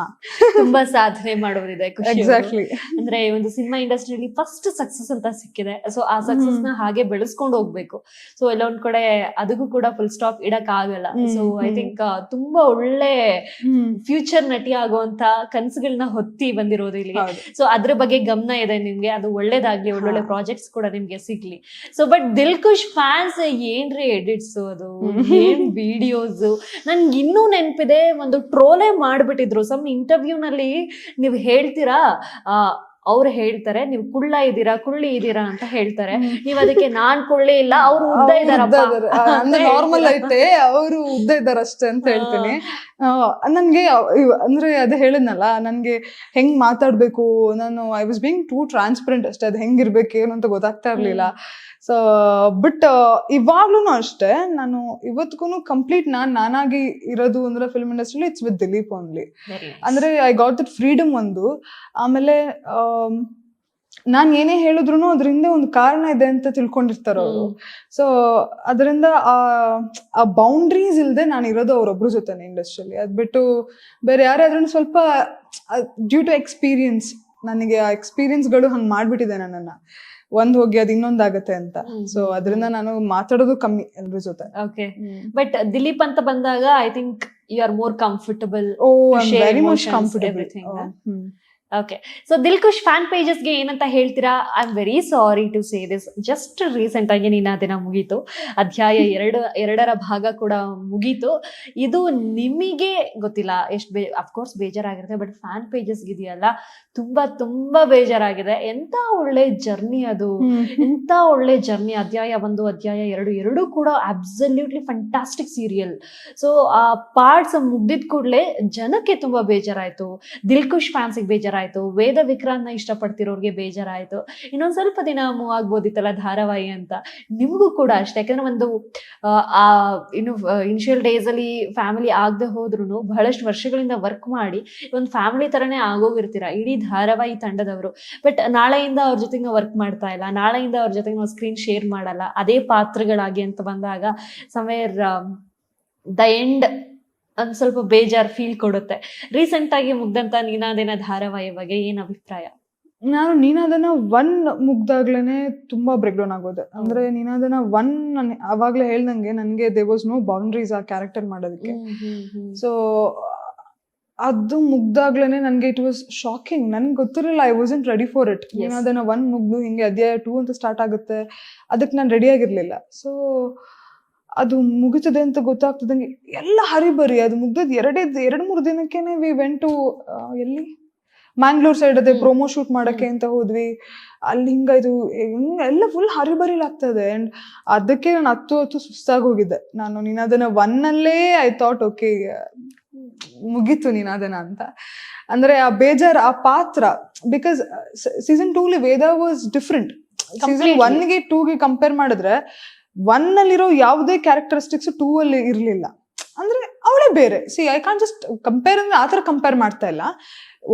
ತುಂಬಾ ಸಾಧನೆ ಮಾಡೋರಿದೆ. ಎಕ್ಸಾಕ್ಟ್ಲಿ. ಅಂದ್ರೆ ಒಂದು ಸಿನಿಮಾ ಇಂಡಸ್ಟ್ರಿಯಲ್ಲಿ ಫಸ್ಟ್ ಸಕ್ಸಸ್ ಅಂತ ಸಿಕ್ಕಿದೆ. ಸೊ ಆ ಸಕ್ಸಸ್ ನ ಹಾಗೆ ಬೆಳೆಸ್ಕೊಂಡು ಹೋಗ್ಬೇಕು. ಸೊ ಎಲ್ಲ ಒಂದ್ ಕಡೆ ಅದಕ್ಕೂ ಕೂಡ ಫುಲ್ ಸ್ಟಾಪ್ ಇಡಕ್ ಆಗಲ್ಲ. ಸೊ ಐ ಥಿಂಕ್ ತುಂಬಾ ಒಳ್ಳೆ ಫ್ಯೂಚರ್ ನಟಿ ಆಗುವಂತ ಕನಸುಗಳನ್ನ ಹೊತ್ತಿ ಬಂದಿರೋದು ಇಲ್ಲಿ. ಸೊ ಅದ್ರ ಬಗ್ಗೆ ಗಮನ ಇದೆ ನಿಮ್ಗೆ, ಅದು ಒಳ್ಳೇದಾಗ್ಲಿ, ಒಳ್ಳೊಳ್ಳೆ ಪ್ರಾಜೆಕ್ಟ್ಸ್ ಕೂಡ ನಿಮ್ಗೆ ಸಿಗ್ಲಿ. ಸೊ ಬಟ್ ದಿಲ್ಖುಷ್ ಫ್ಯಾನ್ಸ್ ಏನ್ರಿ ಎಡಿಟ್ಸ್, ಅದು ಏನ್ ವಿಡಿಯೋಸ್, ನನ್ಗೆ ಇನ್ನೂ ನೆನಪಿದೆ, ಒಂದು ಟ್ರೋಲೇ ಮಾಡ್ಬಿಟ್ಟಿದ್ರು ಸಮ್ ಇಂಟರ್ವ್ಯೂ ನಲ್ಲಿ. ನೀವು ಹೇಳ್ತೀರಾ, ಅವ್ರು ಹೇಳ್ತಾರೆ ನೀವು ಕುಳ್ಳಿ ಇದೀರಾ ಅಂತ ಹೇಳ್ತಾರೆ. ನೀವ್ ಅದಕ್ಕೆ ನಾನ್ ಕುಳ್ಳಿ ಇಲ್ಲ, ಅವ್ರು ಉದ್ದ ಇದಾರಪ್ಪ, ನಾರ್ಮಲ್ ಐತೆ, ಅವರು ಉದ್ದ ಇದ್ದಾರಷ್ಟೇ ಅಂತ ಹೇಳ್ತೀನಿ. ನನ್ಗೆ ಅಂದ್ರೆ ಅದೇ ಹೇಳಿದ್ನಲ್ಲ, ನನ್ಗೆ ಹೆಂಗ್ ಮಾತಾಡ್ಬೇಕು, ನಾನು I was being two transparent ಅಷ್ಟೇ. ಅದು ಹೆಂಗಿರ್ಬೇಕು ಏನು ಅಂತ ಗೊತ್ತಾಗ್ತಾ ಇರ್ಲಿಲ್ಲ. ಸೊ ಬಟ್ ಇವಾಗ್ಲೂ ಅಷ್ಟೇ, ನಾನು ಇವತ್ತಿಗೂ ಕಂಪ್ಲೀಟ್ ನಾನಾಗಿ ಇರೋದು ಅಂದ್ರೆ ಫಿಲ್ಮ್ ಇಂಡಸ್ಟ್ರಿಲಿ ಇಟ್ಸ್ ವಿತ್ ದಿಲೀಪ್ ಓನ್ಲಿ. ಅಂದ್ರೆ ಐ ಗಾಟ್ ದಟ್ ಫ್ರೀಡಮ್ ಒಂದು. ಆಮೇಲೆ ನಾನ್ ಏನೇ ಹೇಳಿದ್ರು ಅದರಿಂದ ಒಂದು ಕಾರಣ ಇದೆ ಅಂತ ತಿಳ್ಕೊಂಡಿರ್ತಾರ ಅವರು. ಸೊ ಅದರಿಂದ ಆ ಬೌಂಡ್ರೀಸ್ ಇಲ್ದೆ ನಾನು ಇರೋದು ಅವ್ರೊಬ್ರು ಜೊತೆನೆ ಇಂಡಸ್ಟ್ರಿಯಲ್ಲಿ. ಅದ್ ಬಿಟ್ಟು ಬೇರೆ ಯಾರಾದ್ರೂ ಸ್ವಲ್ಪ ಡ್ಯೂ ಟು ಎಕ್ಸ್ಪೀರಿಯನ್ಸ್, ನನಗೆ ಆ ಎಕ್ಸ್ಪೀರಿಯನ್ಸ್ಗಳು ಹಂಗ್ ಮಾಡ್ಬಿಟ್ಟಿದೆ ನನ್ನನ್ನ. ಒಂದ್ ಹೋಗಿ ಅದ್ ಇನ್ನೊಂದಾಗತ್ತೆ ಅಂತ. ಸೊ ಅದರಿಂದ ನಾನು ಮಾತಾಡೋದು ಕಮ್ಮಿ ಎಲ್ರ ಜೊತೆ. ಓಕೆ. ಬಟ್ ದಿಲೀಪ್ ಅಂತ ಬಂದಾಗ I think you are more comfortable. Very much comfortable. Okay. So Dilkhush fan ಪೇಜಸ್ಗೆ ಏನಂತ ಹೇಳ್ತೀರಾ? I am very sorry to say this, just recent ಆಗಿ ದಿನ ಮುಗೀತು, ಅಧ್ಯಾಯ 2ರ ಭಾಗ ಕೂಡ ಮುಗೀತು. ಇದು ನಿಮಗೆ ಗೊತ್ತಿಲ್ಲ ಎಷ್ಟು ಅಫ್ಕೋರ್ಸ್ ಬೇಜಾರಾಗಿರುತ್ತೆ, ಬಟ್ ಫ್ಯಾನ್ ಪೇಜಸ್ಗೆ ಇದೆಯಲ್ಲ ತುಂಬಾ ತುಂಬಾ ಬೇಜಾರಾಗಿದೆ. ಎಂತ ಒಳ್ಳೆ ಜರ್ನಿ ಅದು, ಎಂತ ಒಳ್ಳೆ ಜರ್ನಿ. ಅಧ್ಯಾಯ 1, ಅಧ್ಯಾಯ 2 ಎರಡೂ ಕೂಡ ಅಬ್ಸಲ್ಯೂಟ್ಲಿ ಫ್ಯಾಂಟಾಸ್ಟಿಕ್ ಸೀರಿಯಲ್. ಸೊ ಆ ಪಾರ್ಟ್ಸ್ ಮುಗ್ದಿದ್ ಕೂಡಲೇ ಜನಕ್ಕೆ ತುಂಬಾ ಬೇಜಾರಾಯ್ತು, ದಿಲ್ಖುಷ್ ಫ್ಯಾನ್ಸಿಗೆ ಬೇಜಾರಾಯ್ತು, ವೇದ ವಿಕ್ರಾಂತ್ ನ ಇಷ್ಟಪಡ್ತಿರೋರ್ಗೆ ಬೇಜಾರಾಯ್ತು. ಇನ್ನೊಂದ್ ಸ್ವಲ್ಪ ದಿನ ಮೂವ್ ಆಗ್ಬೋದಿತ್ತಲ್ಲ ಧಾರಾವಾಹಿ ಅಂತ. ನಿಮ್ಗೂ ಕೂಡ ಅಷ್ಟೇ, ಯಾಕಂದ್ರೆ ಒಂದು ಇನ್ನು ಇನಿಷಿಯಲ್ ಡೇಸ್ ಅಲ್ಲಿ ಫ್ಯಾಮಿಲಿ ಆಗದೆ ಹೋದ್ರು ಬಹಳಷ್ಟು ವರ್ಷಗಳಿಂದ ವರ್ಕ್ ಮಾಡಿ ಒಂದು ಫ್ಯಾಮಿಲಿ ತರನೇ ಆಗೋಗಿರ್ತೀರಾ ಇಡೀ ಧಾರಾವಾಹಿ ತಂಡದವರು. ಬಟ್ ನಾಳೆಯಿಂದ ಅವ್ರ ಜೊತೆಗೆ ನಾವು ವರ್ಕ್ ಮಾಡ್ತಾ ಇಲ್ಲ, ನಾಳೆಯಿಂದ ಅವ್ರ ಜೊತೆಗೆ ನಾವು ಸ್ಕ್ರೀನ್ ಶೇರ್ ಮಾಡಲ್ಲ ಅದೇ ಪಾತ್ರಗಳಾಗಿ ಅಂತ ಬಂದಾಗ ಸಮ್ವೇರ್ ದ ಎಂಡ್ ಒಂದ್ ಸ್ವಲ್ಪ ಬೇಜಾರ್ ಫೀಲ್ ಕೊಡುತ್ತೆ. ರೀಸೆಂಟ್ ಆಗಿ ಮುಗ್ದಂತ ನೀನಾದೇನ ಧಾರಾವಾಹಿ ಬಗ್ಗೆ ಏನ್ ಅಭಿಪ್ರಾಯ? ನಾನು ನೀನಾದನ 1 ಮುಗ್ದಾಗ್ಲೇನೆ ತುಂಬಾ ಬ್ರೇಕ್ ಡೌನ್ ಆಗೋದೆ. ಅಂದ್ರೆ ನೀನಾದನ 1 ಅವಾಗ್ಲೇ ಹೇಳ್ದಂಗೆ ನನ್ಗೆ ದೇರ್ ವಾಸ್ ನೋ ಬೌಂಡ್ರೀಸ್ ಆ ಕ್ಯಾರೆಕ್ಟರ್ ಮಾಡೋದಕ್ಕೆ. ಸೊ ಅದು ಮುಗ್ದಾಗ್ಲೇನೆ ನನ್ಗೆ ಇಟ್ ವಾಸ್ ಶಾಕಿಂಗ್. ನನ್ಗೆ ಗೊತ್ತಿರಲಿಲ್ಲ, I wasn't ready for it. ನೀನಾದನ 1 ಮುಗ್ದು ಹಿಂಗೆ ಅಧ್ಯಾಯ 2 ಅಂತ ಸ್ಟಾರ್ಟ್ ಆಗುತ್ತೆ, ಅದಕ್ಕೆ ನಾನು ರೆಡಿ ಆಗಿರ್ಲಿಲ್ಲ. ಸೊ ಅದು ಮುಗಿತದೆ ಅಂತ ಗೊತ್ತಾಗ್ತದಂಗೆ ಎಲ್ಲ ಹರಿಬರಿ. ಅದು ಮುಗ್ದದ್ 2-3 ದಿನಕ್ಕೇನೆ ವಿ ವೆಂಟ್ ಟು ಎಲ್ಲಿ ಮ್ಯಾಂಗ್ಳೂರ್ ಸೈಡ್ ಅದೇ ಪ್ರೊಮೋ ಶೂಟ್ ಮಾಡಕ್ಕೆ ಅಂತ ಹೋದ್ವಿ. ಅಲ್ಲಿ ಹಿಂಗಾಯ್ತು, ಎಲ್ಲ ಫುಲ್ ಹರಿಬರಿಲಾಗ್ತದೆ. ಅಂಡ್ ಅದಕ್ಕೆ ನಾನು 10 ಸುಸ್ತಾಗಿ ಹೋಗಿದ್ದೆ. ನಾನು ನೀನಾದನ 1 ಐ ಥಾಟ್ ಓಕೆ ಮುಗೀತು ನೀನಾದನ ಅಂತ. ಅಂದ್ರೆ ಆ ಬೇಜಾರ್, ಆ ಪಾತ್ರ, because season 2 Veda was different. Season 1ಗೆ 2ಗೆ ಕಂಪೇರ್ ಮಾಡಿದ್ರೆ 1 ಯಾವುದೇ ಕ್ಯಾರೆಕ್ಟರಿಸ್ಟಿಕ್ಸ್ 2 ಇರ್ಲಿಲ್ಲ. ಅಂದ್ರೆ ಅವಳೇ ಬೇರೆ. See I can't just compare ಅಂದ್ರೆ ಆತರ ಕಂಪೇರ್ ಮಾಡ್ತಾ ಇಲ್ಲ.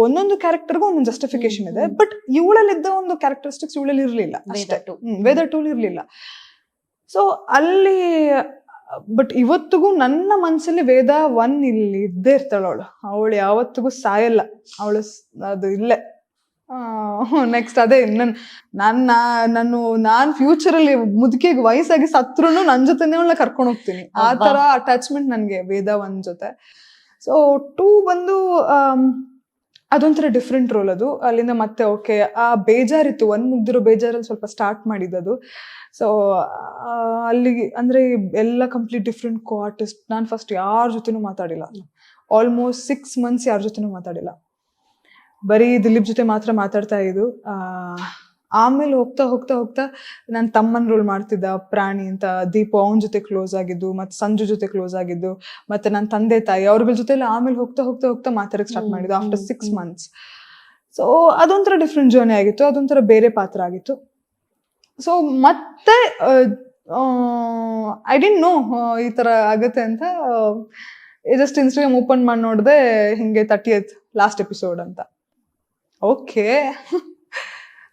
ಒಂದೊಂದು ಕ್ಯಾರೆಕ್ಟರ್ಗೂ ಒಂದೊಂದು ಜಸ್ಟಿಫಿಕೇಶನ್ ಇದೆ. ಬಟ್ ಇವಳಲ್ಲಿದ್ದ ಒಂದು ಕ್ಯಾರೆಕ್ಟರಿಸ್ಟಿಕ್ಸ್ ಇವಳಲ್ಲಿ ಇರ್ಲಿಲ್ಲ ಅಷ್ಟೇ. ವೇದ 2 ಇರ್ಲಿಲ್ಲ. ಸೊ ಅಲ್ಲಿ ಬಟ್ ಇವತ್ತಿಗೂ ನನ್ನ ಮನ್ಸಲ್ಲಿ ವೇದ 1 ಇಲ್ಲಿ ಇದ್ದೇ ಇರ್ತಾಳ. ಅವಳು ಯಾವತ್ತಿಗೂ ಸಾಯಲ್ಲ. ಅವಳು ಅದು ಇಲ್ಲೇ. ನೆಕ್ಸ್ಟ್ ಅದೇ ನಾನು ಫ್ಯೂಚರ್ ಅಲ್ಲಿ ಮುದುಕಿಗೆ ವಯಸ್ಸಾಗಿ ಸತ್ರು ನನ್ ಜೊತೆನೆ ಅವಳನ್ನ ಕರ್ಕೊಂಡು ಹೋಗ್ತೀನಿ. ಆ ತರ ಅಟ್ಯಾಚ್ಮೆಂಟ್ ನನ್ಗೆ ವೇದ 1 ಜೊತೆ. ಸೊ 2 ಬಂದು ಅದೊಂಥರ ಡಿಫ್ರೆಂಟ್ ರೋಲ್ ಅದು. ಅಲ್ಲಿಂದ ಮತ್ತೆ ಓಕೆ ಆ ಬೇಜಾರಿತ್ತು, ಒಂದು ಮುಗ್ದಿರೋ ಬೇಜಾರಲ್ಲಿ ಸ್ವಲ್ಪ ಸ್ಟಾರ್ಟ್ ಮಾಡಿದ್ದದು. ಸೊ ಅಲ್ಲಿಗೆ ಅಂದರೆ ಎಲ್ಲ ಕಂಪ್ಲೀಟ್ ಡಿಫ್ರೆಂಟ್ ಕೋ ಆರ್ಟಿಸ್ಟ್. ನಾನು ಫಸ್ಟ್ ಯಾರ ಜೊತೆನೂ ಮಾತಾಡಿಲ್ಲ, ಆಲ್ಮೋಸ್ಟ್ 6 months ಯಾರ ಜೊತೆನೂ ಮಾತಾಡಿಲ್ಲ, ಬರೀ ದಿಲೀಪ್ ಜೊತೆ ಮಾತ್ರ ಮಾತಾಡ್ತಾ ಇದ್ದು. ಆಮೇಲೆ ಹೋಗ್ತಾ ಹೋಗ್ತಾ ಹೋಗ್ತಾ ನನ್ನ ತಮ್ಮನ ರೋಲ್ ಮಾಡ್ತಿದ್ದ ಪ್ರಾಣಿ ಅಂತ, ದೀಪು ಅವನ ಜೊತೆ ಕ್ಲೋಸ್ ಆಗಿದ್ದು, ಮತ್ತು ಸಂಜು ಜೊತೆ ಕ್ಲೋಸ್ ಆಗಿದ್ದು, ಮತ್ತು ನನ್ನ ತಂದೆ ತಾಯಿ ಅವ್ರಗಳ ಜೊತೆ ಆಮೇಲೆ ಹೋಗ್ತಾ ಹೋಗ್ತಾ ಹೋಗ್ತಾ ಮಾತಾಡಕ್ಕೆ ಸ್ಟಾರ್ಟ್ ಮಾಡಿದ್ದು ಆಫ್ಟರ್ 6 months. ಸೊ ಅದೊಂಥರ ಡಿಫ್ರೆಂಟ್ ಜರ್ನಿ ಆಗಿತ್ತು, ಅದೊಂಥರ ಬೇರೆ ಪಾತ್ರ ಆಗಿತ್ತು. ಸೊ ಮತ್ತೆ ಐ ಡಿಂಟ್ ನೋ ಈ ಥರ ಆಗುತ್ತೆ ಅಂತ. ಜಸ್ಟ್ ಇನ್ಸ್ಟಾಗ್ರಾಮ್ ಓಪನ್ ಮಾಡಿ ನೋಡಿದೆ, ಹಿಂಗೆ 30th ಲಾಸ್ಟ್ ಎಪಿಸೋಡ್ ಅಂತ. ಓಕೆ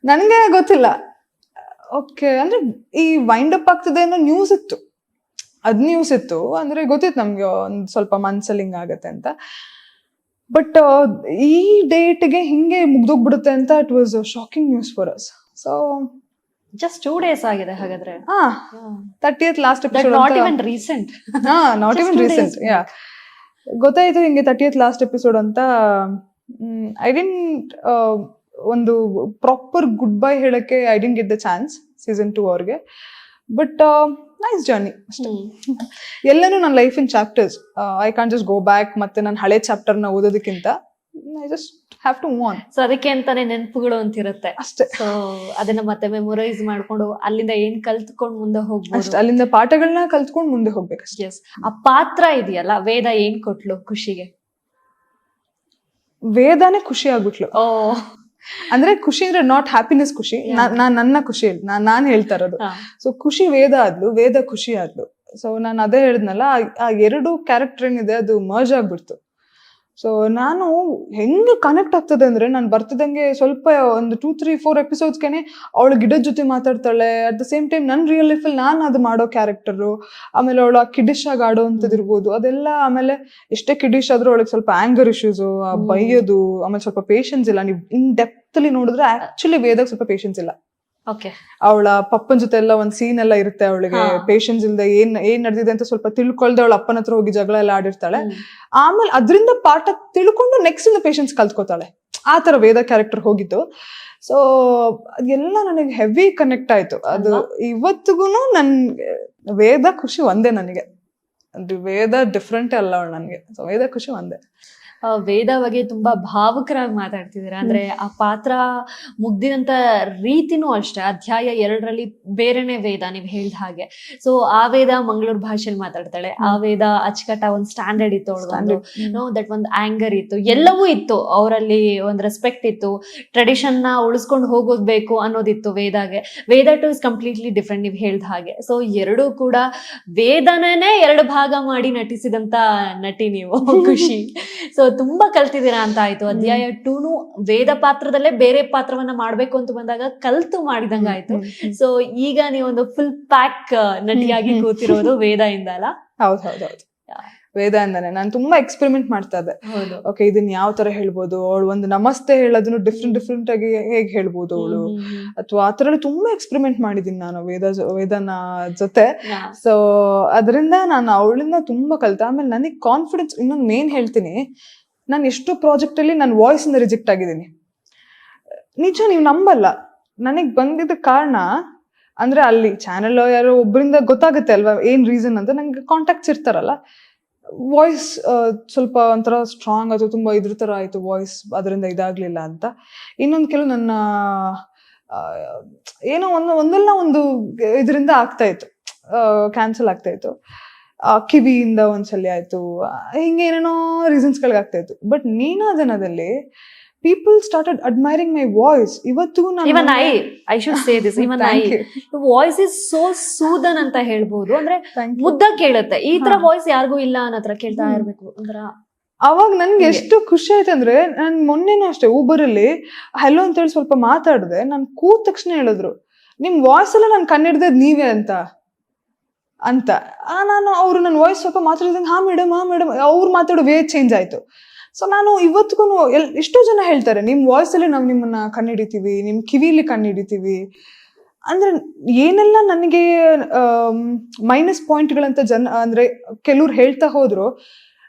ನನಗೆ ಗೊತ್ತಿಲ್ಲ. ಓಕೆ ಅಂದರೆ ಈ ವೈಂಡ್ ಅಪ್ ಆಗ್ತದೆ ಅನ್ನೋ ನ್ಯೂಸ್ ಇತ್ತು, ನ್ಯೂಸ್ ಇತ್ತು ಅಂದರೆ ಗೊತ್ತಿತ್ತು ನಮಗೆ ಒಂದು ಸ್ವಲ್ಪ ಮನ್ಸಲ್ಲಿ ಹಿಂಗಾಗತ್ತೆ ಅಂತ. ಬಟ್ ಈ ಡೇಟ್ಗೆ ಹಿಂಗೆ ಮುಗ್ದೋಗ್ಬಿಡುತ್ತೆ ಅಂತ it was shocking news for us. So just 2 days ಆಗಿದೆ ಹಾಗಾದ್ರೆ. 30th last episode, not even recent. Not even recent. ಗೊತ್ತಾಯ್ತು ಹಿಂಗೆ 30th ಲಾಸ್ಟ್ ಎಪಿಸೋಡ್ ಅಂತ. ಐ ಡಿಂಟ್ ಒಂದು ಪ್ರಾಪರ್ ಗುಡ್ ಬೈ ಹೇಳಕ್ಕೆ I didn't get the chance season 2 ಅವ್ರಿಗೆ. But nice journey ಅಷ್ಟೇ. ಎಲ್ಲನೂ ನನ್ನ ಲೈಫಿನ chapters. I can just go back ಮತ್ತೆ ನನ್ನ ಹಳೆ ಚಾಪ್ಟರ್ನ ಓದೋದಕ್ಕಿಂತ I just have to move on. So ಅದಕ್ಕೆ ಅಂತಾನೆ ನೆನಪುಗಳು ಅಂತಿರುತ್ತೆ ಅಷ್ಟೇ. ಸೊ ಅದನ್ನ ಮತ್ತೆ ಮೆಮೊರೈಸ್ ಮಾಡ್ಕೊಂಡು ಅಲ್ಲಿಂದ ಏನ್ ಕಲ್ತ್ಕೊಂಡು ಮುಂದೆ ಹೋಗ್ಬೋದು ಅಷ್ಟೇ, ಅಲ್ಲಿಂದ ಪಾಠಗಳನ್ನ ಕಲ್ತ್ಕೊಂಡು ಮುಂದೆ ಹೋಗ್ಬೇಕಷ್ಟೇ. ಎಸ್. ಆ ಪಾತ್ರ ಇದೆಯಲ್ಲ, ವೇದ ಏನ್ ಕೊಟ್ಲು ಖುಷಿಗೆ? ವೇದಾನೇ ಖುಷಿ ಆಗ್ಬಿಟ್ಲು. ಓ, ಅಂದ್ರೆ ಖುಷಿ ಅಂದ್ರೆ ನಾಟ್ ಹ್ಯಾಪಿನೆಸ್ ಖುಷಿ, ನನ್ನ ಖುಷಿ ನಾನು ಹೇಳ್ತಾ ಇರೋದು. ಸೊ ಖುಷಿ ವೇದ ಆದ್ಲು, ವೇದ ಖುಷಿ ಆದ್ಲು. ಸೊ ನಾನು ಅದೇ ಹೇಳಿದ್ನಲ್ಲ, ಆ 2 ಕ್ಯಾರೆಕ್ಟರ್ ಏನಿದೆ ಅದು ಮರ್ಜ್ ಆಗ್ಬಿಡ್ತು. ಸೊ ನಾನು ಹೆಂಗೆ ಕನೆಕ್ಟ್ ಆಗ್ತದೆ ಅಂದ್ರೆ, ನಾನು ಬರ್ತಿದ್ದಂಗೆ ಸ್ವಲ್ಪ ಒಂದು 2-3-4 ಎಪಿಸೋಡ್ಸ್ಗೆನೆ ಅವಳು ಗಿಡದ ಜೊತೆ ಮಾತಾಡ್ತಾಳೆ. ಅಟ್ ದ ಸೇಮ್ ಟೈಮ್ ನನ್ನ ರಿಯಲ್ ಲೈಫಲ್ಲಿ ನಾನು ಅದು ಮಾಡೋ ಕ್ಯಾರೆಕ್ಟರು. ಆಮೇಲೆ ಅವಳು ಆ ಕಿಡಿಶ್ ಆಗಿ ಆಡೋ ಅಂಥದ್ದಿರ್ಬೋದು ಅದೆಲ್ಲ. ಆಮೇಲೆ ಎಷ್ಟೇ ಕಿಡಿಶ್ ಆದ್ರೂ ಅವಳಿಗೆ ಸ್ವಲ್ಪ ಆಂಗರ್ ಇಶ್ಯೂಸು, ಬೈಯೋದು, ಆಮೇಲೆ ಸ್ವಲ್ಪ ಪೇಷನ್ಸ್ ಇಲ್ಲ. ನೀವು ಇನ್ ಡೆಪ್ತ್ ಅಲ್ಲಿ ನೋಡಿದ್ರೆ ಆಕ್ಚುಲಿ ವೇದಾಗ ಸ್ವಲ್ಪ ಪೇಷನ್ಸ್ ಇಲ್ಲ. ಓಕೆ. ಅವಳ ಪಪ್ಪನ ಜೊತೆ ಎಲ್ಲ ಒಂದ್ ಸೀನ್ ಎಲ್ಲ ಇರುತ್ತೆ, ಅವಳಿಗೆ ಪೇಷನ್ಸ್ ಇಲ್ದೆ ಏನ್ ನಡೆದಿದೆ ಅಂತ ಸ್ವಲ್ಪ ತಿಳ್ಕೊಳ್ದೆ ಅವಳ ಅಪ್ಪನ ಹತ್ರ ಹೋಗಿ ಜಗಳ ಎಲ್ಲ ಆಡಿರ್ತಾಳೆ. ಆಮೇಲೆ ಅದರಿಂದ ಪಾಠ ತಿಳ್ಕೊಂಡು ನೆಕ್ಸ್ಟ್ ಇಂದ ಪೇಷನ್ಸ್ ಕಲ್ತ್ಕೋತಾಳೆ. ಆ ತರ ವೇದ ಕ್ಯಾರೆಕ್ಟರ್ ಹೋಗಿತ್ತು. ಸೊ ಅದೆಲ್ಲ ನನಗೆ ಹೆವಿ ಕನೆಕ್ಟ್ ಆಯ್ತು. ಅದು ಇವತ್ತಿಗೂ ನನ್ ವೇದ ಖುಷಿ ಒಂದೇ ನನಗೆ. ಅದು ವೇದ ಡಿಫ್ರೆಂಟೇ ಅಲ್ಲ ಅವಳು ನನಗೆ. ಸೊ ವೇದ ಖುಷಿ ಒಂದೇ. ವೇದ ಬಗ್ಗೆ ತುಂಬಾ ಭಾವುಕರಾಗಿ ಮಾತಾಡ್ತಿದ್ದೀರಾ. ಅಂದ್ರೆ ಆ ಪಾತ್ರ ಮುಗ್ದಿನಂತ ರೀತಿನೂ ಅಷ್ಟೇ. ಅಧ್ಯಾಯ 2ರಲ್ಲಿ ಬೇರೆನೆ ವೇದ, ನೀವ್ ಹೇಳ್ದ ಹಾಗೆ. ಸೊ ಆ ವೇದ ಮಂಗಳೂರು ಭಾಷೆಯಲ್ಲಿ ಮಾತಾಡ್ತಾಳೆ. ಆ ವೇದ ಅಚ್ಚುಕಟ್ಟ ಒಂದ್ ಸ್ಟ್ಯಾಂಡರ್ಡ್ ಇತ್ತು ಅವಳೊಂದು, ದಟ್ ಒಂದ್ ಆಂಗರ್ ಇತ್ತು, ಎಲ್ಲವೂ ಇತ್ತು ಅವರಲ್ಲಿ. ಒಂದ್ ರೆಸ್ಪೆಕ್ಟ್ ಇತ್ತು, ಟ್ರೆಡಿಷನ್ ನ ಉಳಿಸ್ಕೊಂಡು ಹೋಗೋದ್ಬೇಕು ಅನ್ನೋದಿತ್ತು ವೇದಾಗೆ. ವೇದ ಟು ಇಸ್ ಕಂಪ್ಲೀಟ್ಲಿ ಡಿಫ್ರೆಂಟ್, ನೀವ್ ಹೇಳ್ದ ಹಾಗೆ. ಸೊ 2 ಕೂಡ ವೇದನೇ 2 ಭಾಗ ಮಾಡಿ ನಟಿಸಿದಂತ ನಟಿ ನೀವು ಖುಷಿ. ಸೊ ತುಂಬಾ ಕಲ್ತಿದ್ದೀರಾ ಅಂತ ಆಯ್ತು. ಅಧ್ಯಾಯ 2ನು ವೇದ ಪಾತ್ರದಲ್ಲೇ ಬೇರೆ ಪಾತ್ರವನ್ನ ಮಾಡ್ಬೇಕು ಅಂತ ಬಂದಾಗ ಕಲ್ತು ಮಾಡಿದಂಗ ಆಯ್ತು. ಸೊ ಈಗ ನೀವೊಂದು ಫುಲ್ ಪ್ಯಾಕ್ ನಟಿಯಾಗಿ ಕೂತಿರೋದು ವೇದ ಇಂದ ಅಲ್ಲ? ಹೌದು, ವೇದ ಇಂದಾನೆ. ನಾನು ತುಂಬಾ ಎಕ್ಸ್ಪೆರಿಮೆಂಟ್ ಮಾಡ್ತಾ ಇದ್ದೆ. ಓಕೆ, ಇದನ್ನ ಯಾವ ತರ ಹೇಳ್ಬೋದು, ಅವಳು ಒಂದು ನಮಸ್ತೆ ಹೇಳೋದನ್ನು ಡಿಫ್ರೆಂಟ್ ಆಗಿ ಹೇಗೆ ಹೇಳ್ಬೋದು ಅವಳು, ಅಥವಾ ಆ ತರ ತುಂಬಾ ಎಕ್ಸ್ಪೆರಿಮೆಂಟ್ ಮಾಡಿದೀನಿ ನಾನು ವೇದನ ಜೊತೆ. ಸೊ ಅದರಿಂದ ನಾನು ಅವಳಿಂದ ತುಂಬಾ ಕಲ್ತೆ. ಆಮೇಲೆ ನನಗೆ ಕಾನ್ಫಿಡೆನ್ಸ್, ಇನ್ನೊಂದು ಮೇನ್ ಹೇಳ್ತೀನಿ, ನಾನು ಎಷ್ಟೋ ಪ್ರಾಜೆಕ್ಟ್ ಅಲ್ಲಿ ನನ್ನ ವಾಯ್ಸ್ ಇಂದ ರಿಜೆಕ್ಟ್ ಆಗಿದ್ದೀನಿ. ನಿಜ, ನೀವು ನಂಬಲ್ಲ. ನನಗ್ ಬಂದಿದ್ದ ಕಾರಣ ಅಂದ್ರೆ ಅಲ್ಲಿ ಚಾನೆಲ್ ಯಾರೋ ಒಬ್ಬರಿಂದ ಗೊತ್ತಾಗುತ್ತೆ ಅಲ್ವಾ ಏನ್ ರೀಸನ್ ಅಂತ. ನಂಗೆ ಕಾಂಟ್ಯಾಕ್ಟ್ಸ್ ಇರ್ತಾರಲ್ಲ, ವಾಯ್ಸ್ ಸ್ವಲ್ಪ ಒಂಥರ ಸ್ಟ್ರಾಂಗ್ ಆಯ್ತು, ತುಂಬಾ ಇದ್ರ ತರ ಆಯ್ತು ವಾಯ್ಸ್, ಅದರಿಂದ ಇದಾಗ್ಲಿಲ್ಲ ಅಂತ. ಇನ್ನೊಂದು ಕೆಲವು ನನ್ನ ಏನೋ ಒಂದಲ್ಲ ಒಂದು ಇದರಿಂದ ಆಗ್ತಾ ಇತ್ತು, ಕ್ಯಾನ್ಸಲ್ ಆಗ್ತಾ ಇತ್ತು. ಕಿವಿಯಿಂದ ಒಂದ್ಸಲಿ ಆಯ್ತು, ಹಿಂಗೆ ಏನೇನೋ ರೀಸನ್ಸ್ಗಳಿಗಾಗ್ತಾ ಇತ್ತು. ಬಟ್ ನೀನಾದನದಲ್ಲಿ people started admiring my voice. ಇವತ್ತಿಗೂ ನಾನು even I should say this, even voice is so soothing ಅಂತ ಹೇಳ್ಬೋದು. ಅಂದ್ರೆ ಮುದ್ದ ಕೇಳುತ್ತೆ. ಈ ತರ ವಾಯ್ಸ್ ಯಾರಿಗೂ ಇಲ್ಲ ಅನ್ನೋ ಹತ್ರ ಕೇಳ್ತಾ ಇರ್ಬೇಕು. ಅಂದ್ರ ಅವಾಗ ನನ್ಗೆ ಎಷ್ಟು ಖುಷಿ ಆಯ್ತು ಅಂದ್ರೆ, ನಾನು ಮೊನ್ನೆನೂ ಅಷ್ಟೇ ಊಬರಲ್ಲಿ ಹೆಲೋ ಅಂತ ಹೇಳಿ ಸ್ವಲ್ಪ ಮಾತಾಡಿದೆ. ನಾನು ಕೂತ ತಕ್ಷಣ ಹೇಳಿದ್ರು, ನಿಮ್ ವಾಯ್ಸ್ ಎಲ್ಲ ನಾನು ಕಂಡಿಡ್ದದ್ ನೀವೇ ಅಂತ. ನಾನು ಅವ್ರು ನನ್ನ ವಾಯ್ಸ್ ಸ್ವಲ್ಪ ಮಾತಾಡಿದಂಗೆ ಹಾ ಮೇಡಮ್ ಅವ್ರು ಮಾತಾಡೋ ವೇ ಚೇಂಜ್ ಆಯ್ತು. ಸೊ ನಾನು ಇವತ್ತಿಗೂ ಎಷ್ಟೋ ಜನ ಹೇಳ್ತಾರೆ, ನಿಮ್ ವಾಯ್ಸ್ ಅಲ್ಲಿ ನಾವು ನಿಮ್ಮನ್ನ ಕಣ್ಣಿಡಿತೀವಿ, ನಿಮ್ ಕಿವಿಲಿ ಕಣ್ಣಿಡಿತೀವಿ ಅಂದ್ರೆ. ಏನೆಲ್ಲ ನನಗೆ ಮೈನಸ್ ಪಾಯಿಂಟ್ಗಳಂತ ಅಂದ್ರೆ ಕೆಲವ್ರು ಹೇಳ್ತಾ ಹೋದ್ರು,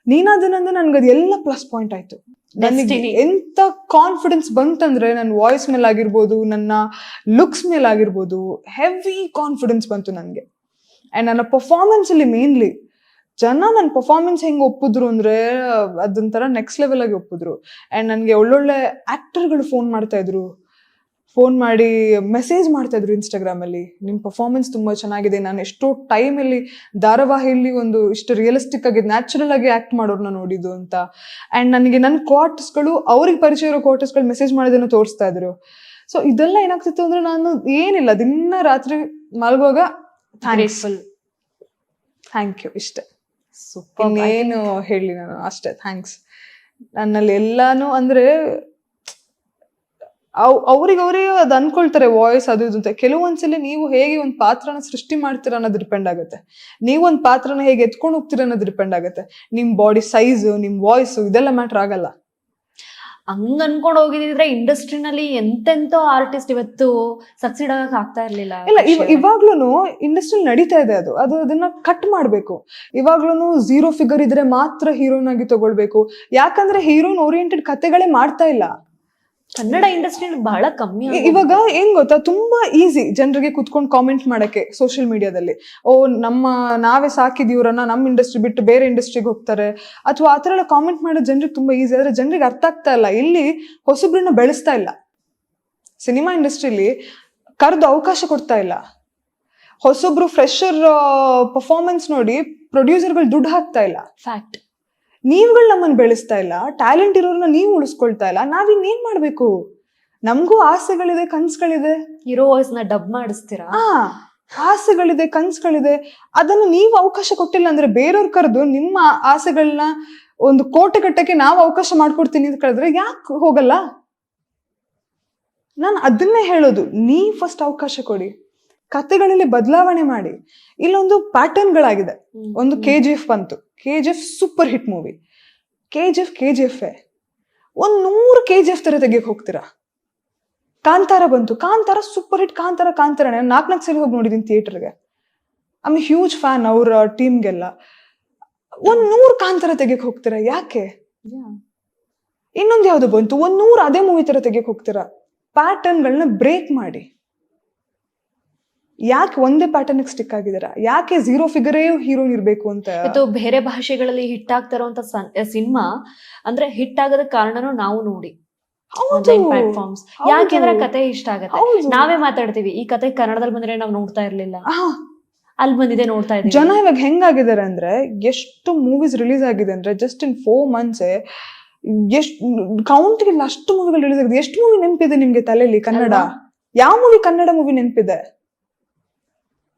ನೀನಾದನಂದ ನನ್ಗೆ ಅದೆಲ್ಲ ಪ್ಲಸ್ ಪಾಯಿಂಟ್ ಆಯ್ತು. ನನಗೆ Destiny. ಎಂತ ಕಾನ್ಫಿಡೆನ್ಸ್ ಬಂತಂದ್ರೆ ನನ್ನ ವಾಯ್ಸ್ ಮೇಲೆ ಆಗಿರ್ಬೋದು, ನನ್ನ ಲುಕ್ಸ್ ಮೇಲೆ ಆಗಿರ್ಬೋದು, ಹೆವಿ ಕಾನ್ಫಿಡೆನ್ಸ್ ಬಂತು ನನಗೆ. ಅಂಡ್ ನನ್ನ ಪರ್ಫಾರ್ಮೆನ್ಸ್ ಅಲ್ಲಿ ಮೇನ್ಲಿ ಜನ ನನ್ನ ಪರ್ಫಾರ್ಮೆನ್ಸ್ ಹೆಂಗ್ ಒಪ್ಪಿದ್ರು ಅಂದ್ರೆ ಅದೊಂಥರ ನೆಕ್ಸ್ಟ್ ಲೆವೆಲ್ ಆಗಿ ಒಪ್ಪಿದ್ರು. ಅಂಡ್ ನನಗೆ ಒಳ್ಳೊಳ್ಳೆ ಆಕ್ಟರ್ಗಳು ಫೋನ್ ಮಾಡ್ತಾ ಇದ್ರು, ಫೋನ್ ಮಾಡಿ ಮೆಸೇಜ್ ಮಾಡ್ತಾ ಇದ್ರು ಇನ್ಸ್ಟಾಗ್ರಾಮ್ ಅಲ್ಲಿ, ನಿಮ್ ಪರ್ಫಾರ್ಮೆನ್ಸ್ ತುಂಬಾ ಚೆನ್ನಾಗಿದೆ, ನಾನು ಎಷ್ಟೋ ಟೈಮ್ ಅಲ್ಲಿ ಧಾರಾವಾಹಿಯಲ್ಲಿ ಒಂದು ಇಷ್ಟು ರಿಯಲಿಸ್ಟಿಕ್ ಆಗಿ ನ್ಯಾಚುರಲ್ ಆಗಿ ಆಕ್ಟ್ ಮಾಡೋರ್ನ ನೋಡಿದ್ದು ಅಂತ. ಅಂಡ್ ನನಗೆ ನನ್ನ ಕ್ವಾರ್ಟರ್ಸ್ಗಳು, ಅವ್ರಿಗೆ ಪರಿಚಯ ಇರೋ ಕ್ವಾರ್ಟರ್ಸ್ಗಳು ಮೆಸೇಜ್ ಮಾಡೋದನ್ನ ತೋರಿಸ್ತಾ ಇದ್ರು. ಸೊ ಇದೆಲ್ಲ ಏನಾಗ್ತಿತ್ತು ಅಂದ್ರೆ ನಾನು ಏನಿಲ್ಲ, ದಿನ ರಾತ್ರಿ ಮಲಗುವಾಗ Grateful. ಥ್ಯಾಂಕ್ ಯು ಇಷ್ಟೇ, Superb. ಇನ್ನೇನು ಹೇಳಿ ನಾನು ಅಷ್ಟೇ, ಥ್ಯಾಂಕ್ಸ್. ನನ್ನಲ್ಲಿ ಎಲ್ಲಾನು ಅಂದ್ರೆ ಅವ್ರಿಗೆ ಅದು ಅನ್ಕೊಳ್ತಾರೆ ವಾಯ್ಸ್ ಅದು ಇದು ಅಂತ. ಕೆಲವೊಂದ್ಸಲಿ ನೀವು ಹೇಗೆ ಒಂದು ಪಾತ್ರನ ಸೃಷ್ಟಿ ಮಾಡ್ತೀರಾ ಅನ್ನೋದು ಡಿಪೆಂಡ್ ಆಗುತ್ತೆ, ನೀವು ಒಂದು ಪಾತ್ರನ ಹೇಗೆ ಎತ್ಕೊಂಡು ಹೋಗ್ತೀರಾ ಅನ್ನೋದು ಡಿಪೆಂಡ್ ಆಗುತ್ತೆ. ನಿಮ್ ಬಾಡಿ ಸೈಜ್, ನಿಮ್ ವಾಯ್ಸ್ ಇದೆಲ್ಲ ಮ್ಯಾಟರ್ ಆಗಲ್ಲ. ಹಂಗ ಅನ್ಕೊಂಡ್ ಹೋಗಿದ್ರೆ ಇಂಡಸ್ಟ್ರಿನಲ್ಲಿ ಎಂತೆಂತೋ ಆರ್ಟಿಸ್ಟ್ ಇವತ್ತು ಸಕ್ಸೀಡ್ ಆಗಕ್ ಆಗ್ತಾ ಇರ್ಲಿಲ್ಲ. ಇಲ್ಲ, ಇವಾಗ್ಲೂ ಇಂಡಸ್ಟ್ರಿ ನಡೀತಾ ಇದೆ, ಅದನ್ನ ಕಟ್ ಮಾಡ್ಬೇಕು. ಇವಾಗ್ಲೂ 0 ಫಿಗರ್ ಇದ್ರೆ ಮಾತ್ರ ಹೀರೋನ್ ಆಗಿ ತಗೊಳ್ಬೇಕು, ಯಾಕಂದ್ರೆ ಹೀರೋನ್ ಓರಿಯೆಂಟೆಡ್ ಕತೆಗಳೇ ಮಾಡ್ತಾ ಇಲ್ಲ ಕನ್ನಡ ಇಂಡಸ್ಟ್ರಿ ಬಹಳ ಕಮ್ಮಿ. ಇವಾಗ ಏನ್ ಗೊತ್ತಾ, ತುಂಬಾ ಈಸಿ ಜನರಿಗೆ ಕುತ್ಕೊಂಡು ಕಾಮೆಂಟ್ ಮಾಡಕ್ಕೆ ಸೋಷಿಯಲ್ ಮೀಡಿಯಾದಲ್ಲಿ. ನಾವೇ ಸಾಕಿದೀವ್ರನ್ನ, ನಮ್ಮ ಇಂಡಸ್ಟ್ರಿ ಬಿಟ್ಟು ಬೇರೆ ಇಂಡಸ್ಟ್ರಿಗೆ ಹೋಗ್ತಾರೆ ಅಥವಾ ಆತರ ಎಲ್ಲ ಕಾಮೆಂಟ್ ಮಾಡೋದು ಜನರಿಗೆ ತುಂಬಾ ಈಸಿ. ಆದ್ರೆ ಜನರಿಗೆ ಅರ್ಥ ಆಗ್ತಾ ಇಲ್ಲ, ಇಲ್ಲಿ ಹೊಸಬ್ರನ್ನ ಬೆಳೆಸ್ತಾ ಇಲ್ಲ. ಸಿನಿಮಾ ಇಂಡಸ್ಟ್ರಿಲಿ ಕರೆದು ಅವಕಾಶ ಕೊಡ್ತಾ ಇಲ್ಲ. ಹೊಸಬ್ರು ಫ್ರೆಶರ್ ಪರ್ಫಾರ್ಮೆನ್ಸ್ ನೋಡಿ ಪ್ರೊಡ್ಯೂಸರ್ಗಳು ದುಡ್ಡು ಹಾಕ್ತಾ ಇಲ್ಲ. ಫ್ಯಾಕ್ಟ್. ನೀವುಗಳು ನಮ್ಮನ್ನು ಬೆಳೆಸ್ತಾ ಇಲ್ಲ, ಟ್ಯಾಲೆಂಟ್ ಇರೋರ್ನ ನೀವು ಉಳಿಸ್ಕೊಳ್ತಾ ಇಲ್ಲ. ನಾವಿನ್ನೇನ್ ಮಾಡ್ಬೇಕು? ನಮಗೂ ಆಸೆಗಳಿದೆ, ಕನ್ಸುಗಳಿದೆ. ಹೀರೋ ವಾಯ್ಸ್ ನ ಡಬ್ ಮಾಡಿಸ್ತೀರಾ? ಆಸೆಗಳಿದೆ, ಕನ್ಸುಗಳಿದೆ. ಅದನ್ನು ನೀವು ಅವಕಾಶ ಕೊಟ್ಟಿಲ್ಲ ಅಂದ್ರೆ ಬೇರೆಯವ್ರು ಕರೆದು ನಿಮ್ಮ ಆಸೆಗಳನ್ನ ಒಂದು ಕೋಟೆ ಕಟ್ಟಕ್ಕೆ ನಾವು ಅವಕಾಶ ಮಾಡ್ಕೊಡ್ತೀನಿ ಅಂತ ಕರೆದ್ರೆ ಯಾಕೆ ಹೋಗಲ್ಲ? ನಾನು ಅದನ್ನೇ ಹೇಳೋದು, ನೀವ್ ಫಸ್ಟ್ ಅವಕಾಶ ಕೊಡಿ, ಕತೆಗಳಲ್ಲಿ ಬದಲಾವಣೆ ಮಾಡಿ. ಇಲ್ಲೊಂದು ಪ್ಯಾಟರ್ನ್ಗಳಾಗಿದೆ. ಒಂದು KGF ಬಂತು, KGF super hit movie. KGF 100 KGF ತರ ತೆಗಿಯಕ್ ಹೋಗ್ತೀರಾ? ಕಾಂತಾರ ಬಂತು, ಕಾಂತಾರ ಸೂಪರ್ ಹಿಟ್. ಕಾಂತಾರನೇ 4 ಸಲ ಹೋಗಿ ನೋಡಿದೀನಿ ಥಿಯೇಟರ್ಗೆ. ಐ ಆಮ್ ಹ್ಯೂಜ್ ಫ್ಯಾನ್ ಅವ್ರ ಟೀಮ್ಗೆಲ್ಲ. 100 ಕಾಂತಾರ ತೆಗಿಯಕ್ ಹೋಗ್ತೀರಾ ಯಾಕೆ? ಇನ್ನೊಂದು ಯಾವ್ದು ಬಂತು, 100 ಅದೇ ಮೂವಿ ತರ ತೆಗಿಯಕ್ ಹೋಗ್ತೀರಾ? ಪ್ಯಾಟರ್ನ್ಗಳನ್ನ ಬ್ರೇಕ್ ಮಾಡಿ. ಯಾಕೆ ಒಂದೇ ಪ್ಯಾಟರ್ನ್ ಸ್ಟಿಕ್ ಆಗಿದಾರ? ಯಾಕೆ 0 ಫಿಗರೇ ಹೀರೋನ್ ಇರ್ಬೇಕು ಅಂತ? ಇವತ್ತು ಬೇರೆ ಭಾಷೆಗಳಲ್ಲಿ ಹಿಟ್ ಆಗ್ತಾ ಇರುವಂತ ಸಿನಿಮಾ ಅಂದ್ರೆ ಹಿಟ್ ಆಗೋದ ಕಾರಣನೂ ನಾವು ನೋಡಿ ಆನ್ಲೈನ್ ಪ್ಲಾಟ್ಫಾರ್ಮ್ಸ್. ಯಾಕೆಂದ್ರೆ ಕತೆ ಇಷ್ಟ ಆಗತ್ತೆ, ನಾವೇ ಮಾತಾಡ್ತೀವಿ. ಈ ಕತೆ ಕನ್ನಡದಲ್ಲಿ ಬಂದ್ರೆ ನಾವು ನೋಡ್ತಾ ಇರ್ಲಿಲ್ಲ, ಅಲ್ಲಿ ಬಂದಿದೆ ನೋಡ್ತಾ ಇದ್ದೀವಿ. ಜನ ಇವಾಗ ಹೆಂಗಾಗಿದ್ದಾರೆ ಅಂದ್ರೆ, ಎಷ್ಟು ಮೂವೀಸ್ ರಿಲೀಸ್ ಆಗಿದೆ ಅಂದ್ರೆ ಜಸ್ಟ್ ಇನ್ 4 months ಎಷ್ಟು ಕೌಂಟ್ ಇಲ್ಲ, ಅಷ್ಟು ಮೂವಿಗಳು ರಿಲೀಸ್ ಆಗಿದೆ. ಎಷ್ಟು ಮೂವಿ ನೆನಪಿದೆ ನಿಮ್ಗೆ ತಲೆಯಲ್ಲಿ ಕನ್ನಡ? ಯಾವ ಮೂವಿ ಕನ್ನಡ ಮೂವಿ ನೆನಪಿದೆ?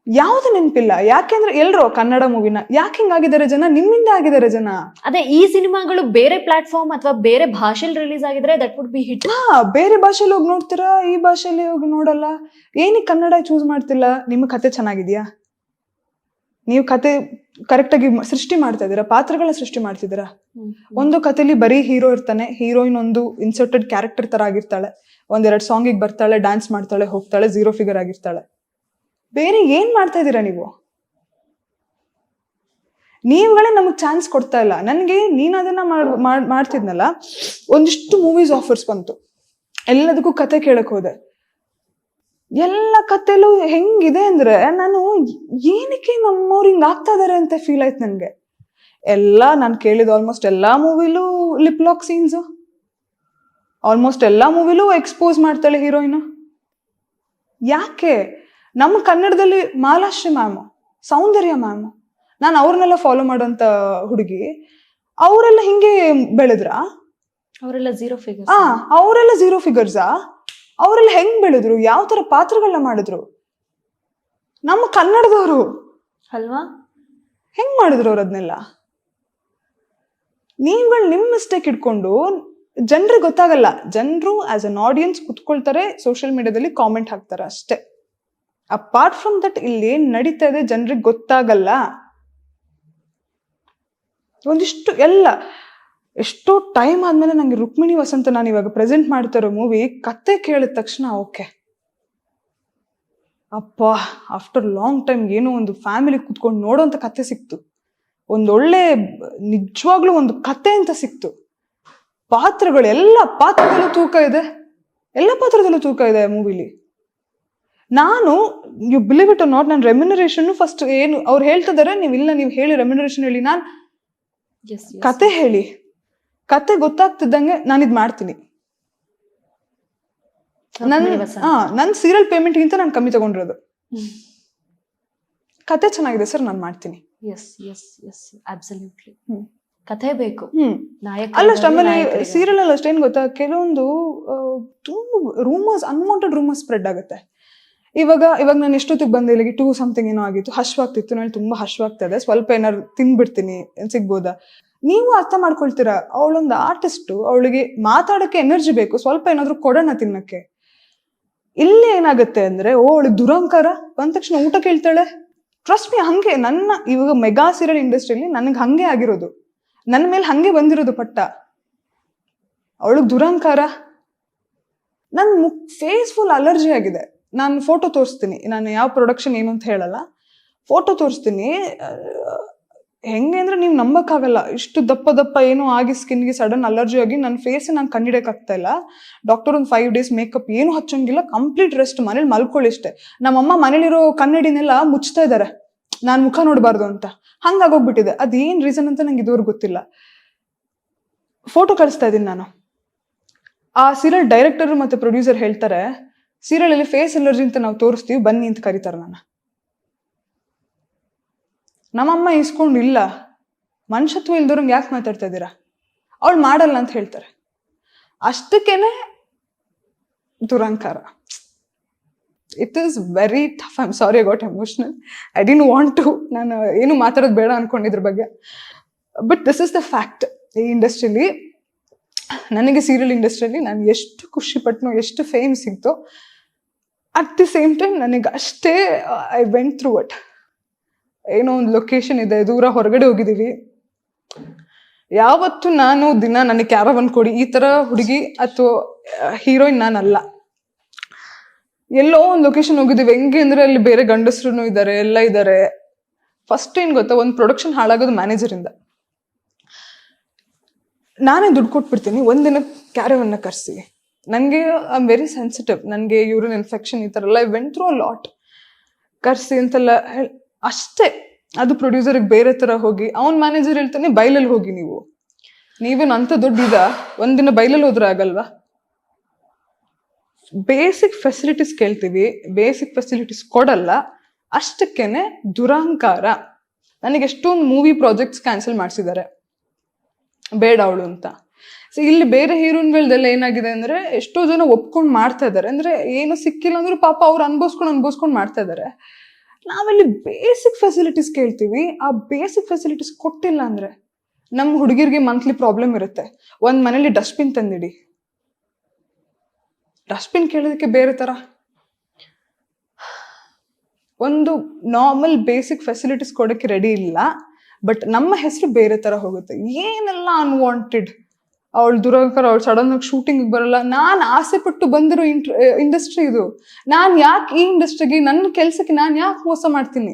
ಯಾವ್ದು ನೆನಪಿಲ್ಲ. ಯಾಕೆಂದ್ರೆ ಎಲ್ರು ಕನ್ನಡ ಮೂವಿನ ಯಾಕೆ ಹಿಂಗಾಗಿದ್ದಾರೆ ಜನ? ನಿಮ್ಮಿಂದ ಆಗಿದ್ದಾರೆ ಜನ. ಅದೇ ಈ ಸಿನಿಮಾಗಳು ಬೇರೆ ಪ್ಲಾಟ್ಫಾರ್ಮ್ ಅಥವಾ ಬೇರೆ ಭಾಷೆಯಲ್ಲಿ ರಿಲೀಸ್ ಆಗಿದ್ರೆ ದಟ್ ವುಡ್ ಬಿ ಹಿಟ್. ಬೇರೆ ಭಾಷೆಲಿ ಹೋಗಿ ನೋಡ್ತೀರಾ, ಈ ಭಾಷೆಲಿ ಹೋಗಿ ನೋಡಲ್ಲ. ಏನಕ್ಕೆ ಕನ್ನಡ ಚೂಸ್ ಮಾಡ್ತಿಲ್ಲ? ನಿಮ್ಮ ಕತೆ ಚೆನ್ನಾಗಿದ್ಯಾ? ನೀವು ಕತೆ ಕರೆಕ್ಟ್ ಆಗಿ ಸೃಷ್ಟಿ ಮಾಡ್ತಾ ಇದೀರಾ? ಪಾತ್ರಗಳನ್ನ ಸೃಷ್ಟಿ ಮಾಡ್ತಿದ್ದೀರಾ? ಒಂದು ಕಥೆಲಿ ಬರೀ ಹೀರೋ ಇರ್ತಾನೆ, ಹೀರೋಯಿನ್ ಒಂದು ಇನ್ಸರ್ಟೆಡ್ ಕ್ಯಾರೆಕ್ಟರ್ ತರ ಆಗಿರ್ತಾಳೆ, 1-2 ಸಾಂಗಿಗೆ ಬರ್ತಾಳೆ, ಡ್ಯಾನ್ಸ್ ಮಾಡ್ತಾಳೆ, ಹೋಗ್ತಾಳೆ, 0 ಫಿಗರ್ ಆಗಿರ್ತಾಳೆ. ಬೇರೆ ಏನ್ ಮಾಡ್ತಾ ಇದ್ದೀರಾ ನೀವು? ನೀವುಗಳೇ ನಮಗ್ ಚಾನ್ಸ್ ಕೊಡ್ತಾ ಇಲ್ಲ. ನನ್ಗೆ ನೀನ್ ಅದನ್ನ ಮಾಡ್ತಿದ್ನಲ್ಲ, ಒಂದಿಷ್ಟು ಮೂವೀಸ್ ಆಫರ್ಸ್ ಬಂತು, ಎಲ್ಲದಕ್ಕೂ ಕತೆ ಕೇಳಕ್ ಹೋದೆ. ಎಲ್ಲ ಕತೆಲೂ ಹೆಂಗಿದೆ ಅಂದ್ರೆ, ನಾನು ಏನಕ್ಕೆ ನಮ್ಮವ್ರು ಹಿಂಗ್ ಆಗ್ತಾ ಇದಾರೆ ಅಂತ ಫೀಲ್ ಆಯ್ತು ನನ್ಗೆ. ನಾನು ಕೇಳಿದ ಆಲ್ಮೋಸ್ಟ್ ಎಲ್ಲಾ ಮೂವಿಲೂ ಲಿಪ್ ಲಾಕ್ ಸೀನ್ಸ್, ಆಲ್ಮೋಸ್ಟ್ ಎಲ್ಲಾ ಮೂವಿಲೂ ಎಕ್ಸ್ಪೋಸ್ ಮಾಡ್ತಾಳೆ ಹೀರೋಯಿನ್. ಯಾಕೆ? ನಮ್ಮ ಕನ್ನಡದಲ್ಲಿ ಮಾಲಾಶ್ರೀ ಮ್ಯಾಮ್, ಸೌಂದರ್ಯ ಮ್ಯಾಮ್, ನಾನು ಅವ್ರನ್ನೆಲ್ಲ ಫಾಲೋ ಮಾಡೋಂತ ಹುಡುಗಿ, ಅವರೆಲ್ಲ ಹಿಂಗೆ ಬೆಳೆದ್ರ? ಅವರೆಲ್ಲ 0 ಫಿಗರ್ಸ್. ಅವರೆಲ್ಲ 0 ಫಿಗರ್ಸಾ? ಅವರೆಲ್ಲ ಹೆಂಗ್ ಬೆಳೆದ್ರು? ಯಾವ ತರ ಪಾತ್ರಗಳನ್ನ ಮಾಡಿದ್ರು? ನಮ್ಮ ಕನ್ನಡದವರು ಅಲ್ವಾ? ಹೆಂಗ್ ಮಾಡಿದ್ರು ಅವ್ರು ಅದನ್ನೆಲ್ಲ? ನೀವುಗಳು ನಿಮ್ ಮಿಸ್ಟೇಕ್ ಇಟ್ಕೊಂಡು ಜನರಿಗೆ ಗೊತ್ತಾಗಲ್ಲ. ಜನರು ಆಸ್ ಅನ್ ಆಡಿಯನ್ಸ್ ಕುತ್ಕೊಳ್ತಾರೆ, ಸೋಷಿಯಲ್ ಮೀಡಿಯಾದಲ್ಲಿ ಕಾಮೆಂಟ್ ಹಾಕ್ತಾರೆ ಅಷ್ಟೇ. ಅಪಾರ್ಟ್ ಫ್ರಮ್ ದಟ್ ಇಲ್ಲಿ ಏನ್ ನಡೀತಾ ಇದೆ ಜನರಿಗೆ ಗೊತ್ತಾಗಲ್ಲ. ಒಂದಿಷ್ಟು ಎಷ್ಟೋ ಟೈಮ್ ಆದ್ಮೇಲೆ ನಂಗೆ ರುಕ್ಮಿಣಿ ವಸಂತ ನಾನು ಇವಾಗ ಪ್ರೆಸೆಂಟ್ ಮಾಡ್ತಾ ಇರೋ ಮೂವಿ ಕತೆ ಕೇಳಿದ ತಕ್ಷಣ ಓಕೆ ಅಪ್ಪ, ಆಫ್ಟರ್ ಲಾಂಗ್ ಟೈಮ್ ಏನೋ ಒಂದು ಫ್ಯಾಮಿಲಿ ಕುತ್ಕೊಂಡು ನೋಡೋಂತ ಕತೆ ಸಿಕ್ತು. ಒಂದೊಳ್ಳೆ ನಿಜವಾಗ್ಲೂ ಒಂದು ಕತೆ ಅಂತ ಸಿಕ್ತು. ಪಾತ್ರಗಳು, ಎಲ್ಲ ಪಾತ್ರದಲ್ಲೂ ತೂಕ ಇದೆ, ಎಲ್ಲ ಪಾತ್ರದಲ್ಲೂ ತೂಕ ಇದೆ ಮೂವಿಲಿ. ನಾನು, you believe it or not, ನಾನು ರೆಮ್ಯುನರೇಷನ್ ಫಸ್ಟ್ ಏನು ಅವ್ರು ಹೇಳ್ತಿದ್ದಾರೆ, ನೀವು ಹೇಳಿ ರೆಮ್ಯುನರೇಷನ್ ಹೇಳಿ, ನಾನು ಕತೆ ಹೇಳಿ, ಕತೆ ಗೊತ್ತಾಗ್ತಿದ್ದಂಗೆ ನಾನು ಇದು ಮಾಡ್ತೀನಿ. ನನ್ನ ಸೀರಿಯಲ್ ಪೇಮೆಂಟ್ಗಿಂತ ನಾನು ಕಮ್ಮಿ ತಗೊಂಡಿರೋದು. ಕತೆ ಚೆನ್ನಾಗಿದೆ ಸರ್, ನಾನು ಮಾಡ್ತೀನಿ. ಕಥೆ ಬೇಕು. ಅಲ್ಲಷ್ಟು ಆಮೇಲೆ ಸೀರಿಯಲ್ ಅಲ್ಲಿ ಅಷ್ಟೇನ್ ಗೊತ್ತಾ, ಕೆಲವೊಂದು ತುಂಬ ರೂಮರ್ಸ್, ಅನ್ವಾಂಟೆಡ್ ರೂಮರ್ಸ್ ಸ್ಪ್ರೆಡ್ ಆಗುತ್ತೆ. ಇವಾಗ ನಾನು ಎಷ್ಟೊತ್ತಿಗೆ ಬಂದೆ ಇಲ್ಲಿಗೆ, 2 something ಏನೋ ಆಗಿತ್ತು, ಹಶ್ವಾಗ್ತಿತ್ತು, ನಾನು ತುಂಬಾ ಹಶ್ವಾಗ್ತದೆ, ಸ್ವಲ್ಪ ಏನಾರು ತಿನ್ಬಿಡ್ತೀನಿ, ಸಿಗ್ಬೋದಾ? ನೀವು ಅರ್ಥ ಮಾಡ್ಕೊಳ್ತೀರಾ, ಅವಳೊಂದು ಆರ್ಟಿಸ್ಟ್, ಅವಳಿಗೆ ಮಾತಾಡಕ್ಕೆ ಎನರ್ಜಿ ಬೇಕು, ಸ್ವಲ್ಪ ಏನಾದ್ರು ಕೊಡೋಣ ತಿನ್ನಕ್ಕೆ. ಇಲ್ಲಿ ಏನಾಗುತ್ತೆ ಅಂದ್ರೆ, ಅವಳಿಗೆ ದುರಂಕಾರ ಬಂದ ತಕ್ಷಣ ಊಟ ಕೇಳ್ತಾಳೆ. ಟ್ರಸ್ಟ್ ಮೀ, ಹಂಗೆ ಇವಾಗ ಮೆಗಾ ಸೀರಿಯಲ್ ಇಂಡಸ್ಟ್ರಿಯಲ್ಲಿ ನನಗೆ ಹಂಗೆ ಆಗಿರೋದು, ನನ್ನ ಮೇಲೆ ಹಂಗೆ ಬಂದಿರೋದು ಪಟ್ಟ. ಅವಳಿಗೆ ದುರಂಕಾರ, ನನ್ನ ಫೇಸ್ ಫುಲ್ ಅಲರ್ಜಿ ಆಗಿದೆ. ನಾನು ಫೋಟೋ ತೋರಿಸ್ತೀನಿ, ನಾನು ಯಾವ ಪ್ರೊಡಕ್ಷನ್ ಏನು ಅಂತ ಹೇಳಲ್ಲ, ಫೋಟೋ ತೋರಿಸ್ತೀನಿ. ಹೆಂಗೆ ಅಂದ್ರೆ ನೀವು ನಂಬಕ್ಕಾಗಲ್ಲ, ಇಷ್ಟು ದಪ್ಪ ಏನೋ ಆಗಿ ಸ್ಕಿನ್ಗೆ ಸಡನ್ ಅಲರ್ಜಿ ಆಗಿ ನನ್ನ ಫೇಸ್ ನಾನು ಕಂಡಿಡಕ್ಕಾಗ್ತಾ ಇಲ್ಲ. ಡಾಕ್ಟರ್ ಒಂದು 5 days ಮೇಕಪ್ ಏನು ಹಚ್ಚಂಗಿಲ್ಲ, ಕಂಪ್ಲೀಟ್ ರೆಸ್ಟ್, ಮನೇಲಿ ಮಲ್ಕೊಳ್ಳಿ ಇಷ್ಟೇ. ನಮ್ಮಮ್ಮ ಮನೇಲಿರೋ ಕನ್ನಡಿನೆಲ್ಲ ಮುಚ್ತಾ ಇದ್ದಾರೆ, ನಾನು ಮುಖ ನೋಡಬಾರ್ದು ಅಂತ. ಹಂಗಾಗೋಗ್ಬಿಟ್ಟಿದೆ. ಅದೇನ್ ರೀಸನ್ ಅಂತ ನಂಗೆ ಇದುವರೆಗೂ ಗೊತ್ತಿಲ್ಲ. ಫೋಟೋ ಕಳಿಸ್ತಾ ಇದ್ದೀನಿ ನಾನು. ಆ ಸೀರಿಯಲ್ ಡೈರೆಕ್ಟರ್ ಮತ್ತೆ ಪ್ರೊಡ್ಯೂಸರ್ ಹೇಳ್ತಾರೆ, ಸೀರಿಯಲ್ ಅಲ್ಲಿ ಫೇಸ್ ಅಲರ್ಜಿ ಅಂತ ನಾವು ತೋರಿಸ್ತೀವಿ, ಬನ್ನಿ ಅಂತ ಕರೀತಾರೆ ನನ್ನ. ನಮ್ಮಮ್ಮ ಇಸ್ಕೊಂಡು, ಇಲ್ಲ ಮನುಷ್ಯತ್ವ ಇಲ್ದವ್ರಂಗೆ ಯಾಕೆ ಮಾತಾಡ್ತಾ ಇದ್ದೀರಾ, ಅವಳು ಮಾಡಲ್ಲ ಅಂತ ಹೇಳ್ತಾರೆ. ಅಷ್ಟಕ್ಕೇನೆ ದುರಂಕಾರ. It is very tough. I am sorry, I got emotional. I didn't want to, ನಾನು ಏನು ಮಾತಾಡೋದು ಬೇಡ ಅನ್ಕೊಂಡಿದ್ರ ಬಗ್ಗೆ. But this is the fact. ಈ ಇಂಡಸ್ಟ್ರಿಲಿ, ನನಗೆ ಸೀರಿಯಲ್ ಇಂಡಸ್ಟ್ರಿಯಲ್ಲಿ ನಾನು ಎಷ್ಟು ಖುಷಿ ಪಟ್ನೋ, ಎಷ್ಟು ಫೇಮ್ ಸಿಗ್ತೋ, ಅಟ್ ದಿ ಸೇಮ್ ಟೈಮ್ ನನಗೆ ಅಷ್ಟೇ ಐ ವೆಂಟ್ ಥ್ರೂ ಇಟ್. ಏನೋ ಒಂದು ಲೊಕೇಶನ್ ಇದೆ, ದೂರ ಹೊರಗಡೆ ಹೋಗಿದ್ದೀವಿ, ಯಾವತ್ತು ನಾನು ದಿನ ನನಗೆ ಕ್ಯಾರವನ್ ಕೊಡಿ ಈ ಥರ ಹುಡುಗಿ ಅಥವಾ ಹೀರೋಯಿನ್ ನಾನಲ್ಲ. ಎಲ್ಲೋ ಒಂದು ಲೊಕೇಶನ್ ಹೋಗಿದ್ದೀವಿ, ಹೆಂಗೆ ಅಂದರೆ ಅಲ್ಲಿ ಬೇರೆ ಗಂಡಸರು ಇದ್ದಾರೆ, ಎಲ್ಲ ಇದ್ದಾರೆ. ಫಸ್ಟ್ ಏನು ಗೊತ್ತಾ, ಒಂದು ಪ್ರೊಡಕ್ಷನ್ ಹಾಳಾಗೋದು ಮ್ಯಾನೇಜರಿಂದ. ನಾನೇ ದುಡ್ಡು ಕೊಟ್ಬಿಡ್ತೀನಿ, ಒಂದಿನ ಕ್ಯಾರವನ್ನ ಕರೆಸಿ. ನನಗೆ ಐ ಆಮ್ ವೆರಿ ಸೆನ್ಸಿಟಿವ್, ನನಗೆ ಯೂರಿನ್ ಇನ್ಫೆಕ್ಷನ್ ಈ ಥರ ಎಲ್ಲ I went through a lot. ಕರೆಸಿ ಅಂತೆಲ್ಲ ಅಷ್ಟೇ. ಅದು ಪ್ರೊಡ್ಯೂಸರ್ಗೆ ಬೇರೆ ಥರ ಹೋಗಿ, ಅವ್ನ ಮ್ಯಾನೇಜರ್ ಹೇಳ್ತಾನೆ ಬೈಲಲ್ಲಿ ಹೋಗಿ, ನೀವೇನು ಅಂಥ ದೊಡ್ಡ ಒಂದಿನ ಬೈಲಲ್ಲಿ ಹೋದ್ರೆ ಆಗಲ್ವಾ? ಬೇಸಿಕ್ ಫೆಸಿಲಿಟೀಸ್ ಕೇಳ್ತೀವಿ, ಬೇಸಿಕ್ ಫೆಸಿಲಿಟೀಸ್ ಕೊಡಲ್ಲ. ಅಷ್ಟಕ್ಕೇನೆ ದುರಂಕಾರ. ನನಗೆ ಎಷ್ಟೊಂದು ಮೂವಿ ಪ್ರಾಜೆಕ್ಟ್ಸ್ ಕ್ಯಾನ್ಸಲ್ ಮಾಡಿಸಿದ್ದಾರೆ, ಬೇಡ ಅವಳು ಅಂತ. ಸೊ ಇಲ್ಲಿ ಬೇರೆ ಹೀರೋಯಿನ್ಗಳ್ದೆಲ್ಲ ಏನಾಗಿದೆ ಅಂದ್ರೆ, ಎಷ್ಟೋ ಜನ ಒಪ್ಕೊಂಡು ಮಾಡ್ತಾ ಇದ್ದಾರೆ, ಅಂದ್ರೆ ಏನು ಸಿಕ್ಕಿಲ್ಲ ಅಂದ್ರೂ ಪಾಪ ಅವ್ರು ಅನ್ಭವಿಸ್ಕೊಂಡು ಮಾಡ್ತಾ ಇದ್ದಾರೆ. ನಾವಿಲ್ಲಿ ಬೇಸಿಕ್ ಫೆಸಿಲಿಟೀಸ್ ಕೇಳ್ತೀವಿ, ಆ ಬೇಸಿಕ್ ಫೆಸಿಲಿಟೀಸ್ ಕೊಟ್ಟಿಲ್ಲ ಅಂದ್ರೆ ನಮ್ಮ ಹುಡುಗಿರ್ಗೆ ಮಂತ್ಲಿ ಪ್ರಾಬ್ಲಮ್ ಇರುತ್ತೆ. ಒಂದ್ ಮನೇಲಿ ಡಸ್ಟ್ಬಿನ್ ತಂದಿಡಿ, ಡಸ್ಟ್ಬಿನ್ ಕೇಳೋದಕ್ಕೆ ಬೇರೆ ತರ. ಒಂದು ನಾರ್ಮಲ್ ಬೇಸಿಕ್ ಫೆಸಿಲಿಟೀಸ್ ಕೊಡೋಕ್ಕೆ ರೆಡಿ ಇಲ್ಲ, ಬಟ್ ನಮ್ಮ ಹೆಸರು ಬೇರೆ ತರ ಹೋಗುತ್ತೆ. ಏನೆಲ್ಲ ಅನ್ವಾಂಟೆಡ್. ಅವಳು ದುರಂಕಾರ, ಅವಳು ಸಡನ್ ಆಗಿ ಶೂಟಿಂಗ್ ಬರಲ್ಲ. ನಾನು ಆಸೆ ಪಟ್ಟು ಬಂದಿರೋ ಇಂಡಸ್ಟ್ರಿ ಇದು. ನಾನು ಯಾಕೆ ಈ ಇಂಡಸ್ಟ್ರಿಗೆ, ನನ್ನ ಕೆಲಸಕ್ಕೆ ನಾನು ಯಾಕೆ ಮೋಸ ಮಾಡ್ತೀನಿ?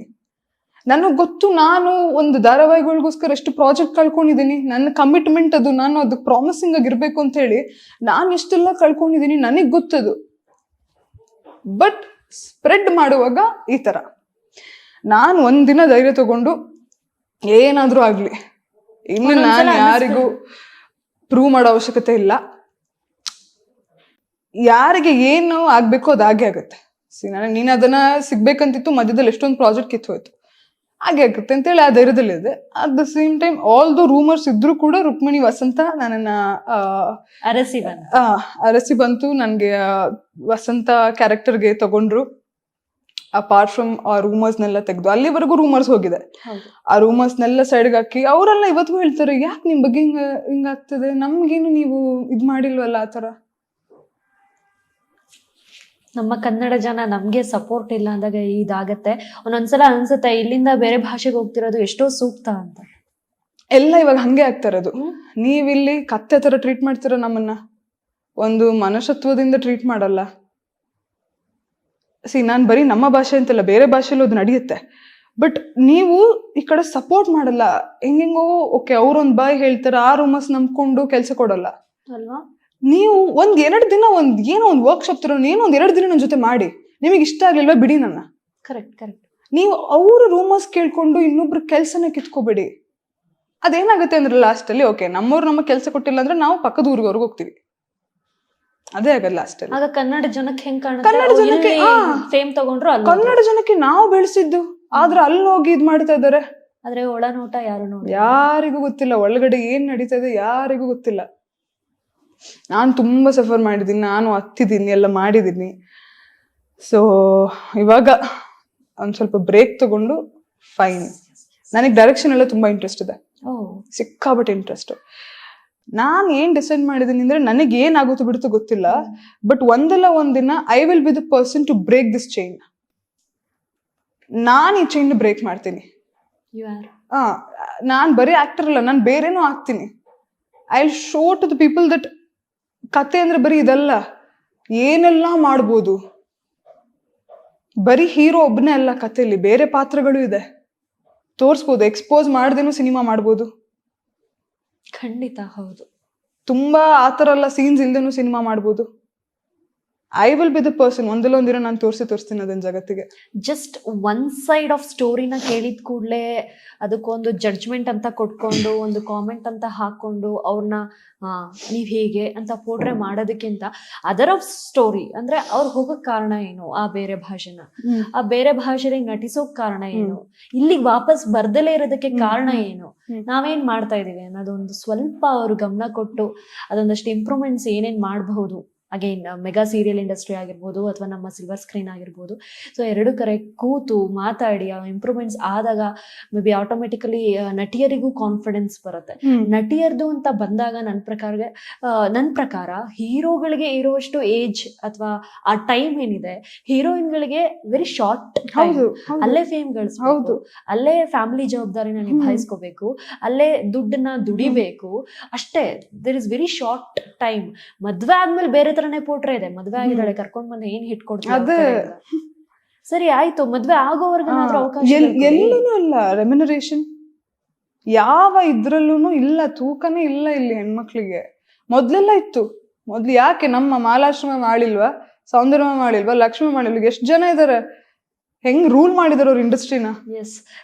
ನನಗೆ ಗೊತ್ತು, ನಾನು ಒಂದು ಧಾರಾವಾಹಿಗಳಿಗೋಸ್ಕರ ಎಷ್ಟು ಪ್ರಾಜೆಕ್ಟ್ ಕಳ್ಕೊಂಡಿದ್ದೀನಿ. ನನ್ನ ಕಮಿಟ್ಮೆಂಟ್ ಅದು, ನಾನು ಅದಕ್ಕೆ ಪ್ರಾಮಿಸಿಂಗ್ ಆಗಿರ್ಬೇಕು ಅಂತ ಹೇಳಿ ನಾನು ಎಷ್ಟೆಲ್ಲ ಕಳ್ಕೊಂಡಿದ್ದೀನಿ, ನನಗೆ ಗೊತ್ತದು. ಬಟ್ ಸ್ಪ್ರೆಡ್ ಮಾಡುವಾಗ ಈ ಥರ. ನಾನು ಒಂದಿನ ಧೈರ್ಯ ತಗೊಂಡು ಏನಾದರೂ ಆಗಲಿ, ಇನ್ನು ನಾನು ಯಾರಿಗೂ ಪ್ರೂವ್ ಮಾಡೋ ಅವಶ್ಯಕತೆ ಇಲ್ಲ. ಯಾರಿಗೆ ಏನು ಆಗ್ಬೇಕು ಅದು ಹಾಗೆ ಆಗುತ್ತೆ. ನೀನು ಅದನ್ನ ಸಿಗ್ಬೇಕಂತಿತ್ತು, ಮಧ್ಯದಲ್ಲಿ ಎಷ್ಟೊಂದು ಪ್ರಾಜೆಕ್ಟ್ ಕಿತ್ತೋಯ್ತು, ಹಾಗೆ ಆಗುತ್ತೆ ಅಂತೇಳಿ ಆ ಧೈರ್ಯದಲ್ಲಿದೆ. At the same time all the rumours ಇದ್ರು ಕೂಡ ರುಕ್ಮಿಣಿ ವಸಂತ ನನ್ನನ್ನ ಅರಸಿ ಬಂತು. ನನಗೆ ವಸಂತ ಕ್ಯಾರೆಕ್ಟರ್ಗೆ ತಗೊಂಡ್ರು. ಅಪಾರ್ಟ್ ಫ್ರಮ್ ಆ ರೂಮರ್ಸ್ನೆಲ್ಲ ತೆಗೆದು, ಅಲ್ಲಿವರೆಗೂ ರೂಮರ್ಸ್ ಹೋಗಿದೆ, ಆ ರೂಮರ್ಸ್ನೆಲ್ಲ ಸೈಡ್ಗೆ ಹಾಕಿ ಅವರೆಲ್ಲ ಇವತ್ತಿಗೂ ಹೇಳ್ತಾರೆ, ಯಾಕೆ ನಿಮ್ ಬಗ್ಗೆ ಹಿಂಗಾಗ್ತದೆ, ನಮ್ಗೇನು ನೀವು ಇದ್ ಮಾಡಿಲ್ವಲ್ಲ ಆ ಥರ. ನಮ್ಮ ಕನ್ನಡ ಜನ ನಮ್ಗೆ ಸಪೋರ್ಟ್ ಇಲ್ಲ ಅಂದಾಗ ಇದಾಗತ್ತೆ. ಒಂದೊಂದ್ಸಲ ಅನ್ಸುತ್ತೆ ಇಲ್ಲಿಂದ ಬೇರೆ ಭಾಷೆಗೆ ಹೋಗ್ತಿರೋದು ಎಷ್ಟೋ ಸೂಕ್ತ ಅಂತ. ಎಲ್ಲ ಇವಾಗ ಹಂಗೆ ಆಗ್ತಾ ಇರೋದು. ನೀವಿಲ್ಲಿ ಕತ್ತೆ ತರ ಟ್ರೀಟ್ ಮಾಡ್ತೀರ ನಮ್ಮನ್ನ, ಒಂದು ಮನುಷ್ಯತ್ವದಿಂದ ಟ್ರೀಟ್ ಮಾಡಲ್ಲ. ನಾನು ಬರೀ ನಮ್ಮ ಭಾಷೆ ಅಂತಲ್ಲ, ಬೇರೆ ಭಾಷೆಯಲ್ಲೂ ಅದು ನಡೆಯುತ್ತೆ. ಬಟ್ ನೀವು ಈ ಕಡೆ ಸಪೋರ್ಟ್ ಮಾಡಲ್ಲ. ಹೆಂಗೆಂಗೋ ಓಕೆ, ಅವ್ರೊಂದು ಬಾಯ್ ಹೇಳ್ತಾರೆ, ಆ ರೂಮರ್ಸ್ ನಂಬ್ಕೊಂಡು ಕೆಲಸ ಕೊಡಲ್ಲ. ಅಲ್ವಾ? ನೀವು ಒಂದ್ 2 ದಿನ ಏನೋ ಒಂದು ವರ್ಕ್ಶಾಪ್ ತರೋಣ, ಏನೋ 2 ದಿನ ನನ್ನ ಜೊತೆ ಮಾಡಿ, ನಿಮಗೆ ಇಷ್ಟ ಆಗ್ಲಿಲ್ವಾ ಬಿಡಿ ನನ್ನ. ಕರೆಕ್ಟ್. ನೀವು ಅವ್ರ ರೂಮರ್ಸ್ ಕೇಳ್ಕೊಂಡು ಇನ್ನೊಬ್ರ ಕೆಲ್ಸನ ಕಿತ್ಕೋಬೇಡಿ. ಅದೇನಾಗುತ್ತೆ ಅಂದ್ರೆ ಲಾಸ್ಟ್ ಅಲ್ಲಿ ಓಕೆ ನಮ್ಮವ್ರು ನಮಗೆ ಕೆಲಸ ಕೊಟ್ಟಿಲ್ಲ ಅಂದ್ರೆ ನಾವು ಪಕ್ಕದ ಊರಿಗವ್ರಿಗೆ ಹೋಗ್ತೀವಿ, ಅದೇ ಆಗಲ್ಲ ಲಾಸ್ಟ್ ಅಲ್ಲಿ. ಆಗ ಕನ್ನಡ ಜನಕ್ಕೆ ಹೆಂಗ್ ಕನ್ನಡ ಜನಕ್ಕೆ ಫೇಮ್ ತಗೊಂಡ್ರು ಅಲ್ಲ, ಕನ್ನಡ ಜನಕ್ಕೆ ನಾವು ಬೆಳೆಸಿದ್ದು ಆದ್ರೆ ಅಲ್ಲಿ ಹೋಗಿ ಇದ್ ಮಾಡ್ತಾ ಇದಾರೆ. ಆದ್ರೆ ಒಳನೋಟ ಯಾರು ನೋಡಿ ಯಾರಿಗೂ ಗೊತ್ತಿಲ್ಲ, ಒಳಗಡೆ ಏನ್ ನಡೀತಾ ಇದೆ ಯಾರಿಗೂ ಗೊತ್ತಿಲ್ಲ. ನಾನು ತುಂಬಾ ಸಫರ್ ಮಾಡಿದ್ದೀನಿ, ನಾನು ಹತ್ತಿದ್ದೀನಿ, ಎಲ್ಲ ಮಾಡಿದ್ದೀನಿ. ಸೊ ಇವಾಗ ಒಂದ್ ಸ್ವಲ್ಪ ಬ್ರೇಕ್ ತಗೊಂಡು ಫೈನ್. ನನಗೆ ಡೈರೆಕ್ಷನ್ ಎಲ್ಲ ತುಂಬಾ ಇಂಟ್ರೆಸ್ಟ್ ಇದೆ, ಸಿಕ್ಕಾಬಟ್ಟೆ ಇಂಟ್ರೆಸ್ಟ್. ನಾನು ಏನ್ ಡಿಸೈಡ್ ಮಾಡಿದ್ದೀನಿ ಅಂದ್ರೆ ನನಗೆ ಏನಾಗುತ್ತೋ ಬಿಡುತ್ತೋ ಗೊತ್ತಿಲ್ಲ, ಬಟ್ ಒಂದಲ್ಲ ಒಂದಿನ I will be the person to break this chain. ನಾನು ಈ ಚೈನ್ ಬ್ರೇಕ್ ಮಾಡ್ತೀನಿ. ನಾನ್ ಬರೀ ಆಕ್ಟರ್ ಅಲ್ಲ, ನಾನು ಬೇರೆನೂ ಆಗ್ತೀನಿ. I will show to the people that ಕತೆ ಅಂದ್ರೆ ಬರೀ ಇದಲ್ಲ, ಏನೆಲ್ಲ ಮಾಡ್ಬೋದು. ಬರೀ ಹೀರೋ ಒಬ್ಬನೇ ಅಲ್ಲ ಕಥೆಯಲ್ಲಿ, ಬೇರೆ ಪಾತ್ರಗಳು ಇದೆ, ತೋರಿಸ್ಬೋದು. ಎಕ್ಸ್ಪೋಸ್ ಮಾಡ್ದೇನು ಸಿನಿಮಾ ಮಾಡ್ಬೋದು. ಖಂಡಿತ ಹೌದು. ತುಂಬಾ ಆತರ ಎಲ್ಲ ಸೀನ್ಸ್ ಇಲ್ದೇನು ಸಿನಿಮಾ ಮಾಡ್ಬೋದು. I will be the person, ಒಂದಲ್ಲ ಒಂದಿನ ನಾನು ತೋರಿಸ್ತೀನಿ ಅದನ್ನ ಜಗತ್ತಿಗೆ. ಜಸ್ಟ್ ಒನ್ ಸೈಡ್ ಆಫ್ ಸ್ಟೋರಿನ ಕೇಳಿದ ಕೂಡಲೇ ಅದಕ್ಕೊಂದು ಜಡ್ಜ್ಮೆಂಟ್ ಅಂತ ಕೊಟ್ಕೊಂಡು ಒಂದು ಕಾಮೆಂಟ್ ಅಂತ ಹಾಕೊಂಡು ಅವ್ರನ್ನ ನೀವ್ ಹೇಗೆ ಅಂತ ಪೋಟ್ರೆ ಮಾಡೋದಕ್ಕಿಂತ ಅದರ್ ಆಫ್ ಸ್ಟೋರಿ ಅಂದ್ರೆ ಅವ್ರು ಹೋಗಕ್ ಕಾರಣ ಏನು, ಆ ಬೇರೆ ಭಾಷೆನ ಆ ಬೇರೆ ಭಾಷೆಗೆ ನಟಿಸೋಕ್ ಕಾರಣ ಏನು, ಇಲ್ಲಿಗೆ ವಾಪಸ್ ಬರ್ದಲೇ ಇರೋದಕ್ಕೆ ಕಾರಣ ಏನು, ನಾವೇನ್ ಮಾಡ್ತಾ ಇದೀವಿ ಅನ್ನೋದೊಂದು ಸ್ವಲ್ಪ ಅವ್ರು ಗಮನ ಕೊಟ್ಟು ಅದೊಂದಷ್ಟು ಇಂಪ್ರೂವ್ಮೆಂಟ್ಸ್ ಏನೇನ್ ಮಾಡಬಹುದು. ಅಗೈನ್ ಮೆಗಾ ಸೀರಿಯಲ್ ಇಂಡಸ್ಟ್ರಿ ಆಗಿರ್ಬೋದು ಅಥವಾ ನಮ್ಮ ಸಿಲ್ವರ್ ಸ್ಕ್ರೀನ್ ಆಗಿರ್ಬೋದು. ಸೊ ಎರಡು ಕಡೆ ಕೂತು ಮಾತಾಡಿ ಆ ಇಂಪ್ರೂವ್ಮೆಂಟ್ಸ್ ಆದಾಗ ಮೇ ಬಿ ಆಟೋಮೆಟಿಕಲಿ ನಟಿಯರಿಗೂ ಕಾನ್ಫಿಡೆನ್ಸ್ ಬರುತ್ತೆ. ನಟಿಯರ್ದು ಅಂತ ಬಂದಾಗ ನನ್ನ ಪ್ರಕಾರ ಹೀರೋಗಳಿಗೆ ಇರುವಷ್ಟು ಏಜ್ ಅಥವಾ ಆ ಟೈಮ್ ಏನಿದೆ ಹೀರೋಯಿನ್ಗಳಿಗೆ ವೆರಿ ಶಾರ್ಟ್ ಟೈಮ್. ಅಲ್ಲೇ ಫೇಮ್ ಗಳಿಸ್ಬೇಕು, ಅಲ್ಲೇ ಫ್ಯಾಮಿಲಿ ಜವಾಬ್ದಾರಿನ ನಿಭಾಯಿಸ್ಕೋಬೇಕು, ಅಲ್ಲೇ ದುಡ್ಡನ್ನ ದುಡಿಬೇಕು ಅಷ್ಟೇ. There is very short time. ಮದ್ವೆ ಆದ್ಮೇಲೆ ಬೇರೆ ತರನೇ ಪೋಟ್ರೆ ಇದೆ. ಮದ್ವೆ ಆಗಿದ್ದಾಳೆ, ಕರ್ಕೊಂಡ್ ಬಂದು ಏನ್ ಹಿಟ್ ಕೊಡ್ತಾರೆ, ಸರಿ ಆಯ್ತು, ಮದ್ವೆ ಆಗೋವರ್ಗನಾದ್ರೂ ಅವಕಾಶ ಎಲ್ಲೂ ಇಲ್ಲ. ರೆಮ್ಯುನರೇಷನ್ ಯಾವ ಇದ್ರಲ್ಲೂ ಇಲ್ಲ, ತೂಕನೇ ಇಲ್ಲ ಇಲ್ಲಿ ಹೆಣ್ಮಕ್ಳಿಗೆ. ಮೊದ್ಲೆಲ್ಲ ಇತ್ತು. ಮೊದ್ಲು ಯಾಕೆ ನಮ್ಮ ಮಾಲಾಶ್ರಮ ಮಾಡಿಲ್ವಾ, ಸೌಂದರ್ಯ ಮಾಡಿಲ್ವಾ, ಲಕ್ಷ್ಮಿ ಮಾಡಿಲ್ವಾ, ಎಷ್ಟು ಜನ ಇದಾರೆ, ಹೆಂಗ್ ರೂಲ್ ಮಾಡಿದಾರೆ ಅವ್ರ ಇಂಡಸ್ಟ್ರಿನ. ಎಸ್,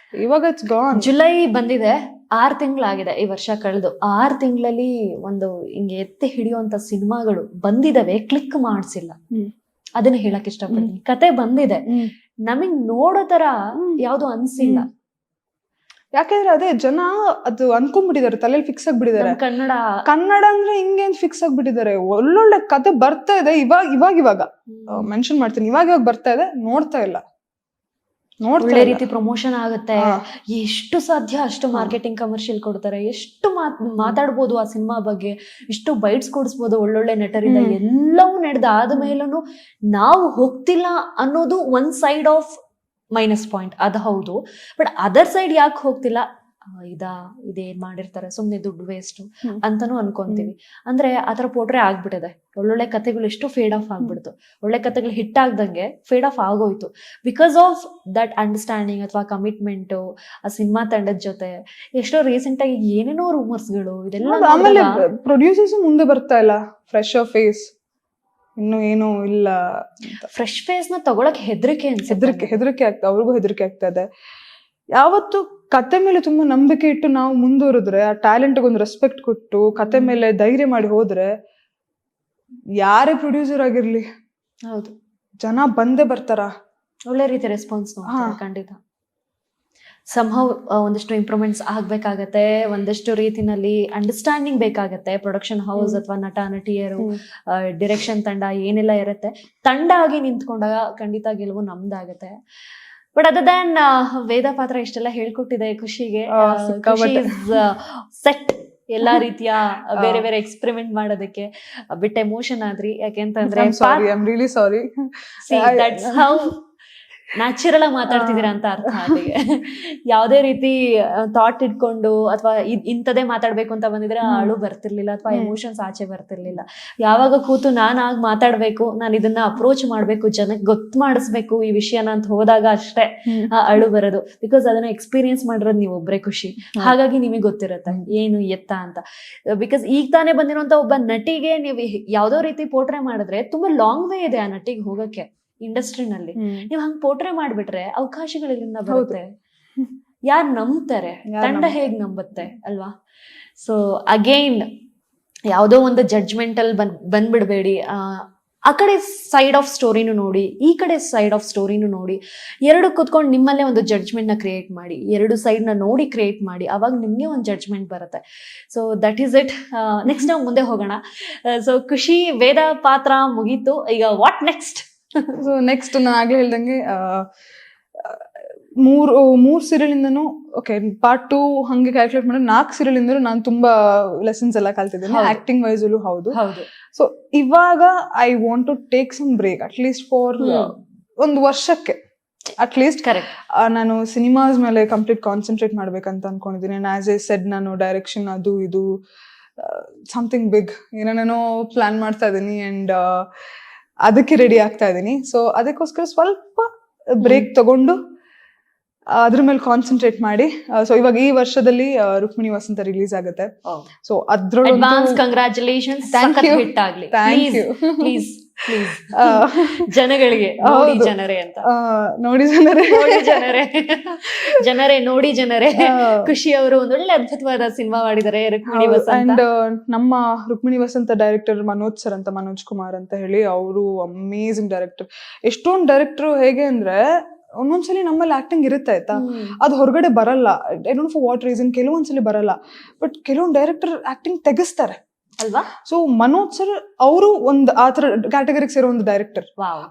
ಇವಾಗ ಇಟ್ಸ್ ಗಾನ್. ಜುಲೈ ಬಂದಿದೆ, 6 ತಿಂಗಳಾಗಿದೆ ಈ ವರ್ಷ ಕಳೆದು. 6 ತಿಂಗಳಲ್ಲಿ ಒಂದು ಹಿಂಗೆ ಎತ್ತಿ ಹಿಡಿಯುವಂತ ಸಿನಿಮಾಗಳು ಬಂದಿದಾವೆ, ಕ್ಲಿಕ್ ಮಾಡ್ಸಿಲ್ಲ. ಅದನ್ನ ಹೇಳಕ್ ಇಷ್ಟಪಡ್ತೀನಿ. ಕತೆ ಬಂದಿದೆ, ನಮಗ್ ನೋಡೋ ತರ ಯಾವ್ದು ಅನ್ಸಿಲ್ಲ. ಯಾಕಂದ್ರೆ ಅದೇ ಜನ ಅದು ಅನ್ಕೊಂಡ್ಬಿಟ್ಟಿದ್ದಾರೆ, ತಲೆಯಲ್ಲಿ ಫಿಕ್ಸ್ ಆಗ್ಬಿಟ್ಟಿದ್ದಾರೆ. ಕನ್ನಡ ಅಂದ್ರೆ ಹಿಂಗೆ ಫಿಕ್ಸ್ ಆಗ್ಬಿಟ್ಟಿದ್ದಾರೆ. ಒಳ್ಳೊಳ್ಳೆ ಕತೆ ಬರ್ತಾ ಇದೆ, ಇವಾಗ ಮೆನ್ಷನ್ ಮಾಡ್ತೀನಿ, ಇವಾಗ ಬರ್ತಾ ಇದೆ, ನೋಡ್ತಾ ಇಲ್ಲ. ಒಳ್ಳೆ ರೀತಿ ಪ್ರಮೋಷನ್ ಆಗುತ್ತೆ, ಎಷ್ಟು ಸಾಧ್ಯ ಅಷ್ಟು ಮಾರ್ಕೆಟಿಂಗ್ ಕಮರ್ಷಿಯಲ್ ಕೊಡ್ತಾರೆ, ಎಷ್ಟು ಮಾತಾಡ್ಬೋದು ಆ ಸಿನಿಮಾ ಬಗ್ಗೆ, ಎಷ್ಟು ಬೈಟ್ಸ್ ಕೊಡಿಸ್ಬೋದು ಒಳ್ಳೊಳ್ಳೆ ನಟರಿಂದ. ಎಲ್ಲವೂ ನಡೆದಾದ ಮೇಲೂ ನಾವು ಹೋಗ್ತಿಲ್ಲ ಅನ್ನೋದು one side of minus point. ಅದು ಹೌದು, ಬಟ್ ಅದರ್ ಸೈಡ್ ಯಾಕೆ ಹೋಗ್ತಿಲ್ಲ, ಇದೇನ್ ಮಾಡಿರ್ತಾರೆ ಸುಮ್ನೆ ದುಡ್ಡು ವೇಸ್ಟ್ ಅಂತಾನು ಅನ್ಕೊಂತೀವಿ. ಅಂದ್ರೆ ಆತರ ಪೋಟ್ರೆ ಆಗ್ಬಿಟ್ಟಿದೆ. ಒಳ್ಳೊಳ್ಳೆ ಕಥೆಗಳು ಎಷ್ಟು ಫೇಡ್ ಆಫ್ ಆಗ್ಬಿಡ್ತು, ಒಳ್ಳೆ ಕಥೆಗಳು ಹಿಟ್ ಆಗ್ದಂಗೆ ಫೇಡ್ ಆಫ್ ಆಗೋಯ್ತು. ಬಿಕಾಸ್ ಆಫ್ ದಟ್ ಅಂಡರ್ಸ್ಟ್ಯಾಂಡಿಂಗ್ ಅಥವಾ ಕಮಿಟ್ಮೆಂಟ್ ಆ ಸಿನಿಮಾ ತಂಡದ ಜೊತೆ. ಎಷ್ಟೋ ರೀಸೆಂಟ್ ಆಗಿ ಏನೇನೋ ರೂಮರ್ಸ್ಗಳು ಇದೆಲ್ಲ. ಆಮೇಲೆ ಪ್ರೊಡ್ಯೂಸರ್ಸ್ ಮುಂದೆ ಬರ್ತಾ ಇಲ್ಲ, ಫ್ರೆಶ್ ಫೇಸ್ ಇನ್ನು ಏನೂ ಇಲ್ಲ. ಫ್ರೆಶ್ ಫೇಸ್ ನ ತಗೊಳಕ್ ಹೆದರಿಕೆ ಆಗ್ತದೆ, ಅವ್ರಿಗೂ ಹೆದರಿಕೆ ಆಗ್ತದೆ. ಯಾವತ್ತು ಕತೆ ಮೇಲೆ ತುಂಬಾ ನಂಬಿಕೆ ಇಟ್ಟು ನಾವು ಮುಂದುವರೆದ್ರೆ, ಆ ಟ್ಯಾಲೆಂಟ್ ಒಂದು ರೆಸ್ಪೆಕ್ಟ್ ಕೊಟ್ಟು ಕತೆ ಮೇಲೆ ಧೈರ್ಯ ಮಾಡಿ ಹೋದ್ರೆ, ಯಾರೇ ಪ್ರೊಡ್ಯೂಸರ್ ಆಗಿರ್ಲಿ ಹೌದು ಜನ ಬಂದೇ ಬರ್ತಾರ. ಒಳ್ಳೆ ರೀತಿ ರೆಸ್ಪಾನ್ಸ್ ಖಂಡಿತ. ಸಂಹೌ ಒಂದಷ್ಟು ಇಂಪ್ರೂವ್ಮೆಂಟ್ಸ್ ಆಗ್ಬೇಕಾಗತ್ತೆ, ಒಂದಷ್ಟು ರೀತಿನಲ್ಲಿ ಅಂಡರ್ಸ್ಟ್ಯಾಂಡಿಂಗ್ ಬೇಕಾಗತ್ತೆ. ಪ್ರೊಡಕ್ಷನ್ ಹೌಸ್ ಅಥವಾ ನಟ ನಟಿಯರು, ಡಿರೆಕ್ಷನ್ ತಂಡ ಏನೆಲ್ಲ ಇರುತ್ತೆ, ತಂಡ ಆಗಿ ನಿಂತ್ಕೊಂಡಾಗ ಖಂಡಿತ ಗೆಲುವು ನಮ್ದಾಗತ್ತೆ. ಬಟ್ ಅದರ್ ದ್ಯಾನ್ ವೇದ ಪಾತ್ರ ಇಷ್ಟೆಲ್ಲ ಹೇಳ್ಕೊಟ್ಟಿದೆ ಖುಷಿಗೆ. ಸೆಟ್ ಎಲ್ಲಾ ರೀತಿಯ ಬೇರೆ ಬೇರೆ ಎಕ್ಸ್ಪೆರಿಮೆಂಟ್ ಮಾಡೋದಕ್ಕೆ ಬಿಟ್ ಎಮೋಷನ್ ಆದ್ರಿ. ಯಾಕೆಂತಂದ್ರೆ ನ್ಯಾಚುರಲ್ ಆಗಿ ಮಾತಾಡ್ತಿದ್ದೀರಾ ಅಂತ ಅರ್ಥ ಅಲ್ಲಿಗೆ. ಯಾವುದೇ ರೀತಿ ಥಾಟ್ ಇಟ್ಕೊಂಡು ಅಥವಾ ಇಂಥದೇ ಮಾತಾಡ್ಬೇಕು ಅಂತ ಬಂದಿದ್ರೆ ಅಳು ಬರ್ತಿರ್ಲಿಲ್ಲ ಅಥವಾ ಎಮೋಷನ್ಸ್ ಆಚೆ ಬರ್ತಿರ್ಲಿಲ್ಲ. ಯಾವಾಗ ಕೂತು ನಾನು ಆಗ ಮಾತಾಡ್ಬೇಕು, ನಾನು ಇದನ್ನ ಅಪ್ರೋಚ್ ಮಾಡ್ಬೇಕು, ಜನಕ್ಕೆ ಗೊತ್ತು ಮಾಡಿಸ್ಬೇಕು ಈ ವಿಷಯನ ಅಂತ ಹೋದಾಗ ಅಷ್ಟೇ ಅಳು ಬರೋದು. ಬಿಕಾಸ್ ಅದನ್ನ ಎಕ್ಸ್ಪೀರಿಯನ್ಸ್ ಮಾಡಿರೋದು ನೀವು ಒಬ್ರೇ ಖುಷಿ, ಹಾಗಾಗಿ ನಿಮಗೆ ಗೊತ್ತಿರತ್ತೆ ಏನು ಎತ್ತ ಅಂತ. ಬಿಕಾಸ್ ಈಗ ತಾನೇ ಬಂದಿರುವಂತ ಒಬ್ಬ ನಟಿಗೆ ನೀವು ಯಾವ್ದೋ ರೀತಿ ಪೋಟ್ರೆ ಮಾಡಿದ್ರೆ ತುಂಬಾ ಲಾಂಗ್ ವೇ ಇದೆ ಆ ನಟಿಗೆ ಹೋಗಕ್ಕೆ ಇಂಡಸ್ಟ್ರಿನಲ್ಲಿ. ನೀವ್ ಹಂಗ್ ಪೋಟ್ರೆ ಮಾಡ್ಬಿಟ್ರೆ ಅವಕಾಶಗಳಿಂದ ಬರುತ್ತೆ, ಯಾರ್ ನಂಬ್ತಾರೆ, ತಂಡ ಹೇಗ್ ನಂಬುತ್ತೆ ಅಲ್ವಾ? ಸೊ ಅಗೈನ್ ಯಾವ್ದೋ ಒಂದು ಜಡ್ಜ್ಮೆಂಟ್ ಅಲ್ಲಿ ಬಂದ್ಬಿಡ್ಬೇಡಿ. ಆ ಕಡೆ ಸೈಡ್ ಆಫ್ ಸ್ಟೋರಿನೂ ನೋಡಿ, ಈ ಕಡೆ ಸೈಡ್ ಆಫ್ ಸ್ಟೋರಿನೂ ನೋಡಿ, ಎರಡು ಕುತ್ಕೊಂಡು ನಿಮ್ಮಲ್ಲೇ ಒಂದು ಜಡ್ಜ್ಮೆಂಟ್ ನ ಕ್ರಿಯೇಟ್ ಮಾಡಿ, ಎರಡು ಸೈಡ್ ನ ನೋಡಿ ಕ್ರಿಯೇಟ್ ಮಾಡಿ, ಅವಾಗ ನಿಮ್ಗೆ ಒಂದು ಜಡ್ಜ್ಮೆಂಟ್ ಬರುತ್ತೆ. So that is it. Next ನಾವು ಮುಂದೆ ಹೋಗೋಣ. ಸೊ ಖುಷಿ ವೇದ ಪಾತ್ರ ಮುಗೀತು, ಈಗ ವಾಟ್ ನೆಕ್ಸ್ಟ್? ಸೊ ನೆಕ್ಸ್ಟ್ ನಾನು ಆಗ್ಲೇ ಹೇಳ್ದಂಗೆ ಮೂರ್ ಸೀರಿಯಲ್ ಇಂದನು ಓಕೆ ಪಾರ್ಟ್ 2 ಹಂಗೆ ಕ್ಯಾಲ್ಕುಲೇಟ್ ಮಾಡಿದ್ರೆ 4 ಸೀರಿಯಲ್ ಇಂದನು ನಾನು ತುಂಬಾ ಲೆಸನ್ಸ್ ಎಲ್ಲ ಕಲ್ತಿದ್ದೇನೆ, ಆಕ್ಟಿಂಗ್ ವೈಸ್ ಅಲ್ಲೂ ಹೌದು. ಸೊ ಇವಾಗ I want to take some break at least for ಒಂದು ವರ್ಷಕ್ಕೆ ಅಟ್ಲೀಸ್ಟ್. ಕರೆಕ್ಟ್. ನಾನು ಸಿನಿಮಾಸ್ ಮೇಲೆ ಕಂಪ್ಲೀಟ್ ಕಾನ್ಸಂಟ್ರೇಟ್ ಮಾಡ್ಬೇಕಂತ ಅನ್ಕೊಂಡಿದ್ದೀನಿ. ಆಸ್ ಎ ಸೆಡ್ ನಾನು ಡೈರೆಕ್ಷನ್ ಅದು ಇದು ಸಮಥಿಂಗ್ ಬಿಗ್ ಏನೇನೋ ಪ್ಲಾನ್ ಮಾಡ್ತಾ ಇದ್ದೀನಿ ಅಂಡ್ ಅದಕ್ಕೆ ರೆಡಿ ಆಗ್ತಾ ಇದ್ದೀನಿ. ಸೊ ಅದಕ್ಕೋಸ್ಕರ ಸ್ವಲ್ಪ ಬ್ರೇಕ್ ತಗೊಂಡು ಅದ್ರ ಮೇಲೆ ಕಾನ್ಸಂಟ್ರೇಟ್ ಮಾಡಿ. ಸೊ ಇವಾಗ ಈ ವರ್ಷದಲ್ಲಿ ರುಕ್ಮಿಣಿ ವಸಂತ ರಿಲೀಸ್ ಆಗುತ್ತೆ. So advance congratulations. ಹಿಟ್ ಆಗ್ಲಿ ಪ್ಲೀಸ್ ಜನಗಳಿಗೆ. ನೋಡಿ ಜನರೇ ಅಂತ, ನೋಡಿ ಜನರೇ, ಜನರೇ ನೋಡಿ ಜನರೇ. ಖುಷಿ ಅವರು ಒಂದೊಳ್ಳೆ ಅದ್ಭುತವಾದ ಸಿನಿಮಾ ಮಾಡಿದ್ದಾರೆ ರುಕ್ಮಿಣಿ ವಸಂತ. ಅಂಡ್ ನಮ್ಮ ರುಕ್ಮಿಣಿ ವಸಂತ ಡೈರೆಕ್ಟರ್ ಮನೋಜ್ ಸರ್ ಅಂತ, ಮನೋಜ್ ಕುಮಾರ್ ಅಂತ ಹೇಳಿ, ಅವರು ಅಮೇಸಿಂಗ್ ಡೈರೆಕ್ಟರ್. ಎಷ್ಟೊಂದು ಡೈರೆಕ್ಟರ್ ಹೇಗೆ ಅಂದ್ರೆ ಒಂದೊಂದ್ಸಲಿ ನಮ್ಮಲ್ಲಿ ಆಕ್ಟಿಂಗ್ ಇರುತ್ತೆ ಆಯ್ತಾ, ಅದು ಹೊರಗಡೆ ಬರಲ್ಲ. I don't know for what reason, ಕೆಲವೊಂದ್ಸಲಿ ಬರಲ್ಲ, ಬಟ್ ಕೆಲವೊಂದು ಡೈರೆಕ್ಟರ್ ಆಕ್ಟಿಂಗ್ ತೆಗಿಸ್ತಾರೆ ಅಲ್ವಾ. ಸೊ ಮನೋಜ್ ಸರ್ ಅವರು ಒಂದು ಆತರ ಕ್ಯಾಟಗರಿಗೆ ಸೇರೋ ಒಂದು ಡೈರೆಕ್ಟರ್.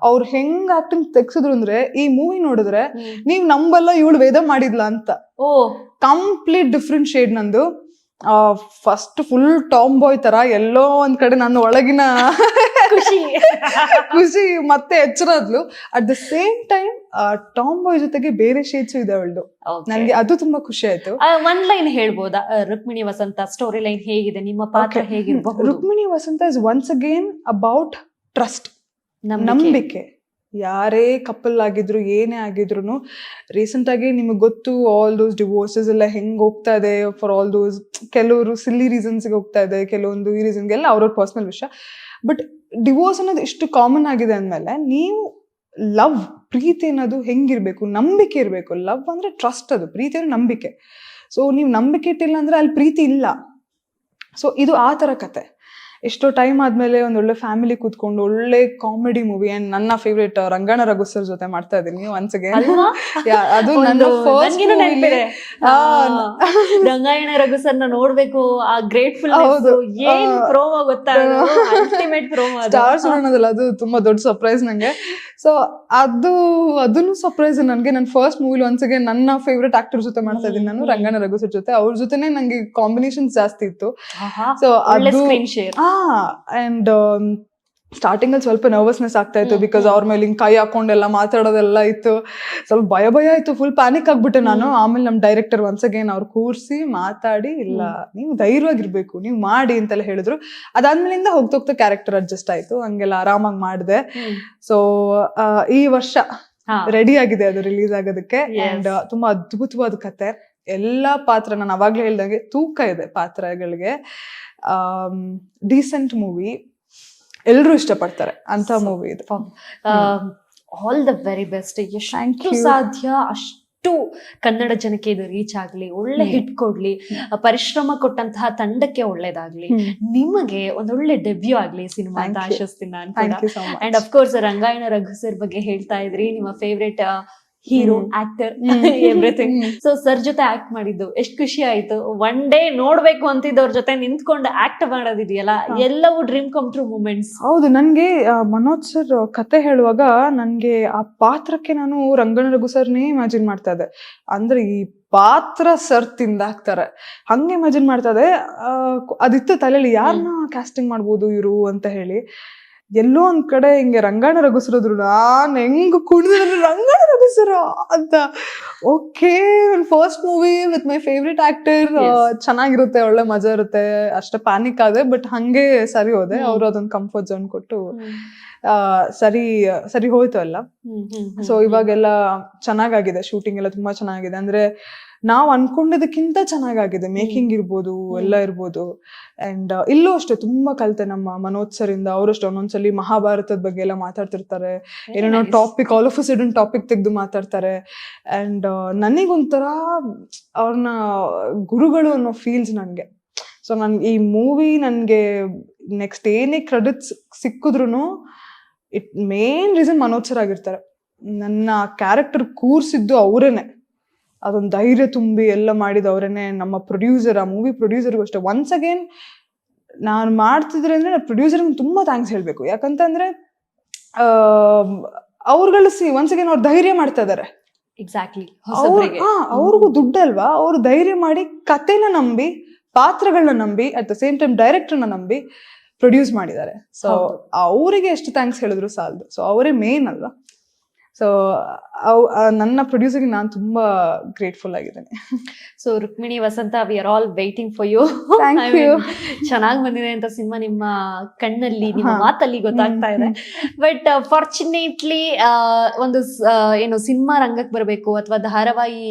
ಅವ್ರು ಹೆಂಗ್ ಆಕ್ಟಿಂಗ್ ತೆಗ್ಸಿದ್ರು ಅಂದ್ರೆ ಈ ಮೂವಿ ನೋಡಿದ್ರೆ ನೀವ್ ನಂಬಲ್ಲ ಇವಳು ವೇದ ಮಾಡಿದ್ಲ ಅಂತ. ಕಂಪ್ಲೀಟ್ ಡಿಫ್ರೆಂಟ್ ಶೇಡ್ ನಂದು. ಫಸ್ಟ್ ಫುಲ್ ಟಾಮ್ ಬಾಯ್ ತರ ಎಲ್ಲೋ ಒಂದ್ ಕಡೆ ನನ್ನ ಒಳಗಿನ ಖುಷಿ ಮತ್ತೆ ಎಚ್ಚರದ್ಲು. At the same time tomboy ಜೊತೆಗೆ ಬೇರೆ ಶೇಡ್ಸ್ ಇದೆ ಅವಳ್ದು. ನನ್ಗೆ ಅದು ತುಂಬಾ ಖುಷಿ ಆಯ್ತು. ಒಂದ್ ಲೈನ್ ಹೇಳ್ಬೋದಾ ರುಕ್ಮಿಣಿ ವಸಂತ ಸ್ಟೋರಿ ಲೈನ್ ಹೇಗಿದೆ, ನಿಮ್ಮ ಪಾತ್ರ ಹೇಗಿರಬಹುದು? Rukmini Vasanta is once again about trust, ನಂಬಿಕೆ. ಯಾರೇ ಕಪಲ್ ಆಗಿದ್ರು ಏನೇ ಆಗಿದ್ರು ರೀಸೆಂಟ್ ಆಗಿ ನಿಮಗೆ ಗೊತ್ತು ಆಲ್ ದೋಸ್ ಡಿವೋರ್ಸಸ್ ಎಲ್ಲ ಹೆಂಗ್ ಹೋಗ್ತಾ ಇದೆ. ಫಾರ್ ಆಲ್ ದೋಸ್ ಕೆಲವರು ಸಿಲ್ಲಿ ರೀಸನ್ಸ್ಗೆ ಹೋಗ್ತಾ ಇದೆ, ಕೆಲವೊಂದು ಈ ರೀಸನ್ಗೆಲ್ಲ ಅವ್ರವ್ರ ಪರ್ಸನಲ್ ವಿಷಯ. ಬಟ್ ಡಿವೋರ್ಸ್ ಅನ್ನೋದು ಇಷ್ಟು ಕಾಮನ್ ಆಗಿದೆ ಅಂದಮೇಲೆ ನೀವು ಲವ್, ಪ್ರೀತಿ ಅನ್ನೋದು ಹೆಂಗಿರ್ಬೇಕು, ನಂಬಿಕೆ ಇರಬೇಕು. ಲವ್ ಅಂದ್ರೆ ಟ್ರಸ್ಟ್, ಅದು ಪ್ರೀತಿ ಅಂದ್ರೆ ನಂಬಿಕೆ. ಸೊ ನೀವು ನಂಬಿಕೆ ಇಟ್ಟಿಲ್ಲ ಅಂದ್ರೆ ಅಲ್ಲಿ ಪ್ರೀತಿ ಇಲ್ಲ. ಸೊ ಇದು ಆ ಥರ ಕತೆ. ಎಷ್ಟೋ ಟೈಮ್ ಆದ್ಮೇಲೆ ಒಂದೊಳ್ಳೆ ಫ್ಯಾಮಿಲಿ ಕೂತ್ಕೊಂಡು ಒಳ್ಳೆ ಕಾಮಿಡಿ ಮೂವಿ. ಅಂಡ್ ನನ್ನ ಫೇವ್ರೇಟ್ ರಂಗಣ ರಘು ಸರ್ ಜೊತೆ ಮಾಡ್ತಾ ಇದ್ದೀನಿ ಒನ್ಸ್ ಅಗೇನ್. ಅದು ನನ್ನ first movie. Rangayana Raghu sir ನೋಡ್ಬೇಕು, ಆ ಗ್ರೇಟ್ಫುಲ್ ಏನ್ ಪ್ರೋಮೋ ಗೊತ್ತಾ, ಅಲ್ಟಿಮೇಟ್ ಪ್ರೋಮೋ. ಸ್ಟಾರ್ಸ್ ಅನ್ನೋದಲ್ಲ, ಅದು ತುಂಬಾ ದೊಡ್ಡ ಸರ್ಪ್ರೈಸ್ ನಂಗೆ. ಸೊ ಅದನ್ನು ಸರ್ಪ್ರೈಸ್ ನನ್ಗೆ. ನನ್ನ ಫಸ್ಟ್ ಮೂವಿ ಒನ್ಸ್ ಅಗೇನ್ ನನ್ನ ಫೇವ್ರೇಟ್ ಆಕ್ಟರ್ ಜೊತೆ ಮಾಡ್ತಾ ಇದ್ದೀನಿ ನಾನು, ರಂಗಣ ರಘು ಸರ್ ಜೊತೆ. ಅವ್ರ ಜೊತೆನೆ ನಂಗೆ ಕಾಂಬಿನೇಷನ್ಸ್ ಜಾಸ್ತಿ ಇತ್ತು. ಸೊ ಅದು ಅಂಡ್ ಸ್ಟಾರ್ಟಿಂಗ್ ಅಲ್ಲಿ ಸ್ವಲ್ಪ ನರ್ವಸ್ನೆಸ್ ಆಗ್ತಾ ಇತ್ತು, ಬಿಕಾಸ್ ಅವ್ರ ಮೇಲೆ ಹಿಂಗ್ ಕೈ ಹಾಕೊಂಡೆಲ್ಲ ಮಾತಾಡೋದೆಲ್ಲ ಇತ್ತು. ಸ್ವಲ್ಪ ಭಯ ಆಯ್ತು, ಫುಲ್ ಪ್ಯಾನಿಕ್ ಆಗ್ಬಿಟ್ಟೆ ನಾನು. ಆಮೇಲೆ ನಮ್ ಡೈರೆಕ್ಟರ್ ಒನ್ಸ್ ಅಗೇನ್ ಅವ್ರು ಕೂರ್ಸಿ ಮಾತಾಡಿ, ಇಲ್ಲ ನೀವು ಧೈರ್ಯವಾಗಿರ್ಬೇಕು, ನೀವು ಮಾಡಿ ಅಂತೆಲ್ಲ ಹೇಳಿದ್ರು. ಅದಾದ್ಮೇಲಿಂದ ಹೋಗ್ತಾ ಕ್ಯಾರೆಕ್ಟರ್ ಅಡ್ಜಸ್ಟ್ ಆಯ್ತು, ಹಂಗೆಲ್ಲ ಆರಾಮಾಗಿ ಮಾಡಿದೆ. ಸೊ ಈ ವರ್ಷ ರೆಡಿ ಆಗಿದೆ ಅದು ರಿಲೀಸ್ ಆಗೋದಕ್ಕೆ. ಅಂಡ್ ತುಂಬಾ ಅದ್ಭುತವಾದ ಕತೆ. ಎಲ್ಲಾ ಪಾತ್ರ ನಾನು ಅವಾಗ್ಲೇ ಹೇಳ್ದಂಗೆ ತೂಕ ಇದೆ ಪಾತ್ರಗಳಿಗೆ. ಡೀಸೆಂಟ್ ಮೂವಿ, ಎಲ್ರು ಇಷ್ಟಪಡ್ತಾರೆ ಅಂತ ಮೂವಿ ಇದು. All the very best. ಎಷ್ಟು ಸಾಧ್ಯ ಅಷ್ಟು ಕನ್ನಡ ಜನಕ್ಕೆ ಇದು ರೀಚ್ ಆಗ್ಲಿ, ಒಳ್ಳೆ ಹಿಟ್ ಕೊಡ್ಲಿ, ಪರಿಶ್ರಮ ಕೊಟ್ಟಂತಹ ತಂಡಕ್ಕೆ ಒಳ್ಳೇದಾಗ್ಲಿ, ನಿಮಗೆ ಒಂದೊಳ್ಳೆ ಡೆಬ್ಯೂ ಆಗ್ಲಿ ಸಿನಿಮಾ ಅಂತ ಆಶಿಸ್ತೀನಿ ನಾನು. And of course Rangayana Raghu sir ಬಗ್ಗೆ ಹೇಳ್ತಾ ಇದ್ರಿ, ನಿಮ್ಮ favourite hero, actor, everything. So sir ಜೊತೆ ಆಕ್ಟ್ ಮಾಡಿದ್ದು ಎಷ್ಟು ಖುಷಿ ಆಯ್ತು. ಒನ್ ಡೇ ನೋಡ್ಬೇಕು ಅಂತಿದ್ದವ್ರ ಜೊತೆ ನಿಂತ್ಕೊಂಡು ಆಕ್ಟ್ ಮಾಡೋದಿದೆಯಲ್ಲ, ಎಲ್ಲವೂ ಡ್ರೀಮ್ ಕಮ್ ಟ್ರೂ ಮೂಮೆಂಟ್ಸ್. ಹೌದು, ನನ್ಗೆ ಮನೋಜ್ ಸರ್ ಕತೆ ಹೇಳುವಾಗ ನನ್ಗೆ ಆ ಪಾತ್ರಕ್ಕೆ ನಾನು ರಂಗಣ ರಘು ಸರ್ನೇ ಇಮ್ಯಾಜಿನ್ ಮಾಡ್ತಾ ಇದ್ದೆ. ಅಂದ್ರೆ ಈ ಪಾತ್ರ ಸರ್ ತಿಂದಾಕ್ತಾರೆ ಹಂಗೆ ಇಮ್ಯಾಜಿನ್ ಮಾಡ್ತಾ ಇದ್ದೆ. ಅದಿತ್ತು ತಲೆಯಲ್ಲಿ, ಯಾರನ್ನ ಕ್ಯಾಸ್ಟಿಂಗ್ ಮಾಡ್ಬೋದು ಇವರು ಅಂತ ಹೇಳಿ. ಎಲ್ಲೋ ಒಂದ್ ಕಡೆ ಹಿಂಗೆ ರಂಗಾಯಣ ರಘುಸರದ್ರು ನಾನ್ ಹೆಂಗ್ ಕುಣಿದ್ರೆ ರಂಗಾಯಣ ರಘುಸರ ಅಂತ. Okay, first movie with my favourite actor, ಚೆನ್ನಾಗಿರುತ್ತೆ, ಒಳ್ಳೆ ಮಜಾ ಇರುತ್ತೆ. ಅಷ್ಟೇ ಪ್ಯಾನಿಕ್ ಆದೆ, ಬಟ್ ಹಂಗೆ ಸರಿ ಹೋದೆ. ಅವ್ರು ಅದೊಂದು ಕಂಫರ್ಟ್ ಝೋನ್ ಕೊಟ್ಟು ಸರಿ ಹೋಯ್ತು ಎಲ್ಲ. ಸೊ ಇವಾಗೆಲ್ಲ ಚೆನ್ನಾಗಾಗಿದೆ, ಶೂಟಿಂಗ್ ಎಲ್ಲ ತುಂಬಾ ಚೆನ್ನಾಗಿದೆ. ಅಂದ್ರೆ ನಾವ್ ಅನ್ಕೊಂಡಿದ್ದಕ್ಕಿಂತ ಚೆನ್ನಾಗಾಗಿದೆ, ಮೇಕಿಂಗ್ ಇರ್ಬೋದು, ಎಲ್ಲ ಇರ್ಬೋದು. ಅಂಡ್ ಇಲ್ಲೂ ಅಷ್ಟೇ ತುಂಬಾ ಕಲಿತೆ ನಮ್ಮ ಮನೋಜ್ ಸರ್ ಇಂದ. ಅವರಷ್ಟು ಒಂದೊಂದ್ಸಲಿ ಮಹಾಭಾರತದ ಬಗ್ಗೆ ಎಲ್ಲ ಮಾತಾಡ್ತಿರ್ತಾರೆ, ಏನೇನೋ topic, all of a sudden topic ತೆಗೆದು ಮಾತಾಡ್ತಾರೆ. ಅಂಡ್ ನನಗೊಂಥರ ಅವ್ರನ್ನ ಗುರುಗಳು ಅನ್ನೋ ಫೀಲ್ಸ್ ನನ್ಗೆ. ಸೊ ನನ್ಗೆ ಈ ಮೂವಿ ನನ್ಗೆ ನೆಕ್ಸ್ಟ್ ಏನೇ ಕ್ರೆಡಿಟ್ಸ್ ಸಿಕ್ಕಿದ್ರು ಮೇನ್ ರೀಸನ್ ಮನೋಜ್ ಸರ್ ಆಗಿರ್ತಾರೆ. ನನ್ನ ಕ್ಯಾರೆಕ್ಟರ್ ಕೂರ್ಸಿದ್ದು ಅವರೇನೆ, ಅದೊಂದು ಧೈರ್ಯ ತುಂಬಿ ಎಲ್ಲ ಮಾಡಿದ ಅವರೇನೆ. ನಮ್ಮ ಪ್ರೊಡ್ಯೂಸರ್, ಆ ಮೂವಿ ಪ್ರೊಡ್ಯೂಸರ್ಗೂ ಅಷ್ಟೇ. ಒನ್ಸ್ ಅಗೇನ್ ನಾನು ಮಾಡ್ತಿದ್ರೆ ಅಂದ್ರೆ ಪ್ರೊಡ್ಯೂಸರ್ಗೆ ತುಂಬಾ ಥ್ಯಾಂಕ್ಸ್ ಹೇಳ್ಬೇಕು. ಯಾಕಂತಂದ್ರೆ ಅವ್ರುಗಳು ಒನ್ಸ್ ಅಗೇನ್ ಅವ್ರು ಧೈರ್ಯ ಮಾಡ್ತಾ ಇದಾರೆ. ಎಕ್ಸಾಕ್ಟ್ಲಿ, ಅವ್ರಿಗೂ ದುಡ್ಡಲ್ವಾ, ಅವ್ರು ಧೈರ್ಯ ಮಾಡಿ ಕತೆನ ನಂಬಿ, ಪಾತ್ರಗಳನ್ನ ನಂಬಿ, ಅಟ್ ದ ಸೇಮ್ ಟೈಮ್ ಡೈರೆಕ್ಟರ್ನ ನಂಬಿ ಪ್ರೊಡ್ಯೂಸ್ ಮಾಡಿದ್ದಾರೆ. ಸೊ ಅವರಿಗೆ ಎಷ್ಟು ಥ್ಯಾಂಕ್ಸ್ ಹೇಳಿದ್ರು ಸಾಲದು. ಸೊ ಅವರೇ ಮೇನ್ ಅಲ್ವಾ. ಸೊ ನನ್ನ ಪ್ರೊಡ್ಯೂಸರ್ಗೆ ನಾನು ತುಂಬಾ ಗ್ರೇಟ್ಫುಲ್ ಆಗಿದ್ದೇನೆ. So Rukmini, Vasantha, we are all waiting for you. ಚೆನ್ನಾಗಿ ಬಂದಿದೆ ಅಂತ ಸಿನಿಮಾ ನಿಮ್ಮ ಕಣ್ಣಲ್ಲಿ, ನಿಮ್ಮ ಮಾತಲ್ಲಿ ಗೊತ್ತಾಗ್ತಾ ಇದೆ. ಬಟ್ ಫಾರ್ಚುನೇಟ್ಲಿ ಒಂದು ಏನು ಸಿನಿಮಾ ರಂಗಕ್ಕೆ ಬರಬೇಕು ಅಥವಾ ಧಾರಾವಾಹಿ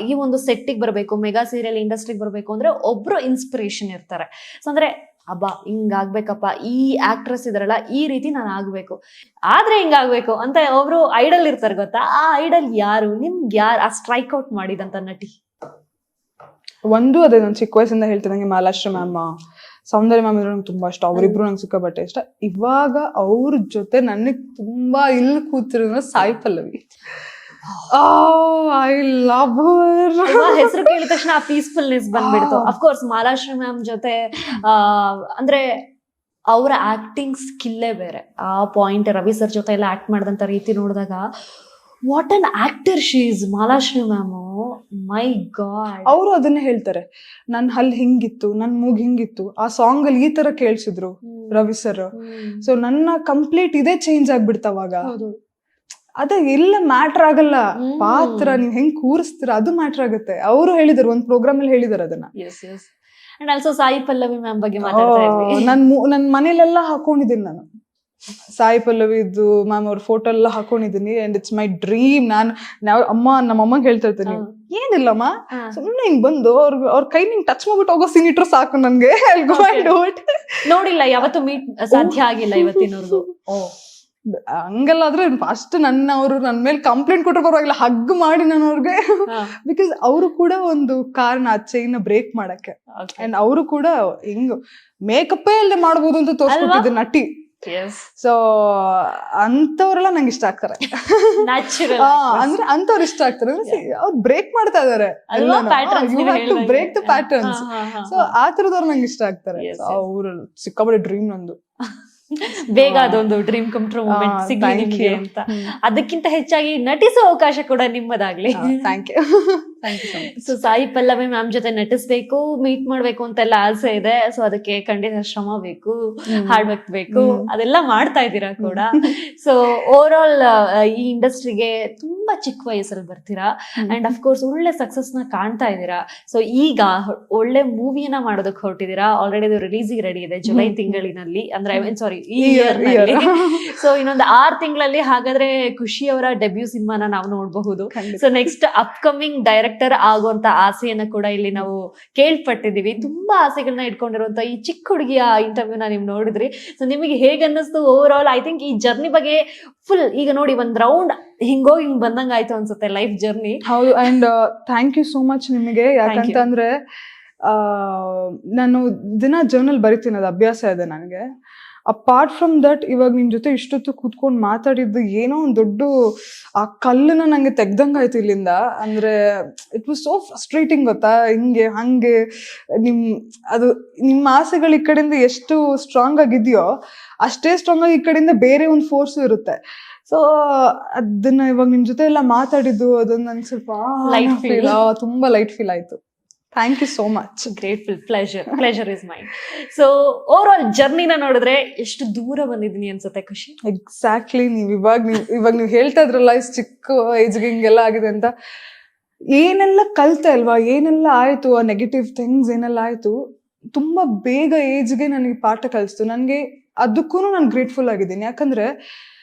ಈ ಒಂದು ಸೆಟ್ಟಿಗೆ ಬರಬೇಕು, ಮೆಗಾ ಸೀರಿಯಲ್ ಇಂಡಸ್ಟ್ರಿಗೆ ಬರಬೇಕು ಅಂದ್ರೆ ಒಬ್ರು ಇನ್ಸ್ಪಿರೇಷನ್ ಇರ್ತಾರೆ. ಸೊ ಅಂದ್ರೆ ಅಬ್ಬಾ ಹಿಂಗಾಗ್ಬೇಕಪ್ಪ, ಈ ಆಕ್ಟ್ರೆಸ್ ಇದಾರಲ್ಲ ಈ ರೀತಿ ನಾನು ಆಗ್ಬೇಕು, ಆದ್ರೆ ಹಿಂಗಾಗ್ಬೇಕು ಅಂತ ಒಬ್ರು ಐಡಲ್ ಇರ್ತಾರೆ ಗೊತ್ತಾ? ಆ ಐಡಲ್ ಯಾರು ನಿಮ್ಗೆ? ಯಾರು ಆ ಸ್ಟ್ರೈಕ್ ಔಟ್ ಮಾಡಿದಂತ ನಟಿ? ಒಂದು ಅದೇ, ನಾನು ಚಿಕ್ಕ ವಯಸ್ಸಿಂದ ಹೇಳ್ತೀನಿ, ನಂಗೆ ಮಾಲಾಶ್ರೀ ಮ್ಯಾಮ್, ಸೌಂದರ್ಯ ಮ್ಯಾಮ್ ಇದ್ರೆ ನಂಗೆ ತುಂಬಾ ಇಷ್ಟ. ಅವರಿಬ್ರು ನಂಗೆ ಸಿಕ್ಕಾಪಟ್ಟೆ ಇಷ್ಟ. ಇವಾಗ ಅವ್ರ ಜೊತೆ ನನಗೆ ತುಂಬಾ ಇಲ್ಲಿ ಕೂತಿರೋ Sai Pallavi. I love her. ಹೆಸರು ಕೇಳಿದ ತಕ್ಷಣ ಆ ಪೀಸ್ಫುಲ್ನೆಸ್ ಬಂದ್ಬಿಡ್ತು. ಅಫ್ಕೋರ್ಸ್ ಮಾಲಾಶ್ರೀ ಮ್ಯಾಮ್ ಜೊತೆ ಅಂದ್ರೆ ಅವರ ಆಕ್ಟಿಂಗ್ ಸ್ಕಿಲ್ಲೇ ಬೇರೆ. ಆ ಪಾಯಿಂಟ್ ರವಿ ಸರ್ ಜೊತೆ ಎಲ್ಲ ಆಕ್ಟ್ ಮಾಡಿದಂತ ರೀತಿ ನೋಡಿದಾಗ what an actor she is Malashri ma'am. My god. ಅವರು ಅದನ್ನೇ ಹೇಳ್ತಾರೆ, ನನ್ ಹಲ್ ಹಿಂಗಿತ್ತು, ನನ್ ಮೂಗ್ ಹಿಂಗಿತ್ತು, ಆ ಸಾಂಗ್ ಅಲ್ಲಿ ಈ ತರ ಕೇಳ್ಸಿದ್ರು ರವಿ ಸರ್. ಸೊ ನನ್ನ ಕಂಪ್ಲೀಟ್ ಇದೇ ಚೇಂಜ್ ಆಗ್ಬಿಡ್ತವಾಗ. ಅದ ಎಲ್ಲ ಮ್ಯಾಟರ್ ಆಗಲ್ಲ, ಪಾತ್ರ ನೀವ್ ಹೆಂಗ್ ಕೂರಿಸ್ತೀರ ಅದು ಮ್ಯಾಟರ್ ಆಗುತ್ತೆ. ಅವರು ಹೇಳಿದಾರೆ, ಒಂದ್ ಪ್ರೋಗ್ರಾಮ್ ಅಲ್ಲಿ ಹೇಳಿದಾರೆ ಅದನ್ನ. And also Sai Pallavi ma'am ಬಗ್ಗೆ ಮಾತಾಡ್ತಾ ಇದ್ವಿ. ನನ್ ಮನೇಲೆಲ್ಲ ಹಾಕೊಂಡಿದ್ದೀನಿ ನಾನು ಸಾಯಿ ಪಲ್ಲವಿದು ಮ್ಯಾಮ್ ಅವ್ರ ಫೋಟೋ ಎಲ್ಲ ಹಾಕೊಂಡಿದ್ದೀನಿ. And it's my dream. ನಮ್ಮ ಅಮ್ಮಂಗೆ ಹೇಳ್ತಾ ಇರ್ತೀನಿ, ಏನಿಲ್ಲಮ್ಮ ಸುಮ್ನೆ ಹಿಂಗ್ ಬಂದು ಅವ್ರ ಕೈ ನಿಂಗ್ ಟಚ್ ಮಾಡ್ಬಿಟ್ಟು ಹೋಗೋ ಸೀನ್ ಇಟ್ರು ಸಾಕು ನನ್ಗೆ. ನೋಡಿಲ್ಲ, ಯಾವತ್ತು ಮೀಟ್ ಸಾಧ್ಯ ಆಗಿಲ್ಲ ಇವತ್ತಿನವರೆಗೂ. ಹಂಗೆಲ್ಲ ಆದ್ರೆ ಫಸ್ಟ್ ಅವ್ರು ನನ್ ಮೇಲೆ ಕಂಪ್ಲೇಂಟ್ ಕೊಟ್ಟರು ಪರವಾಗಿಲ್ಲ, ಹಗ್ ಮಾಡಿ ನಾನು ಅವ್ರಿಗೆ. ಬಿಕಾಸ್ ಅವರು ಕೂಡ ಒಂದು ಕಾರಣ ಆ ಚೈನ್ ಬ್ರೇಕ್ ಮಾಡಕ್ಕೆ. ಅಂಡ್ ಅವರು ಕೂಡ ಹಿಂಗ್ ಮೇಕಪ್ಪೇ ಅಲ್ಲದೆ ಮಾಡ್ಬೋದು ಅಂತ ತೋರಿಸ್ಕೊಟ್ಟಿದ್ದೆ ನಟಿ. ಸೊ ಅಂತವ್ರೆಲ್ಲ ನಂಗೆ ಇಷ್ಟ ಆಗ್ತಾರೆ. ಅಂದ್ರೆ ಅಂತವ್ರು ಇಷ್ಟ ಆಗ್ತಾರೆ. ಅವ್ರು ಬ್ರೇಕ್ ಮಾಡ್ತಾ ಇದಾರೆ, ಬ್ರೇಕ್ ದ ಪ್ಯಾಟರ್ನ್ಸ್. ಸೊ ಆ ತರದವ್ರು ನಂಗೆ ಇಷ್ಟ ಆಗ್ತಾರೆ. ಅವ್ರು ಸಿಕ್ಕಾಪಟ್ಟೆ ಡ್ರೀಮ್ ನಂದು. ಬೇಗ ಅದೊಂದು ಡ್ರೀಮ್ ಕಮ್ ಟ್ರೂ ಮೂಮೆಂಟ್ ಸಿಗ್ಲಿ ನಿಮ್ಗೆ ಅಂತ. ಅದಕ್ಕಿಂತ ಹೆಚ್ಚಾಗಿ ನಟಿಸೋ ಅವಕಾಶ ಕೂಡ ನಿಮ್ಮದಾಗ್ಲಿ. ಸೊ ಸಾಯಿ ಪಲ್ಲವಿ ಮ್ಯಾಮ್ ಜೊತೆ ನಟಿಸ್ಬೇಕು, ಮೀಟ್ ಮಾಡ್ಬೇಕು ಅಂತೆಲ್ಲ ಆಸೆ ಇದೆ. ಸೊ ಅದಕ್ಕೆ ಖಂಡಿತ ಶ್ರಮ ಬೇಕು, ಹಾರ್ಡ್ ವರ್ಕ್ ಬೇಕು, ಅದೆಲ್ಲ ಮಾಡ್ತಾ ಇದ್ದೀರಾ ಕೂಡ. ಸೊ ಓವರ್ ಆಲ್ ಈ ಇಂಡಸ್ಟ್ರಿಗೆ ತುಂಬಾ ಚಿಕ್ಕ ವಯಸ್ಸಲ್ಲಿ ಬರ್ತೀರಾ ಅಂಡ್ ಅಫ್ಕೋರ್ಸ್ ಒಳ್ಳೆ ಸಕ್ಸಸ್ ನ ಕಾಣ್ತಾ ಇದ್ದೀರಾ. ಸೊ ಈಗ ಒಳ್ಳೆ ಮೂವಿಯನ್ನ ಮಾಡೋದಕ್ಕೆ ಹೊರಟಿದ್ದೀರಾ. ಆಲ್ರೆಡಿ ಅದು ರಿಲೀಸಿಗೆ ರೆಡಿ ಇದೆ ಜುಲೈ ತಿಂಗಳಿನಲ್ಲಿ, ಅಂದ್ರೆ ಸಾರಿ ಈ ಇಯರ್ ನಲ್ಲಿ. ಸೊ ಇನ್ನೊಂದು 6 ತಿಂಗಳಲ್ಲಿ ಹಾಗಾದ್ರೆ ಖುಷಿ ಅವರ ಡೆಬ್ಯೂ ಸಿನಿಮಾನ ನಾವು ನೋಡಬಹುದು. ಸೊ ನೆಕ್ಸ್ಟ್ ಅಪ್ಕಮಿಂಗ್ ಡೈರೆಕ್ಟರ್ ಆಗುವಂತ ಆಸೆಯನ್ನ ಕೂಡ ಇಲ್ಲಿ ನಾವು ಕೇಳ್ಪಟ್ಟಿದೀವಿ. ತುಂಬಾ ಆಸೆಗಳನ್ನ ಇಟ್ಕೊಂಡಿರುವಂತ ಈ ಚಿಕ್ಕ ಹುಡುಗಿಯ ಇಂಟರ್ವ್ಯೂನ ನೀವು ನೋಡಿದ್ರಿ. ಸೊ ನಿಮಗೆ ಹೇಗೆ ಅನ್ನಿಸ್ತು ಓವರ್ ಆಲ್? ಐ ಥಿಂಕ್ ಈ ಜರ್ನಿ ಬಗ್ಗೆ ಫುಲ್ ಈಗ ನೋಡಿ ಒಂದ್ ರೌಂಡ್ ಹಿಂಗೋಗಿ ಹಿಂಗ್ ಬಂದಂಗ ಆಯ್ತು ಅನ್ಸುತ್ತೆ ಲೈಫ್ ಜರ್ನಿ. ಹೌದು. And thank you so much ನಿಮಗೆ. ಯಾಕಂತಂದ್ರೆ ನಾನು ದಿನ ಜರ್ನಲ್ ಬರಿತೀನಿ, ಅದು ಅಭ್ಯಾಸ ಇದೆ ನನಗೆ. ಅಪಾರ್ಟ್ ಫ್ರಮ್ ದಟ್ ಇವಾಗ ನಿಮ್ ಜೊತೆ ಇಷ್ಟೊತ್ತು ಕೂತ್ಕೊಂಡು ಮಾತಾಡಿದ್ದು ಏನೋ ಒಂದು ದೊಡ್ಡ ಆ ಕಲ್ಲನ್ನ ನಂಗೆ ತೆಗ್ದಂಗಾಯ್ತು ಇಲ್ಲಿಂದ. ಅಂದ್ರೆ ಇಟ್ ವಾಸ್ ಸೋ ಫ್ರಸ್ಟ್ರೇಟಿಂಗ್ ಗೊತ್ತಾ, ಹಿಂಗೆ ಹಂಗೆ ಅದು ನಿಮ್ಮ ಆಸೆಗಳು ಈ ಕಡೆಯಿಂದ ಎಷ್ಟು ಸ್ಟ್ರಾಂಗ್ ಆಗಿದೆಯೋ ಅಷ್ಟೇ ಸ್ಟ್ರಾಂಗ್ ಆಗಿ ಈ ಕಡೆಯಿಂದ ಬೇರೆ ಒಂದು ಫೋರ್ಸ್ ಇರುತ್ತೆ. ಸೊ ಅದನ್ನ ಇವಾಗ ನಿಮ್ ಜೊತೆ ಎಲ್ಲ ಮಾತಾಡಿದ್ದು ಅದನ್ನ ನಂಗೆ ಸ್ವಲ್ಪ ತುಂಬಾ ಲೈಟ್ ಫೀಲ್ ಆಯ್ತು. Thank you so much. Grateful, pleasure is mine. So over all ಜರ್ನಿನ ನೋಡಿದ್ರೆ ಎಷ್ಟು ದೂರ ಬಂದಿದ್ದೀನಿ ಅನ್ಸುತ್ತೆ ಖುಷಿ. ಎಕ್ಸಾಕ್ಟ್ಲಿ. ನೀವು ಹೇಳ್ತಾ ಇದ್ರಲ್ಲ ಇಷ್ಟು ಚಿಕ್ಕ ಏಜ್ಗೆ ಹಿಂಗೆಲ್ಲ ಆಗಿದೆ ಅಂತ. ಏನೆಲ್ಲ ಕಲ್ತೆ ಅಲ್ವಾ, ಏನೆಲ್ಲ ಆಯ್ತು, ಆ ನೆಗೆಟಿವ್ ಥಿಂಗ್ಸ್ ಏನೆಲ್ಲ ಆಯ್ತು, ತುಂಬಾ ಬೇಗ ಏಜ್ಗೆ ನನಗೆ ಪಾಠ ಕಲಿಸ್ತು. ನನಗೆ ಅದಕ್ಕೂ ನಾನು ಗ್ರೇಟ್ಫುಲ್ ಆಗಿದ್ದೀನಿ. ಯಾಕಂದ್ರೆ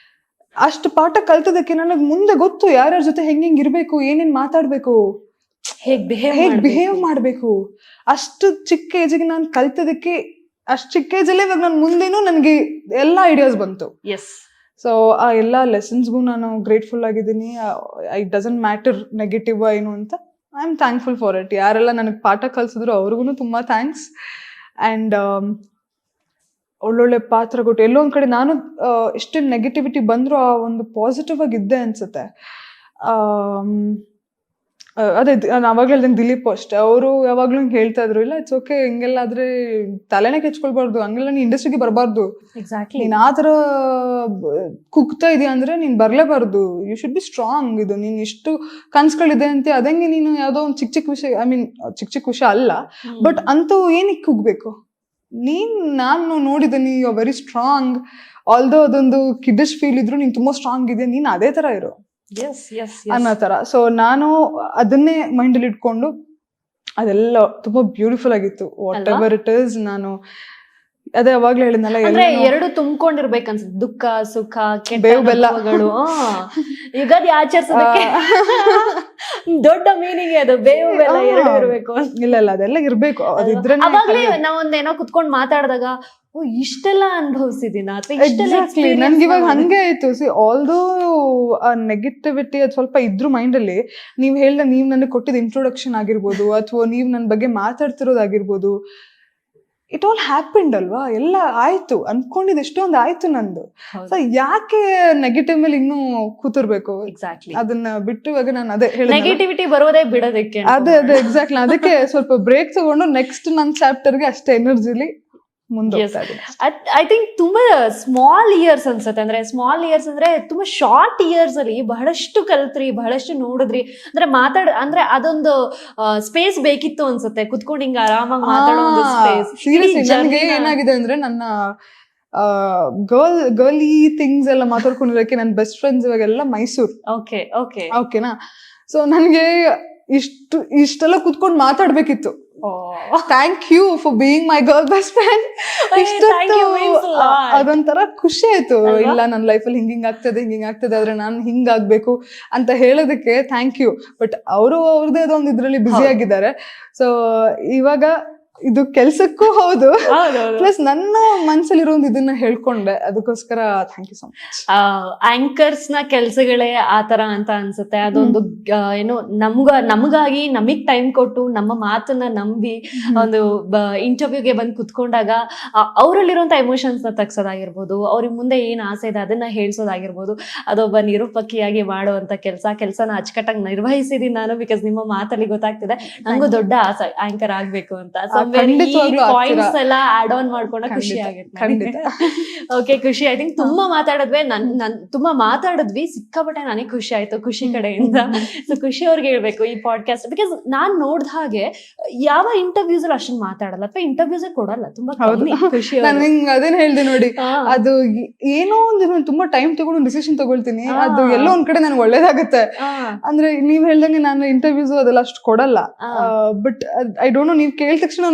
ಅಷ್ಟು ಪಾಠ ಕಲ್ತದಕ್ಕೆ ನನಗೆ ಮುಂದೆ ಗೊತ್ತು ಯಾರ್ಯಾರ ಜೊತೆ ಹೆಂಗ್ ಇರ್ಬೇಕು, ಏನೇನ್ ಮಾತಾಡ್ಬೇಕು, ಹೇಗ್ ಬಿಹೇವ್ ಮಾಡ್ಬೇಕು. ಅಷ್ಟು ಚಿಕ್ಕ ಏಜಿಗೆ ನಾನು ಕಲ್ತದಕ್ಕೆ, ಅಷ್ಟು ಚಿಕ್ಕ ಏಜಲ್ಲೇ ಇವಾಗ ನಾನು ಮುಂದೇನು ನನಗೆ ಎಲ್ಲ ಐಡಿಯಾಸ್ ಬಂತು. ಎಸ್. ಸೊ ಆ ಎಲ್ಲ ಲೆಸನ್ಸ್ಗೂ ನಾನು ಗ್ರೇಟ್ಫುಲ್ ಆಗಿದ್ದೀನಿ. ಇಟ್ ಡಸಂಟ್ ಮ್ಯಾಟರ್ ನೆಗೆಟಿವ್ ಏನು ಅಂತ, I am thankful for it. ಯಾರೆಲ್ಲ ನನಗೆ ಪಾಠ ಕಲಿಸಿದ್ರು ಅವ್ರಿಗೂ ತುಂಬಾ ಥ್ಯಾಂಕ್ಸ್. ಆ್ಯಂಡ್ ಒಳ್ಳೊಳ್ಳೆ ಪಾತ್ರ ಕೊಟ್ಟು ಎಲ್ಲೋ ಒಂದ್ ಕಡೆ ನಾನು ಎಷ್ಟೇ ನೆಗೆಟಿವಿಟಿ ಬಂದರೂ ಆ ಒಂದು ಪಾಸಿಟಿವ್ ಆಗಿದ್ದೆ ಅನ್ಸುತ್ತೆ. ಅದೇ ನಾನು ಅವಾಗ ಹೇಳ್ದಂಗೆ ದಿಲೀಪ್ ಅಷ್ಟೇ, ಅವರು ಯಾವಾಗ್ಲೂ ಹಿಂಗೆ ಹೇಳ್ತಾ ಇದ್ರು, ಇಲ್ಲ ಇಟ್ಸ್ ಓಕೆ, ಹಿಂಗೆಲ್ಲ ಆದ್ರೆ ತಲೆನೇ ಕೆಚ್ಕೊಳ್ಬಾರ್ದು, ಹಂಗೆಲ್ಲ ನೀನ್ ಇಂಡಸ್ಟ್ರಿಗೆ ಬರಬಾರ್ದು, ನೀನ್ ಆ ಥರ ಕುಗ್ತಾ ಇದೆಯಾ ಅಂದ್ರೆ ನೀನ್ ಬರ್ಲೇಬಾರ್ದು, ಯು ಶುಡ್ ಬಿ ಸ್ಟ್ರಾಂಗ್. ಇದು ನೀನ್ ಇಷ್ಟು ಕನ್ಸ್ಗಳಿದೆ ಅಂತ ಅದಂಗೆ ನೀನು ಯಾವ್ದೋ ಒಂದು ಚಿಕ್ಕ ವಿಷಯ, ಐ ಮೀನ್ ಚಿಕ್ಕ ವಿಷಯ ಅಲ್ಲ, ಬಟ್ ಅಂತೂ ಏನಕ್ಕೆ ಕುಗ್ಬೇಕು, ನಾನು ನೋಡಿದ್ದೀನಿ you are very strong. Although ಅದೊಂದು ಕಿಡ್ಡಿಶ್ ಫೀಲ್ ಇದ್ರು ನೀನ್ ತುಂಬಾ ಸ್ಟ್ರಾಂಗ್ ಇದೆಯಾ, ನೀನ್ ಅದೇ ತರ ಇರೋ ಅನ್ನೋ ತರ. ಸೊ ನಾನು ಅದನ್ನೇ ಮೈಂಡ್ ಅಲ್ಲಿ ಇಟ್ಕೊಂಡು ಅದೆಲ್ಲ ತುಂಬಾ ಬ್ಯೂಟಿಫುಲ್ ಆಗಿತ್ತು. ವಾಟ್ ಎವರ್ ಇಟ್ ಇಸ್, ನಾನು ಅದೇ ಅವಾಗ್ಲೇ ಹೇಳಿದ್ನಲ್ಲ, ಎರಡು ತುಂಬಿಕೊಂಡಿರ್ಬೇಕನ್ಸುತ್ತೆ, ದುಃಖ ಸುಖ ಬೆಲ್ಲಗಳು. ಯುಗಾದಿ ಆಚರಿಸೋದಕ್ಕೆ ದೊಡ್ಡ ಮೀನಿಂಗ್ ಅದು, ಬೇವು ಬೆಲ್ಲ ಎರಡು ಇರ್ಬೇಕು. ಇಲ್ಲ ಅದೆಲ್ಲ ಇರ್ಬೇಕು, ಅದಿದ್ರೆ ಅವಾಗ್ಲೇ ನಾವೊಂದೇನೋ ಕುತ್ಕೊಂಡ್ ಮಾತಾಡಿದಾಗ ಓ ಇಷ್ಟೆಲ್ಲ ಅನುಭವಿಸಿದೀನ ಅಥವಾ ನನ್ಗೆ ಇವಾಗ ಹಂಗೆ ಆಯ್ತು. ಸಿ ಆಲ್ದೋ ಆ ನೆಗೆಟಿವಿಟಿ ಅದು ಸ್ವಲ್ಪ ಇದ್ರು ಮೈಂಡ್ ಅಲ್ಲಿ, ನೀವ್ ಹೇಳ್ದ ನೀವ್ ನನಗೆ ಕೊಟ್ಟಿದ್ದ ಇಂಟ್ರೊಡಕ್ಷನ್ ಆಗಿರ್ಬೋದು, ಅಥವಾ ನೀವ್ ನನ್ ಬಗ್ಗೆ ಮಾತಾಡ್ತಿರೋದಾಗಿರ್ಬೋದು, ಇಟ್ ಆಲ್ ಹ್ಯಾಪೆಂಡ್ ಅಲ್ವಾ, ಎಲ್ಲ ಆಯ್ತು, ಅನ್ಕೊಂಡಿದ್ ಎಷ್ಟೊಂದು ಆಯ್ತು ನಂದು. ಸೊ ಯಾಕೆ ನೆಗೆಟಿವ್ ಮೇಲೆ ಇನ್ನೂ ಕೂತಿರ್ಬೇಕು? ಎಕ್ಸಾಕ್ಟ್ಲಿ, ಅದನ್ನ ಬಿಟ್ಟು ಇವಾಗ ನಾನು ಅದೇ ಹೇಳಿ ನೆಗೆಟಿವಿಟಿ ಬರೋದೇ ಬಿಡೋದಕ್ಕೆ. ಅದೇ ಎಕ್ಸಾಕ್ಟ್ಲಿ, ಅದಕ್ಕೆ ಸ್ವಲ್ಪ ಬ್ರೇಕ್ ತಗೊಂಡು ನೆಕ್ಸ್ಟ್ ನನ್ನ ಚಾಪ್ಟರ್ಗೆ ಅಷ್ಟೇ ಎನರ್ಜಿಲಿ ಮುಂದೆ. ಐ ಥಿಂಕ್ ತುಂಬಾ ಸ್ಮಾಲ್ ಇಯರ್ಸ್ ಅನ್ಸುತ್ತೆ, ಅಂದ್ರೆ ಸ್ಮಾಲ್ ಇಯರ್ಸ್ ಅಂದ್ರೆ ತುಂಬಾ ಶಾರ್ಟ್ ಇಯರ್ಸ್ ಅಲ್ಲಿ ಬಹಳಷ್ಟು ಕಲ್ತ್ರಿ, ಬಹಳಷ್ಟು ನೋಡಿದ್ರಿ. ಅಂದ್ರೆ ಅದೊಂದು ಸ್ಪೇಸ್ ಬೇಕಿತ್ತು ಅನ್ಸುತ್ತೆ, ಕುತ್ಕೊಂಡು ಹಿಂಗ ಆರಾಮಾಗಿ ಮಾತಾಡೋ ಒಂದು ಸ್ಪೇಸ್. ಸೀರಿಯಸ್ಲಿ ನನಗೆ ಏನಾಗಿದೆ ಅಂದ್ರೆ, ನನ್ನ ಗರ್ಲಿ ಥಿಂಗ್ಸ್ ಎಲ್ಲ ಮಾತಾಡ್ಕೊಂಡಿರೋಕೆ ನನ್ನ ಬೆಸ್ಟ್ ಫ್ರೆಂಡ್ಸ್ ಇವಾಗೆಲ್ಲ ಮೈಸೂರು. ಓಕೆನಾ? ಸೊ ನನ್ಗೆ ಇಷ್ಟೆಲ್ಲ ಕುತ್ಕೊಂಡು ಮಾತಾಡ್ಬೇಕಿತ್ತು. Thank you for being my girl best friend. ಅದೊಂಥರ ಖುಷಿ ಆಯ್ತು. ಇಲ್ಲ ನನ್ನ ಲೈಫಲ್ಲಿ ಹಿಂಗಿಂಗ್ ಆಗ್ತದೆ ಆದ್ರೆ ನಾನು ಹಿಂಗಾಗ್ಬೇಕು ಅಂತ ಹೇಳೋದಕ್ಕೆ ಥ್ಯಾಂಕ್ ಯು. ಬಟ್ ಅವರು ಅವ್ರದೇ ಅದೊಂದು ಇದ್ರಲ್ಲಿ ಬ್ಯುಸಿ ಆಗಿದ್ದಾರೆ. ಸೊ ಇವಾಗ ಇದು ಕೆಲ್ಸಕ್ಕೂ ಹೌದು, ಪ್ಲಸ್ ನನ್ನ ಮನ್ಸಲ್ಲಿರೋ ಒಂದು ಇದನ್ನ ಹೇಳ್ಕೊಂಡೆ, ಅದಕ್ಕೋಸ್ಕರ thank you so much. Anchors ನ ಕೆಲ್ಸಗಳೇ ಆತರ ಅಂತ ಅನ್ಸುತ್ತೆ. ಅದೊಂದು ಏನು ನಮಗಾಗಿ ನಮಗ್ ಟೈಮ್ ಕೊಟ್ಟು ನಮ್ಮ ಮಾತನ್ನ ನಂಬಿ ಒಂದು ಇಂಟರ್ವ್ಯೂಗೆ ಬಂದು ಕುತ್ಕೊಂಡಾಗ ಅವರಲ್ಲಿರುವಂತ ಎಮೋಷನ್ಸ್ ನ ತಗ್ಸೋದಾಗಿರ್ಬೋದು, ಅವ್ರಿಗೆ ಮುಂದೆ ಏನ್ ಆಸೆ ಇದೆ ಅದನ್ನ ಹೇಳ್ಸೋದಾಗಿರ್ಬೋದು, ಅದೊಬ್ಬ ನಿರೂಪಕಿಯಾಗಿ ಮಾಡುವಂತ ಕೆಲ್ಸನ ಅಚ್ಚುಕಟ್ಟಾಗಿ ನಿರ್ವಹಿಸಿದೀನಿ ನಾನು. ಬಿಕಾಸ್ ನಿಮ್ಮ ಮಾತಲ್ಲಿ ಗೊತ್ತಾಗ್ತಿದೆ ನಂಗೂ ದೊಡ್ಡ ಆಸೆ ಆಂಕರ್ ಆಗ್ಬೇಕು ಅಂತ. ಪಾಯಿಂಟ್ಸ್ ಎಲ್ಲ ಆಡ್ ಆನ್ ಮಾಡ್ಕೊಂಡ ಖುಷಿ ಆಗುತ್ತೆ. ಓಕೆ ಖುಷಿ, ಐ ಥಿಂಕ್ ತುಂಬಾ ಮಾತಾಡಿದ್ವಿ, ಸಿಕ್ಕಾಪಟ್ಟೆ ನನಗೆ ಖುಷಿ ಆಯ್ತು ಖುಷಿ ಕಡೆಯಿಂದ. ಸೊ ಖುಷಿ ಅವ್ರಿಗೆ ಹೇಳ್ಬೇಕು ಈ ಪಾಡ್ಕಾಸ್ಟ್, ಬಿಕಾಸ್ ನಾನ್ ನೋಡ್ದ ಹಾಗೆ ಯಾವ ಇಂಟರ್ವ್ಯೂಸ್ ಅಲ್ಲಿ ಅಷ್ಟೊಂದು ಮಾತಾಡಲ್ಲ ಅಥವಾ ಇಂಟರ್ವ್ಯೂಸ್ ಕೊಡಲ್ಲ, ತುಂಬಾ ಕಮ್ಮಿ. ಖುಷಿ ಅದೇನ್ ಹೇಳ್ದೆ ನೋಡಿ, ಅದು ಏನೋ ಒಂದು ತುಂಬಾ ಟೈಮ್ ತಗೊಂಡು ಡಿಸಿಷನ್ ತಗೊಳ್ತೀನಿ, ಅದು ಎಲ್ಲೋ ಒಂದ್ ಕಡೆ ನನ್ಗೆ ಒಳ್ಳೇದಾಗುತ್ತೆ. ಅಂದ್ರೆ ನೀವ್ ಹೇಳ್ದಂಗೆ ನಾನು ಇಂಟರ್ವ್ಯೂಸ್ ಅದೆಲ್ಲ ಅಷ್ಟು ಕೊಡಲ್ಲ, ಬಟ್ ಐ ಡೋಂಟ್ ನೋ, ನೀವ್ ಕೇಳಿದ ತಕ್ಷಣ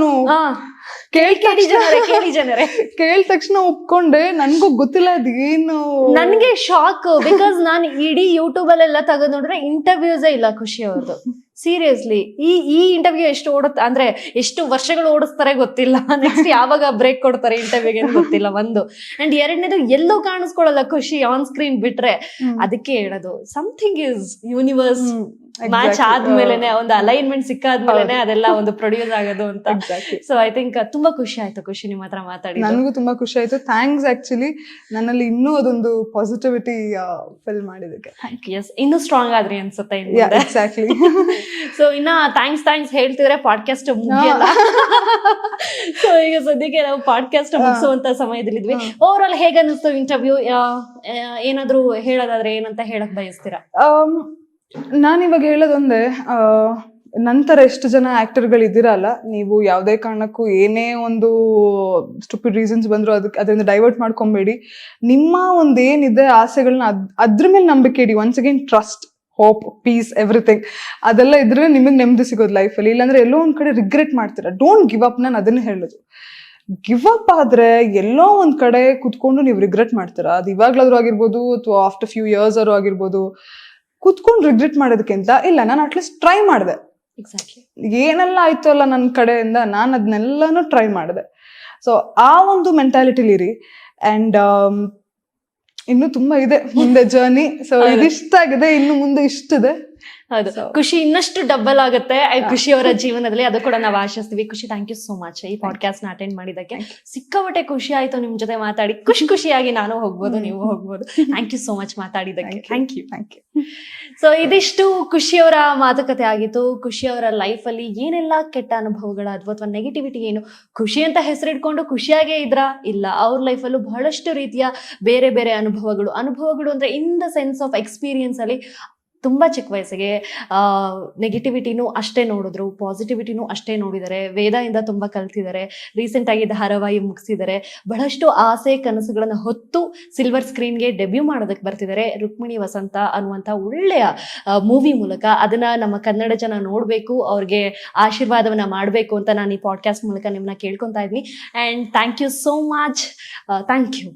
ಕೇಳಿದ ತಕ್ಷಣ ಒಪ್ಕೊಂಡೆ. ನನ್ಗೂ ಗೊತ್ತಿಲ್ಲ ಅದು ಏನು, ನನ್ಗೆ ಶಾಕ್. ಬಿಕಾಸ್ ನಾನು ಇಡೀ ಯೂಟ್ಯೂಬ್ ಅಲ್ಲೆಲ್ಲ ತೆಗೆದು ನೋಡ್ರೆ ಇಂಟರ್ವ್ಯೂಸೇ ಇಲ್ಲ ಖುಷಿ ಅವ್ರದ್ದು. ಸೀರಿಯಸ್ಲಿ ಈ ಇಂಟರ್ವ್ಯೂ ಎಷ್ಟು ಓಡುತ್ತೆ ಅಂದ್ರೆ ಎಷ್ಟು ವರ್ಷಗಳು ಓಡಿಸ್ತಾರೆ ಗೊತ್ತಿಲ್ಲ. ನೆಕ್ಸ್ಟ್ ಯಾವಾಗ ಬ್ರೇಕ್ ಕೊಡ್ತಾರೆ ಇಂಟರ್ವ್ಯೂಗೆ ಗೊತ್ತಿಲ್ಲ. ಒಂದು ಅಂಡ್ ಎರಡನೇದು ಎಲ್ಲೋ ಕಾಣಿಸ್ಕೊಳ್ಳಲ್ಲ ಖುಷಿ ಆನ್ ಸ್ಕ್ರೀನ್ ಬಿಟ್ರೆ. ಅದಕ್ಕೆ ಹೇಳೋದು ಸಮಥಿಂಗ್ ಇಸ್ ಯೂನಿವರ್ಸ್ ಮ್ಯಾಚ್ ಆದ್ಮೇಲೆನೆ, ಒಂದು ಅಲೈನ್ಮೆಂಟ್ ಸಿಕ್ಕಾದ್ಮೇಲೆ ಅದೆಲ್ಲ ಒಂದು ಪ್ರೊಡ್ಯೂಸ್ ಆಗೋದು ಅಂತ. ಸೊ ಐ ಥಿಂಕ್ ತುಂಬಾ ಖುಷಿ ಆಯ್ತು ಖುಷಿ ನಿಮ್ಮ ಹತ್ರ ಮಾತಾಡಿ. ನನಗೂ ತುಂಬಾ ಖುಷಿ ಆಯ್ತು. ಥ್ಯಾಂಕ್ಸ್. ಆಕ್ಚುಲಿ ನನ್ನಲ್ಲಿ ಇನ್ನೂ ಅದೊಂದು ಪಾಸಿಟಿವಿಟಿ ಫಿಲ್ ಮಾಡಿದಕ್ಕೆ. ಎಸ್, ಇನ್ನೂ ಸ್ಟ್ರಾಂಗ್ ಆದ್ರಿ ಅನ್ಸುತ್ತೆ. ಎಕ್ಸಾಕ್ಟ್ಲಿ. ಸೊ ಇನ್ನ ಥ್ಯಾಂಕ್ಸ್ ಹೇಳ್ತಿದ್ರೆ ಪಾಡ್ಕಾಸ್ಟ್ ಮುಗಿಯಲ್ಲ. ಸೊ ಈಗ ಸದ್ಯಕ್ಕೆ ನಾವು ಪಾಡ್ಕಾಸ್ಟ್ ಮುಗಿಸುವಂತ ಸಮಯದಲ್ಲಿದ್ವಿ. ಓವರ್ ಆಲ್ ಹೇಗೆ ಅನ್ನಿಸ್ತು ಇಂಟರ್ವ್ಯೂ? ಏನಾದ್ರು ಹೇಳೋದಾದ್ರೆ ಏನಂತ ಹೇಳಕ್ ಬಯಸ್ತೀರಾ? ನಾನಿವಾಗ ಹೇಳೋದೊಂದೇ, ನಂತರ ಎಷ್ಟು ಜನ ಆಕ್ಟರ್ಗಳು ಇದ್ದೀರಲ್ಲ, ನೀವು ಯಾವುದೇ ಕಾರಣಕ್ಕೂ ಏನೇ ಒಂದು ಸ್ಟುಪಿಡ್ ರೀಸನ್ಸ್ ಬಂದ್ರು ಅದರಿಂದ ಡೈವರ್ಟ್ ಮಾಡ್ಕೊಬೇಡಿ. ನಿಮ್ಮ ಒಂದು ಏನಿದೆ ಆಸೆಗಳನ್ನ ಅದ್ರ ಮೇಲೆ ನಂಬಿಕೆ ಇಡಿ. Once again trust, hope, peace, everything ಅದೆಲ್ಲ ಇದ್ರೆ ನಿಮಗೆ ನೆಮ್ಮದಿ ಸಿಗೋದು ಲೈಫಲ್ಲಿ. ಇಲ್ಲಾಂದ್ರೆ ಎಲ್ಲೋ ಒಂದ್ ಕಡೆ ರಿಗ್ರೆಟ್ ಮಾಡ್ತೀರಾ. Don't give up. ನಾನು ಅದನ್ನ ಹೇಳೋದು, ಗಿವ್ ಅಪ್ ಆದ್ರೆ ಎಲ್ಲೋ ಒಂದ್ ಕಡೆ ಕುತ್ಕೊಂಡು ನೀವು ರಿಗ್ರೆಟ್ ಮಾಡ್ತೀರಾ. ಅದು ಇವಾಗ್ಲಾದ್ರೂ ಆಗಿರ್ಬೋದು ಅಥವಾ ಆಫ್ಟರ್ ಫ್ಯೂ ಇಯರ್ಸ್ ಆದ್ರೂ ಆಗಿರ್ಬೋದು. ಕುತ್ಕೊಂಡು ರಿಗ್ರೆಟ್ ಮಾಡೋದಕ್ಕಿಂತ ಇಲ್ಲ, ನಾನು ಅಟ್ಲೀಸ್ಟ್ ಟ್ರೈ ಮಾಡಿದೆ, ಎಕ್ಸಾಕ್ಟ್ಲಿ. ಏನೆಲ್ಲ ಆಯ್ತು ಅಲ್ಲ ನನ್ನ ಕಡೆಯಿಂದ, ನಾನು ಅದನ್ನೆಲ್ಲಾನು ಟ್ರೈ ಮಾಡಿದೆ. ಸೊ ಆ ಒಂದು ಮೆಂಟಾಲಿಟಿಲಿರಿ. ಅಂಡ್ ಇನ್ನು ತುಂಬಾ ಇದೆ ಮುಂದೆ ಜರ್ನಿ. ಸೊ ಇದಿಷ್ಟಾಗಿದೆ, ಇನ್ನು ಮುಂದೆ ಇಷ್ಟಿದೆ. ಹೌದು, ಖುಷಿ ಇನ್ನಷ್ಟು ಡಬಲ್ ಆಗುತ್ತೆ ಖುಷಿ ಅವರ ಜೀವನದಲ್ಲಿ, ಅದು ಕೂಡ ನಾವು ಆಶಿಸ್ತೀವಿ. ಖುಷಿ, ಥ್ಯಾಂಕ್ ಯು ಸೋ ಮಚ್ ಈ ಪಾಡ್ಕಾಸ್ಟ್ ನ ಅಟೆಂಡ್ ಮಾಡಿದ್ದಕ್ಕೆ. ಸಿಕ್ಕಾಪಟ್ಟೆ ಖುಷಿ ಆಯ್ತು ನಿಮ್ ಜೊತೆ ಮಾತಾಡಿ. ಖುಷಿಯಾಗಿ ನಾನು ಹೋಗ್ಬೋದು, ನೀವು ಹೋಗ್ಬೋದು. ಥ್ಯಾಂಕ್ ಯು ಸೋ ಮಚ್ ಮಾತಾಡಿದ್ದಕ್ಕೆ. Thank you. ಸೊ ಇದಿಷ್ಟು ಖುಷಿಯವರ ಮಾತುಕತೆ ಆಗಿತ್ತು. ಖುಷಿಯವರ ಲೈಫ್ ಅಲ್ಲಿ ಏನೆಲ್ಲ ಕೆಟ್ಟ ಅನುಭವಗಳಾದ್ವು ಅಥವಾ ನೆಗೆಟಿವಿಟಿ ಏನು, ಖುಷಿ ಅಂತ ಹೆಸರಿಟ್ಕೊಂಡು ಖುಷಿಯಾಗೇ ಇದ್ರಾ? ಇಲ್ಲ, ಅವ್ರ ಲೈಫಲ್ಲೂ ಬಹಳಷ್ಟು ರೀತಿಯ ಬೇರೆ ಬೇರೆ ಅನುಭವಗಳು ಅಂದ್ರೆ in the sense of experience ಅಲ್ಲಿ ತುಂಬಾ ಚಿಕ್ಕ ವಯಸ್ಸಿಗೆ ನೆಗೆಟಿವಿಟಿನೂ ಅಷ್ಟೇ ನೋಡಿದ್ರು, ಪಾಸಿಟಿವಿಟಿನೂ ಅಷ್ಟೇ ನೋಡಿದ್ದಾರೆ. ವೇದದಿಂದ ತುಂಬಾ ಕಲ್ತಿದ್ದಾರೆ. ರೀಸೆಂಟ್ ಆಗಿ ಧಾರಾವಾಹಿ ಮುಗಿಸಿದ್ದಾರೆ. ಬಹಳಷ್ಟು ಆಸೆ ಕನಸುಗಳನ್ನ ಹೊತ್ತು ಸಿಲ್ವರ್ ಸ್ಕ್ರೀನ್ಗೆ ಡೆಬ್ಯೂ ಮಾಡೋದಕ್ಕೆ ಬರ್ತಿದ್ದಾರೆ. ರುಕ್ಮಿಣಿ ವಸಂತ ಅನ್ನುವಂಥ ಒಳ್ಳೆಯ ಮೂವಿ ಮೂಲಕ. ಅದನ್ನ ನಮ್ಮ ಕನ್ನಡ ಜನ ನೋಡ್ಬೇಕು, ಅವ್ರಿಗೆ ಆಶೀರ್ವಾದವನ್ನ ಮಾಡಬೇಕು ಅಂತ ನಾನು ಈ ಪಾಡ್ಕಾಸ್ಟ್ ಮೂಲಕ ನಿಮ್ಮನ್ನ ಕೇಳ್ಕೊತಾ ಇದ್ದೀನಿ. And thank you so much. Thank you.